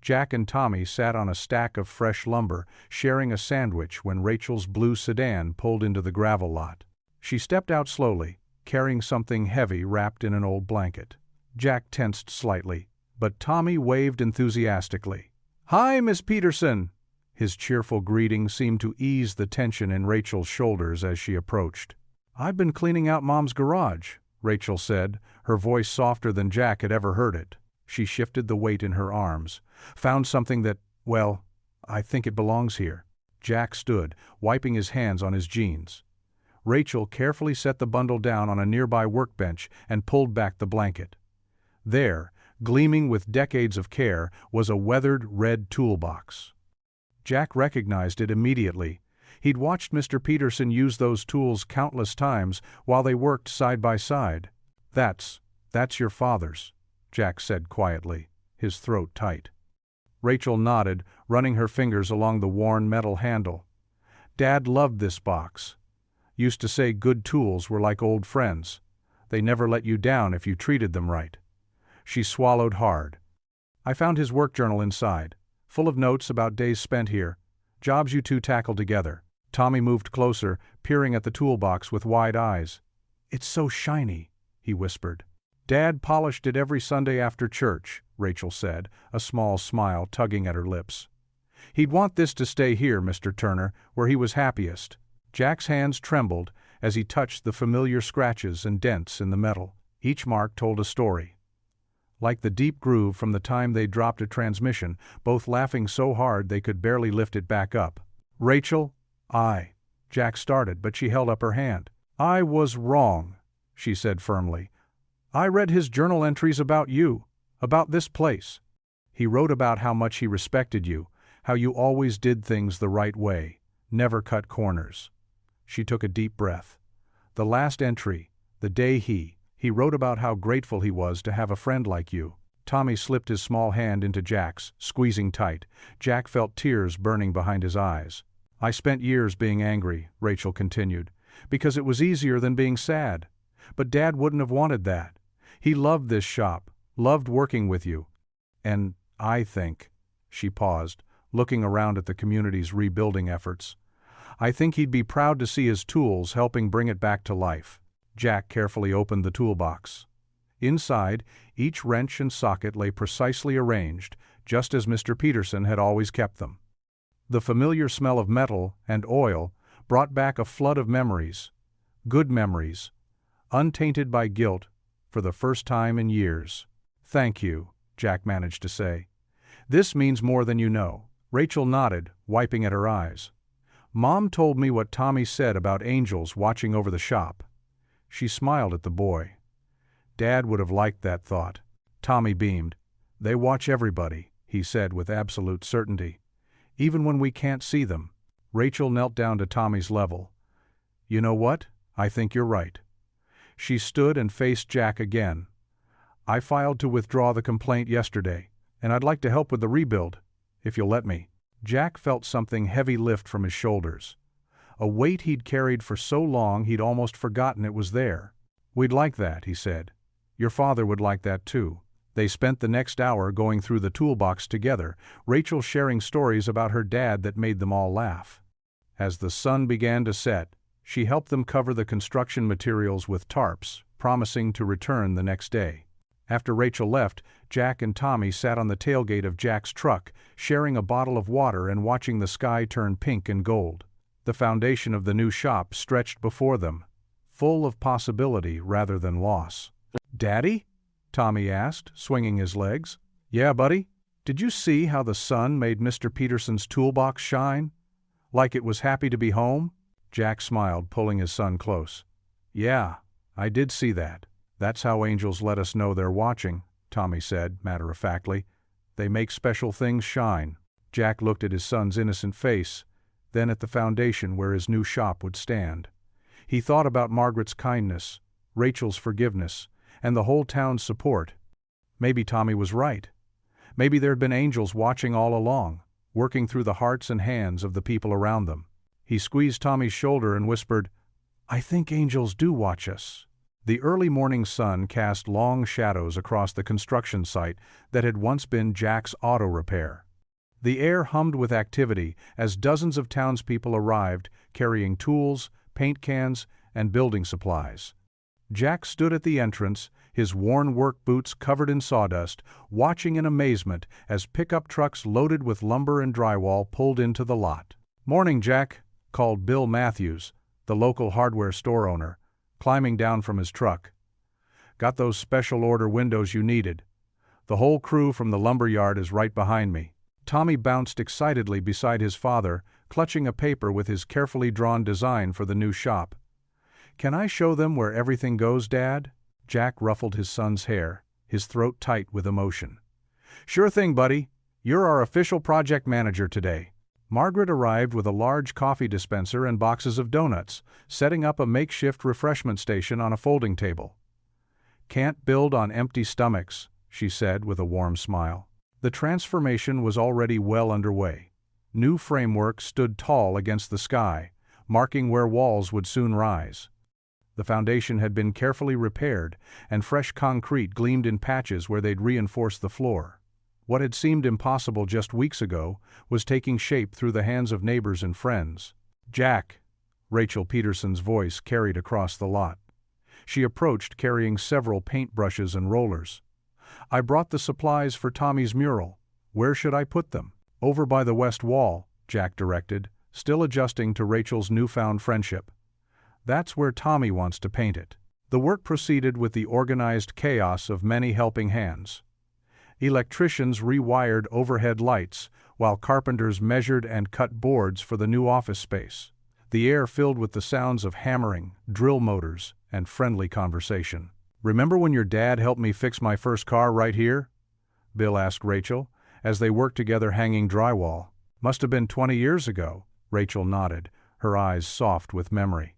Jack and Tommy sat on a stack of fresh lumber, sharing a sandwich when Rachel's blue sedan pulled into the gravel lot. She stepped out slowly, carrying something heavy wrapped in an old blanket. Jack tensed slightly, but Tommy waved enthusiastically. "Hi, Miss Peterson!" His cheerful greeting seemed to ease the tension in Rachel's shoulders as she approached. "I've been cleaning out Mom's garage," Rachel said, her voice softer than Jack had ever heard it. She shifted the weight in her arms, found something that, well, I think it belongs here. Jack stood, wiping his hands on his jeans. Rachel carefully set the bundle down on a nearby workbench and pulled back the blanket. There, gleaming with decades of care, was a weathered red toolbox. Jack recognized it immediately. He'd watched Mr. Peterson use those tools countless times while they worked side by side. That's your father's," Jack said quietly, his throat tight. Rachel nodded, running her fingers along the worn metal handle. "Dad loved this box. Used to say good tools were like old friends. They never let you down if you treated them right." She swallowed hard. "I found his work journal inside, full of notes about days spent here, jobs you two tackled together." Tommy moved closer, peering at the toolbox with wide eyes. "It's so shiny," he whispered. "Dad polished it every Sunday after church," Rachel said, a small smile tugging at her lips. "He'd want this to stay here, Mr. Turner, where he was happiest." Jack's hands trembled as he touched the familiar scratches and dents in the metal. Each mark told a story. Like the deep groove from the time they dropped a transmission, both laughing so hard they could barely lift it back up. "Rachel, Jack started, but she held up her hand. "I was wrong," she said firmly. "I read his journal entries about you, about this place. He wrote about how much he respected you, how you always did things the right way, never cut corners." She took a deep breath. "The last entry, the day he wrote about how grateful he was to have a friend like you." Tommy slipped his small hand into Jack's, squeezing tight. Jack felt tears burning behind his eyes. "I spent years being angry," Rachel continued, "because it was easier than being sad. But Dad wouldn't have wanted that. He loved this shop, loved working with you. And I think," she paused, looking around at the community's rebuilding efforts, "I think he'd be proud to see his tools helping bring it back to life." Jack carefully opened the toolbox. Inside, each wrench and socket lay precisely arranged, just as Mr. Peterson had always kept them. The familiar smell of metal and oil brought back a flood of memories, good memories, untainted by guilt for the first time in years. "Thank you," Jack managed to say. "This means more than you know." Rachel nodded, wiping at her eyes. "Mom told me what Tommy said about angels watching over the shop. She smiled at the boy. Dad would have liked that thought. Tommy beamed. They watch everybody, he said with absolute certainty. Even when we can't see them. Rachel knelt down to Tommy's level. You know what? I think you're right. She stood and faced Jack again. I filed to withdraw the complaint yesterday, and I'd like to help with the rebuild, if you'll let me. Jack felt something heavy lift from his shoulders. A weight he'd carried for so long he'd almost forgotten it was there. We'd like that, he said. Your father would like that too. They spent the next hour going through the toolbox together, Rachel sharing stories about her dad that made them all laugh. As the sun began to set, she helped them cover the construction materials with tarps, promising to return the next day. After Rachel left, Jack and Tommy sat on the tailgate of Jack's truck, sharing a bottle of water and watching the sky turn pink and gold. The foundation of the new shop stretched before them, full of possibility rather than loss. "Daddy?" Tommy asked, swinging his legs. "Yeah, buddy? Did you see how the sun made Mr. Peterson's toolbox shine? Like it was happy to be home?" Jack smiled, pulling his son close. "Yeah, I did see that. That's how angels let us know they're watching," Tommy said, matter-of-factly. "They make special things shine." Jack looked at his son's innocent face, then at the foundation where his new shop would stand. He thought about Margaret's kindness, Rachel's forgiveness, and the whole town's support. Maybe Tommy was right. Maybe there'd been angels watching all along, working through the hearts and hands of the people around them. He squeezed Tommy's shoulder and whispered, "I think angels do watch us." The early morning sun cast long shadows across the construction site that had once been Jack's auto repair. The air hummed with activity as dozens of townspeople arrived, carrying tools, paint cans, and building supplies. Jack stood at the entrance, his worn work boots covered in sawdust, watching in amazement as pickup trucks loaded with lumber and drywall pulled into the lot. "Morning, Jack," called Bill Matthews, the local hardware store owner, climbing down from his truck. "Got those special order windows you needed. The whole crew from the lumber yard is right behind me." Tommy bounced excitedly beside his father, clutching a paper with his carefully drawn design for the new shop. "Can I show them where everything goes, Dad?" Jack ruffled his son's hair, his throat tight with emotion. "Sure thing, buddy. You're our official project manager today." Margaret arrived with a large coffee dispenser and boxes of donuts, setting up a makeshift refreshment station on a folding table. "Can't build on empty stomachs," she said with a warm smile. The transformation was already well underway. New framework stood tall against the sky, marking where walls would soon rise. The foundation had been carefully repaired, and fresh concrete gleamed in patches where they'd reinforced the floor. What had seemed impossible just weeks ago was taking shape through the hands of neighbors and friends. "Jack," Rachel Peterson's voice carried across the lot. She approached carrying several paintbrushes and rollers. "I brought the supplies for Tommy's mural. Where should I put them?" "Over by the west wall," Jack directed, still adjusting to Rachel's newfound friendship. "That's where Tommy wants to paint it." The work proceeded with the organized chaos of many helping hands. Electricians rewired overhead lights, while carpenters measured and cut boards for the new office space. The air filled with the sounds of hammering, drill motors, and friendly conversation. "Remember when your dad helped me fix my first car right here?" Bill asked Rachel, as they worked together hanging drywall. "Must have been 20 years ago," Rachel nodded, her eyes soft with memory.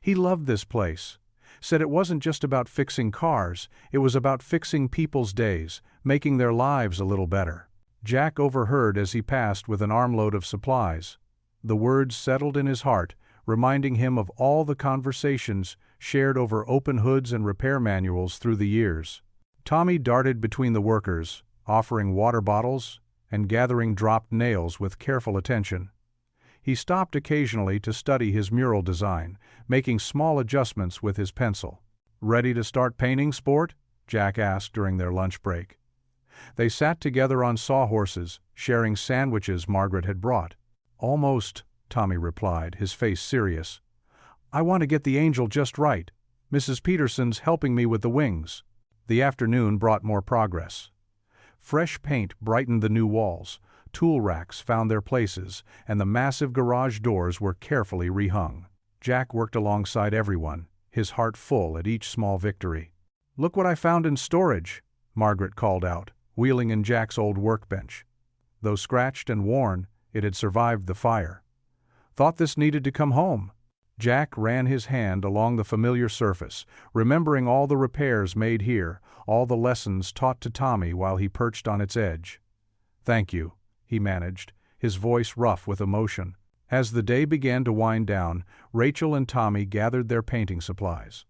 "He loved this place. Said it wasn't just about fixing cars, it was about fixing people's days, making their lives a little better." Jack overheard as he passed with an armload of supplies. The words settled in his heart, reminding him of all the conversations shared over open hoods and repair manuals through the years. Tommy darted between the workers, offering water bottles and gathering dropped nails with careful attention. He stopped occasionally to study his mural design, making small adjustments with his pencil. "Ready to start painting, sport?" Jack asked during their lunch break. They sat together on sawhorses, sharing sandwiches Margaret had brought. "Almost," Tommy replied, his face serious. "I want to get the angel just right. Mrs. Peterson's helping me with the wings." The afternoon brought more progress. Fresh paint brightened the new walls, tool racks found their places, and the massive garage doors were carefully rehung. Jack worked alongside everyone, his heart full at each small victory. "Look what I found in storage," Margaret called out, wheeling in Jack's old workbench. Though scratched and worn, it had survived the fire. "Thought this needed to come home." Jack ran his hand along the familiar surface, remembering all the repairs made here, all the lessons taught to Tommy while he perched on its edge. "Thank you," he managed, his voice rough with emotion. As the day began to wind down, Rachel and Tommy gathered their painting supplies.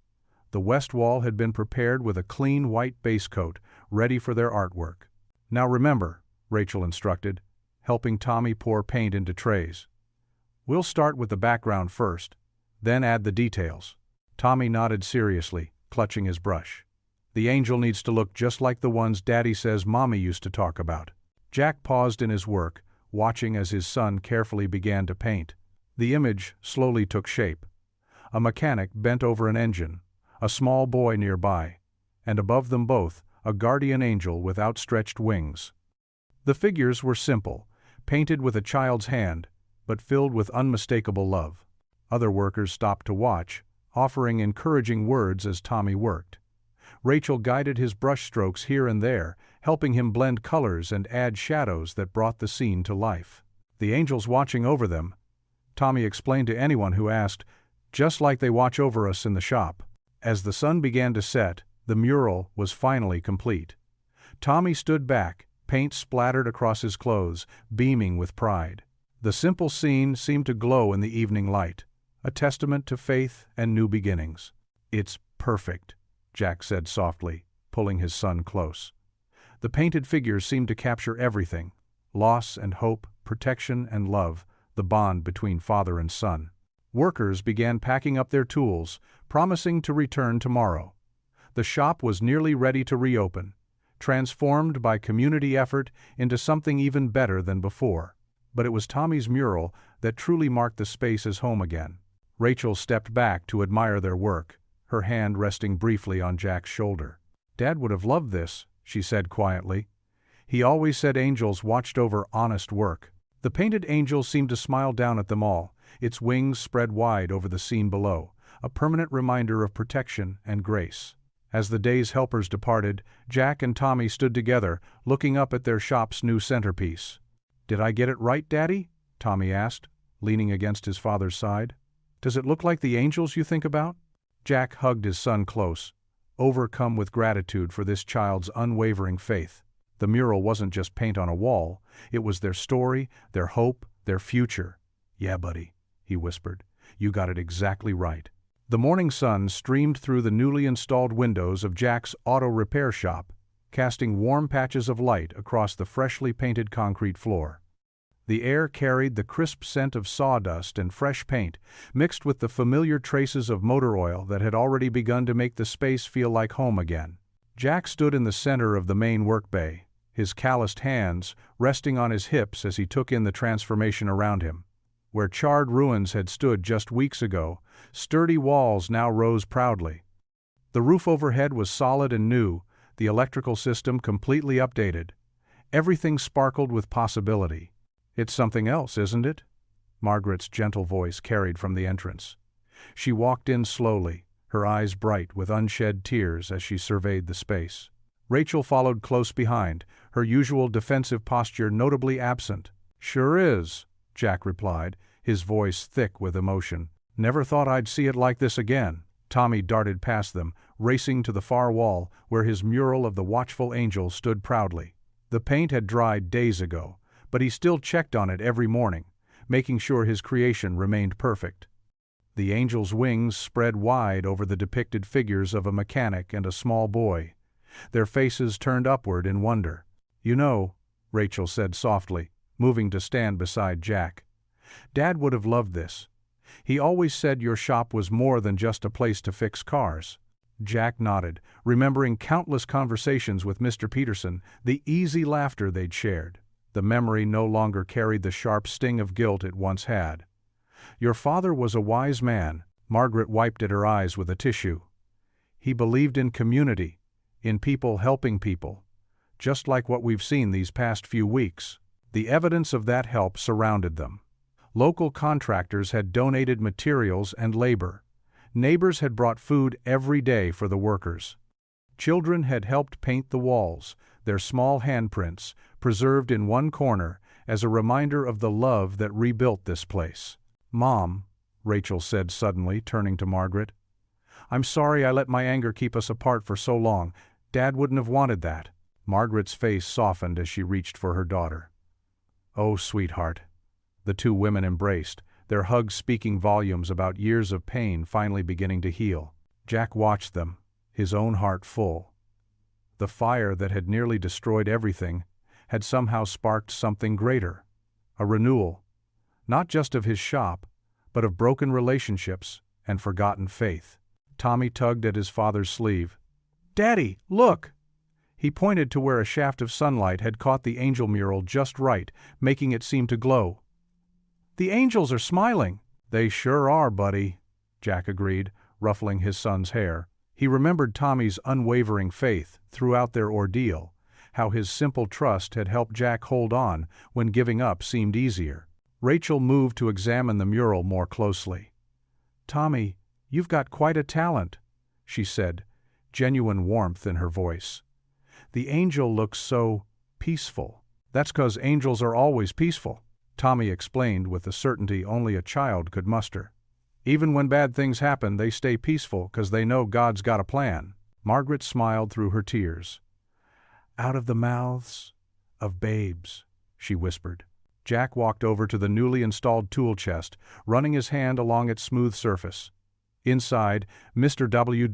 The west wall had been prepared with a clean white base coat, ready for their artwork. "Now remember," Rachel instructed, helping Tommy pour paint into trays. "We'll start with the background first, then add the details." Tommy nodded seriously, clutching his brush. "The angel needs to look just like the ones Daddy says Mommy used to talk about." Jack paused in his work, watching as his son carefully began to paint. The image slowly took shape. A mechanic bent over an engine, a small boy nearby, and above them both, a guardian angel with outstretched wings. The figures were simple, painted with a child's hand, but filled with unmistakable love. Other workers stopped to watch, offering encouraging words as Tommy worked. Rachel guided his brushstrokes here and there, helping him blend colors and add shadows that brought the scene to life. "The angel's watching over them," Tommy explained to anyone who asked, "just like they watch over us in the shop." As the sun began to set, the mural was finally complete. Tommy stood back, paint splattered across his clothes, beaming with pride. The simple scene seemed to glow in the evening light, a testament to faith and new beginnings. "It's perfect," Jack said softly, pulling his son close. The painted figures seemed to capture everything: loss and hope, protection and love, the bond between father and son. Workers began packing up their tools, promising to return tomorrow. The shop was nearly ready to reopen, transformed by community effort into something even better than before. But it was Tommy's mural that truly marked the space as home again. Rachel stepped back to admire their work, her hand resting briefly on Jack's shoulder. "Dad would have loved this," she said quietly. "He always said angels watched over honest work." The painted angel seemed to smile down at them all, its wings spread wide over the scene below, a permanent reminder of protection and grace. As the day's helpers departed, Jack and Tommy stood together, looking up at their shop's new centerpiece. "Did I get it right, Daddy?" Tommy asked, leaning against his father's side. "Does it look like the angels you think about?" Jack hugged his son close, overcome with gratitude for this child's unwavering faith. The mural wasn't just paint on a wall, it was their story, their hope, their future. "Yeah, buddy," he whispered, "you got it exactly right." The morning sun streamed through the newly installed windows of Jack's auto repair shop, casting warm patches of light across the freshly painted concrete floor. The air carried the crisp scent of sawdust and fresh paint, mixed with the familiar traces of motor oil that had already begun to make the space feel like home again. Jack stood in the center of the main work bay, his calloused hands resting on his hips as he took in the transformation around him. Where charred ruins had stood just weeks ago, sturdy walls now rose proudly. The roof overhead was solid and new, the electrical system completely updated. Everything sparkled with possibility. "It's something else, isn't it?" Margaret's gentle voice carried from the entrance. She walked in slowly, her eyes bright with unshed tears as she surveyed the space. Rachel followed close behind, her usual defensive posture notably absent. "Sure is," Jack replied, his voice thick with emotion. "Never thought I'd see it like this again." Tommy darted past them, racing to the far wall where his mural of the watchful angel stood proudly. The paint had dried days ago, but he still checked on it every morning, making sure his creation remained perfect. The angel's wings spread wide over the depicted figures of a mechanic and a small boy, their faces turned upward in wonder. "You know," Rachel said softly, moving to stand beside Jack, "Dad would have loved this. He always said your shop was more than just a place to fix cars." Jack nodded, remembering countless conversations with Mr. Peterson, the easy laughter they'd shared. The memory no longer carried the sharp sting of guilt it once had. "Your father was a wise man," Margaret wiped at her eyes with a tissue. "He believed in community, in people helping people, just like what we've seen these past few weeks." The evidence of that help surrounded them. Local contractors had donated materials and labor. Neighbors had brought food every day for the workers. Children had helped paint the walls, their small handprints preserved in one corner as a reminder of the love that rebuilt this place. "Mom," Rachel said suddenly, turning to Margaret, "I'm sorry I let my anger keep us apart for so long. Dad wouldn't have wanted that." Margaret's face softened as she reached for her daughter. "Oh, sweetheart." The two women embraced, their hugs speaking volumes about years of pain finally beginning to heal. Jack watched them, his own heart full. The fire that had nearly destroyed everything had somehow sparked something greater, a renewal, not just of his shop, but of broken relationships and forgotten faith. Tommy tugged at his father's sleeve. "Daddy, look!" He pointed to where a shaft of sunlight had caught the angel mural just right, making it seem to glow. "The angels are smiling." "They sure are, buddy," Jack agreed, ruffling his son's hair. He remembered Tommy's unwavering faith throughout their ordeal, how his simple trust had helped Jack hold on when giving up seemed easier. Rachel moved to examine the mural more closely. "Tommy, you've got quite a talent," she said, genuine warmth in her voice. "The angel looks so peaceful." "That's 'cause angels are always peaceful," Tommy explained with the certainty only a child could muster. "Even when bad things happen, they stay peaceful 'cause they know God's got a plan." Margaret smiled through her tears. "Out of the mouths of babes," she whispered. Jack walked over to the newly installed tool chest, running his hand along its smooth surface. Inside, Mr. W.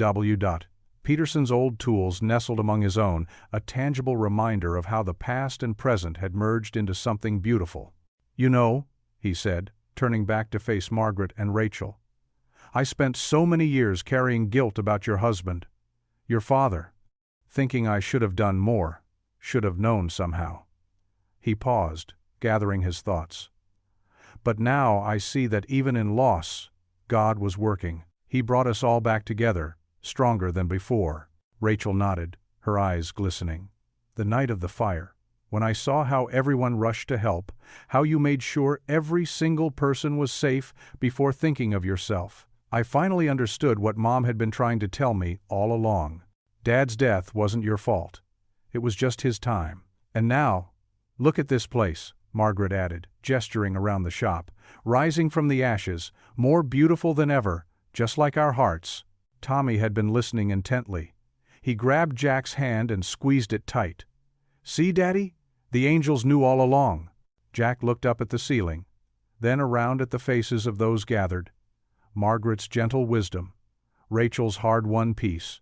Peterson's old tools nestled among his own, a tangible reminder of how the past and present had merged into something beautiful. "You know," he said, turning back to face Margaret and Rachel, "I spent so many years carrying guilt about your husband, your father, thinking I should have done more, should have known somehow." He paused, gathering his thoughts. "But now I see that even in loss, God was working. He brought us all back together, stronger than before." Rachel nodded, her eyes glistening. "The night of the fire, when I saw how everyone rushed to help, how you made sure every single person was safe before thinking of yourself, I finally understood what Mom had been trying to tell me all along. Dad's death wasn't your fault. It was just his time. And now, look at this place," Margaret added, gesturing around the shop, "rising from the ashes, more beautiful than ever, just like our hearts." Tommy had been listening intently. He grabbed Jack's hand and squeezed it tight. "See, Daddy? The angels knew all along." Jack looked up at the ceiling, then around at the faces of those gathered. Margaret's gentle wisdom, Rachel's hard-won peace,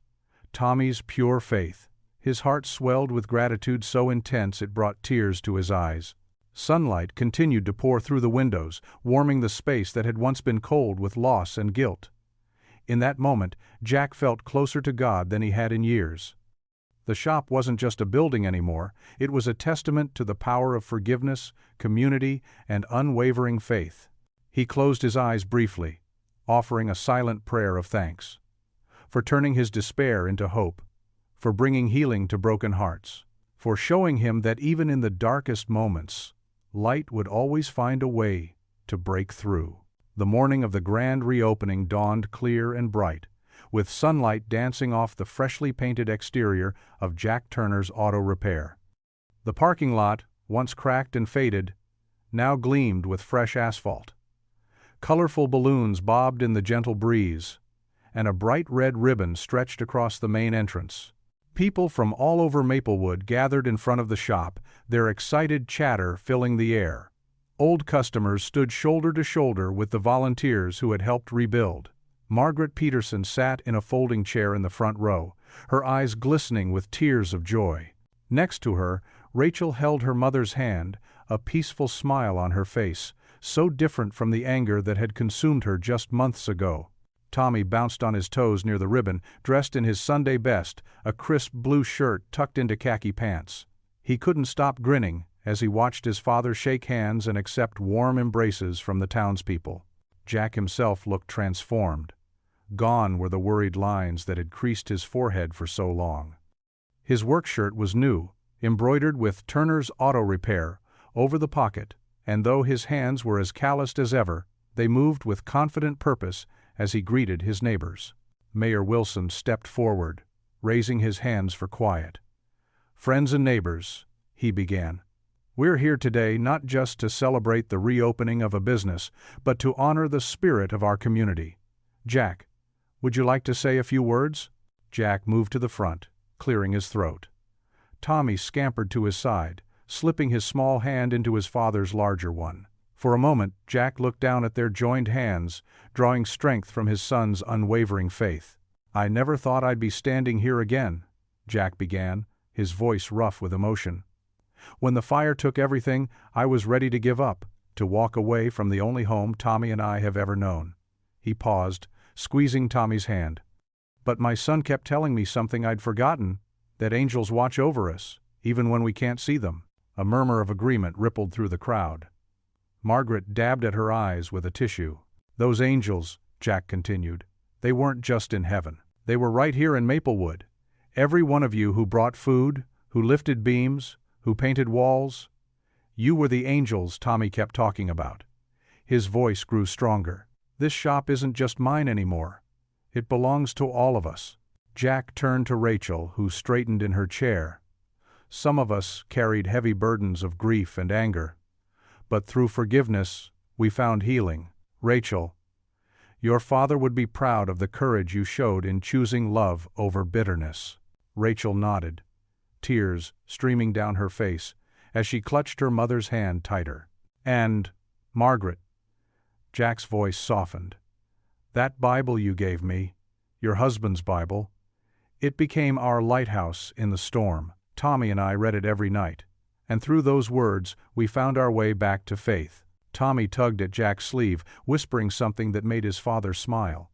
Tommy's pure faith. His heart swelled with gratitude so intense it brought tears to his eyes. Sunlight continued to pour through the windows, warming the space that had once been cold with loss and guilt. In that moment, Jack felt closer to God than he had in years. The shop wasn't just a building anymore, it was a testament to the power of forgiveness, community, and unwavering faith. He closed his eyes briefly, offering a silent prayer of thanks. For turning his despair into hope, for bringing healing to broken hearts, for showing him that even in the darkest moments, light would always find a way to break through. The morning of the grand reopening dawned clear and bright, with sunlight dancing off the freshly painted exterior of Jack Turner's Auto Repair. The parking lot, once cracked and faded, now gleamed with fresh asphalt. Colorful balloons bobbed in the gentle breeze, and a bright red ribbon stretched across the main entrance. People from all over Maplewood gathered in front of the shop, their excited chatter filling the air. Old customers stood shoulder to shoulder with the volunteers who had helped rebuild. Margaret Peterson sat in a folding chair in the front row, her eyes glistening with tears of joy. Next to her, Rachel held her mother's hand, a peaceful smile on her face, so different from the anger that had consumed her just months ago. Tommy bounced on his toes near the ribbon, dressed in his Sunday best, a crisp blue shirt tucked into khaki pants. He couldn't stop grinning as he watched his father shake hands and accept warm embraces from the townspeople. Jack himself looked transformed. Gone were the worried lines that had creased his forehead for so long. His work shirt was new, embroidered with Turner's Auto Repair over the pocket, and though his hands were as calloused as ever, they moved with confident purpose as he greeted his neighbors. Mayor Wilson stepped forward, raising his hands for quiet. "Friends and neighbors," he began. "We're here today not just to celebrate the reopening of a business, but to honor the spirit of our community. Jack, would you like to say a few words?" Jack moved to the front, clearing his throat. Tommy scampered to his side, slipping his small hand into his father's larger one. For a moment, Jack looked down at their joined hands, drawing strength from his son's unwavering faith. "I never thought I'd be standing here again," Jack began, his voice rough with emotion. "When the fire took everything, I was ready to give up, to walk away from the only home Tommy and I have ever known." He paused, squeezing Tommy's hand. "But my son kept telling me something I'd forgotten, that angels watch over us, even when we can't see them." A murmur of agreement rippled through the crowd. Margaret dabbed at her eyes with a tissue. "Those angels," Jack continued, "they weren't just in heaven. They were right here in Maplewood. Every one of you who brought food, who lifted beams, who painted walls. You were the angels Tommy kept talking about." His voice grew stronger. "This shop isn't just mine anymore. It belongs to all of us." Jack turned to Rachel, who straightened in her chair. "Some of us carried heavy burdens of grief and anger. But through forgiveness, we found healing. Rachel, your father would be proud of the courage you showed in choosing love over bitterness." Rachel nodded, tears streaming down her face as she clutched her mother's hand tighter. "And, Margaret," Jack's voice softened, "that Bible you gave me, your husband's Bible, it became our lighthouse in the storm. Tommy and I read it every night, and through those words we found our way back to faith." Tommy tugged at Jack's sleeve, whispering something that made his father smile.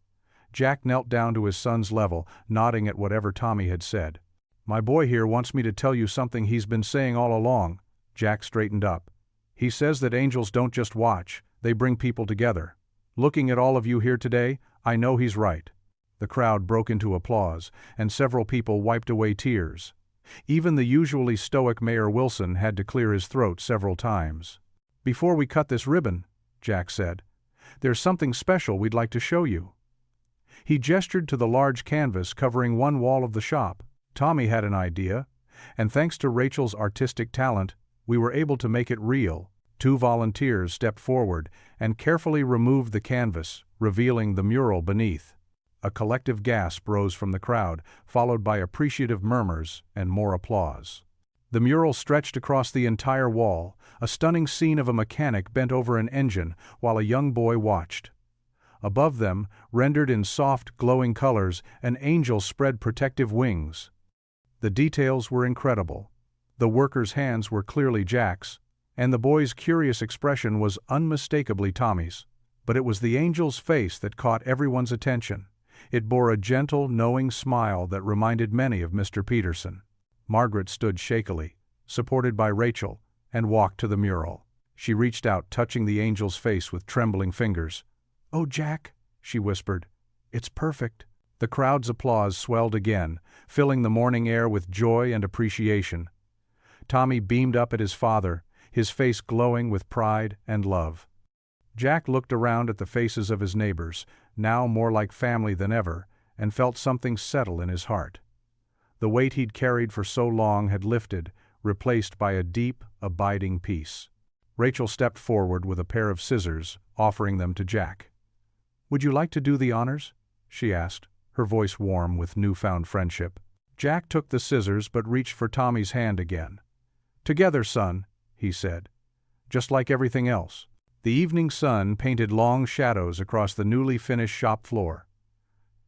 Jack knelt down to his son's level, nodding at whatever Tommy had said. "My boy here wants me to tell you something he's been saying all along." Jack straightened up. "He says that angels don't just watch, they bring people together. Looking at all of you here today, I know he's right." The crowd broke into applause, and several people wiped away tears. Even the usually stoic Mayor Wilson had to clear his throat several times. "Before we cut this ribbon," Jack said, "there's something special we'd like to show you." He gestured to the large canvas covering one wall of the shop. Tommy had an idea, and thanks to Rachel's artistic talent, we were able to make it real. Two volunteers stepped forward and carefully removed the canvas, revealing the mural beneath. A collective gasp rose from the crowd, followed by appreciative murmurs and more applause. The mural stretched across the entire wall, a stunning scene of a mechanic bent over an engine while a young boy watched. Above them, rendered in soft, glowing colors, an angel spread protective wings. The details were incredible. The worker's hands were clearly Jack's, and the boy's curious expression was unmistakably Tommy's. But it was the angel's face that caught everyone's attention. It bore a gentle, knowing smile that reminded many of Mr. Peterson. Margaret stood shakily, supported by Rachel, and walked to the mural. She reached out, touching the angel's face with trembling fingers. "Oh, Jack," she whispered, "it's perfect." The crowd's applause swelled again, filling the morning air with joy and appreciation. Tommy beamed up at his father, his face glowing with pride and love. Jack looked around at the faces of his neighbors, now more like family than ever, and felt something settle in his heart. The weight he'd carried for so long had lifted, replaced by a deep, abiding peace. Rachel stepped forward with a pair of scissors, offering them to Jack. "Would you like to do the honors?" she asked, her voice warm with newfound friendship. Jack took the scissors but reached for Tommy's hand again. "Together, son," he said, "just like everything else." The evening sun painted long shadows across the newly finished shop floor.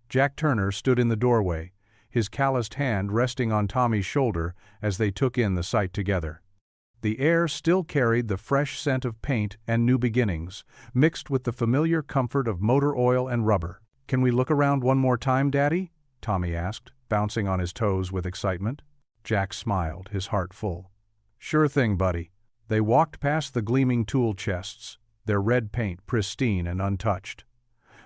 Jack Turner stood in the doorway, his calloused hand resting on Tommy's shoulder as they took in the sight together. The air still carried the fresh scent of paint and new beginnings, mixed with the familiar comfort of motor oil and rubber. "Can we look around one more time, Daddy?" Tommy asked, bouncing on his toes with excitement. Jack smiled, his heart full. "Sure thing, buddy." They walked past the gleaming tool chests, their red paint pristine and untouched.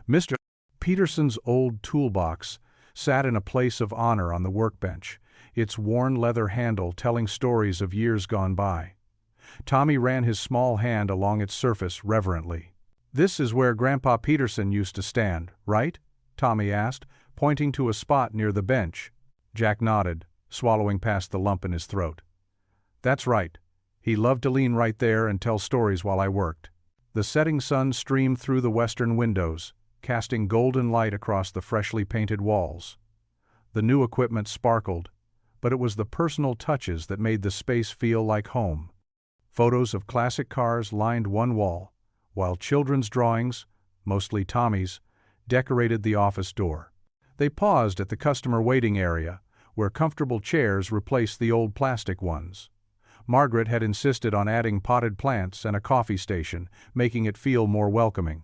Mr. Peterson's old toolbox sat in a place of honor on the workbench, its worn leather handle telling stories of years gone by. Tommy ran his small hand along its surface reverently. "This is where Grandpa Peterson used to stand, right?" Tommy asked, pointing to a spot near the bench. Jack nodded, swallowing past the lump in his throat. "That's right. He loved to lean right there and tell stories while I worked." The setting sun streamed through the western windows, casting golden light across the freshly painted walls. The new equipment sparkled, but it was the personal touches that made the space feel like home. Photos of classic cars lined one wall, while children's drawings, mostly Tommy's, decorated the office door. They paused at the customer waiting area, where comfortable chairs replaced the old plastic ones. Margaret had insisted on adding potted plants and a coffee station, making it feel more welcoming.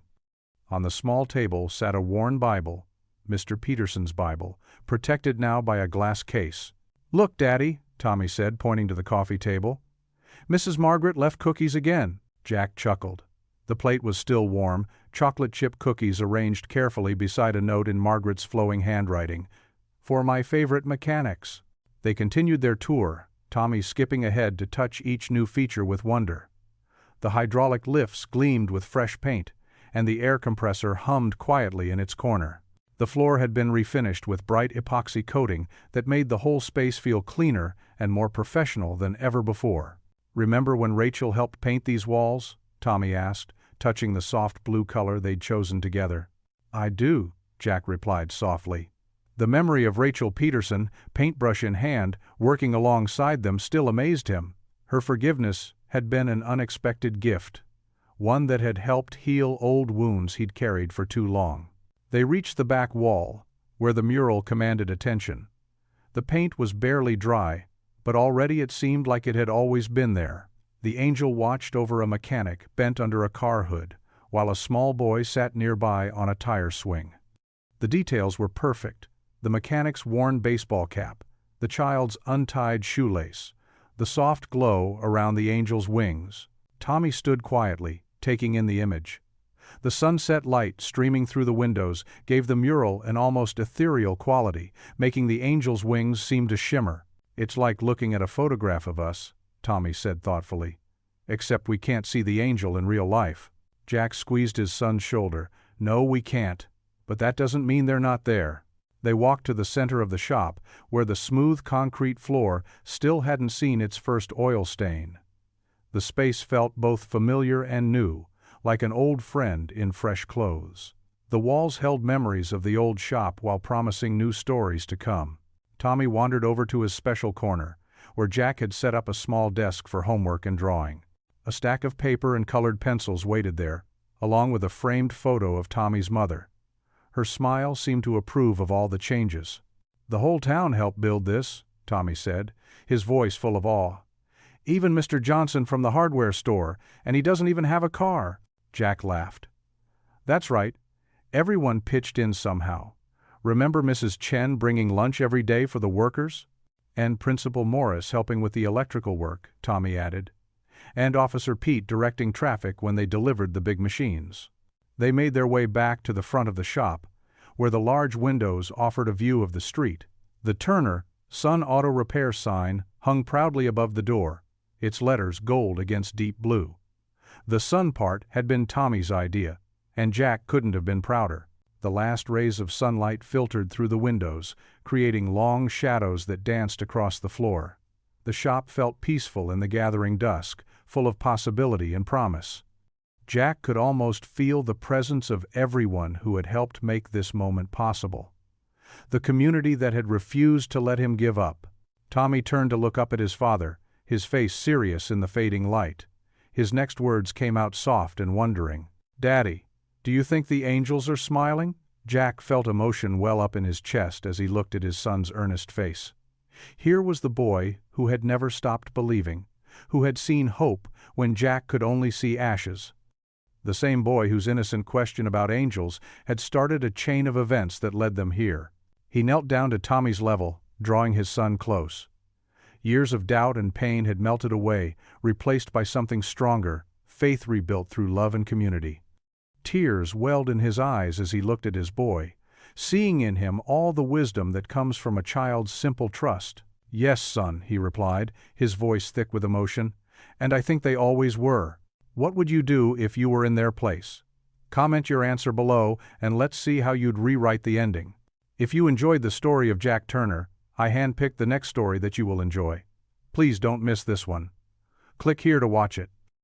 On the small table sat a worn Bible, Mr. Peterson's Bible, protected now by a glass case. "Look, Daddy," Tommy said, pointing to the coffee table. "Mrs. Margaret left cookies again." Jack chuckled. The plate was still warm, chocolate chip cookies arranged carefully beside a note in Margaret's flowing handwriting. "For my favorite mechanics." They continued their tour, Tommy skipping ahead to touch each new feature with wonder. The hydraulic lifts gleamed with fresh paint, and the air compressor hummed quietly in its corner. The floor had been refinished with bright epoxy coating that made the whole space feel cleaner and more professional than ever before. "Remember when Rachel helped paint these walls?" Tommy asked, touching the soft blue color they'd chosen together. "I do," Jack replied softly. The memory of Rachel Peterson, paintbrush in hand, working alongside them still amazed him. Her forgiveness had been an unexpected gift, one that had helped heal old wounds he'd carried for too long. They reached the back wall, where the mural commanded attention. The paint was barely dry, but already it seemed like it had always been there. The angel watched over a mechanic bent under a car hood, while a small boy sat nearby on a tire swing. The details were perfect. The mechanic's worn baseball cap, the child's untied shoelace, the soft glow around the angel's wings. Tommy stood quietly, taking in the image. The sunset light streaming through the windows gave the mural an almost ethereal quality, making the angel's wings seem to shimmer. "It's like looking at a photograph of us," Tommy said thoughtfully. "Except we can't see the angel in real life." Jack squeezed his son's shoulder. "No, we can't. But that doesn't mean they're not there." They walked to the center of the shop, where the smooth concrete floor still hadn't seen its first oil stain. The space felt both familiar and new, like an old friend in fresh clothes. The walls held memories of the old shop while promising new stories to come. Tommy wandered over to his special corner, where Jack had set up a small desk for homework and drawing. A stack of paper and colored pencils waited there, along with a framed photo of Tommy's mother. Her smile seemed to approve of all the changes. "The whole town helped build this," Tommy said, his voice full of awe. "Even Mr. Johnson from the hardware store, and he doesn't even have a car." Jack laughed. "That's right. Everyone pitched in somehow. Remember Mrs. Chen bringing lunch every day for the workers? And Principal Morris helping with the electrical work," Tommy added. "And Officer Pete directing traffic when they delivered the big machines." They made their way back to the front of the shop, where the large windows offered a view of the street. The Turner, Sun Auto Repair sign hung proudly above the door, its letters gold against deep blue. The sun part had been Tommy's idea, and Jack couldn't have been prouder. The last rays of sunlight filtered through the windows, creating long shadows that danced across the floor. The shop felt peaceful in the gathering dusk, full of possibility and promise. Jack could almost feel the presence of everyone who had helped make this moment possible. The community that had refused to let him give up. Tommy turned to look up at his father, his face serious in the fading light. His next words came out soft and wondering. "Daddy, do you think the angels are smiling?" Jack felt emotion well up in his chest as he looked at his son's earnest face. Here was the boy who had never stopped believing, who had seen hope when Jack could only see ashes. The same boy whose innocent question about angels had started a chain of events that led them here. He knelt down to Tommy's level, drawing his son close. Years of doubt and pain had melted away, replaced by something stronger, faith rebuilt through love and community. Tears welled in his eyes as he looked at his boy, seeing in him all the wisdom that comes from a child's simple trust. "Yes, son," he replied, his voice thick with emotion, "and I think they always were. What would you do if you were in their place?" Comment your answer below and let's see how you'd rewrite the ending. If you enjoyed the story of Jack Turner, I handpicked the next story that you will enjoy. Please don't miss this one. Click here to watch it.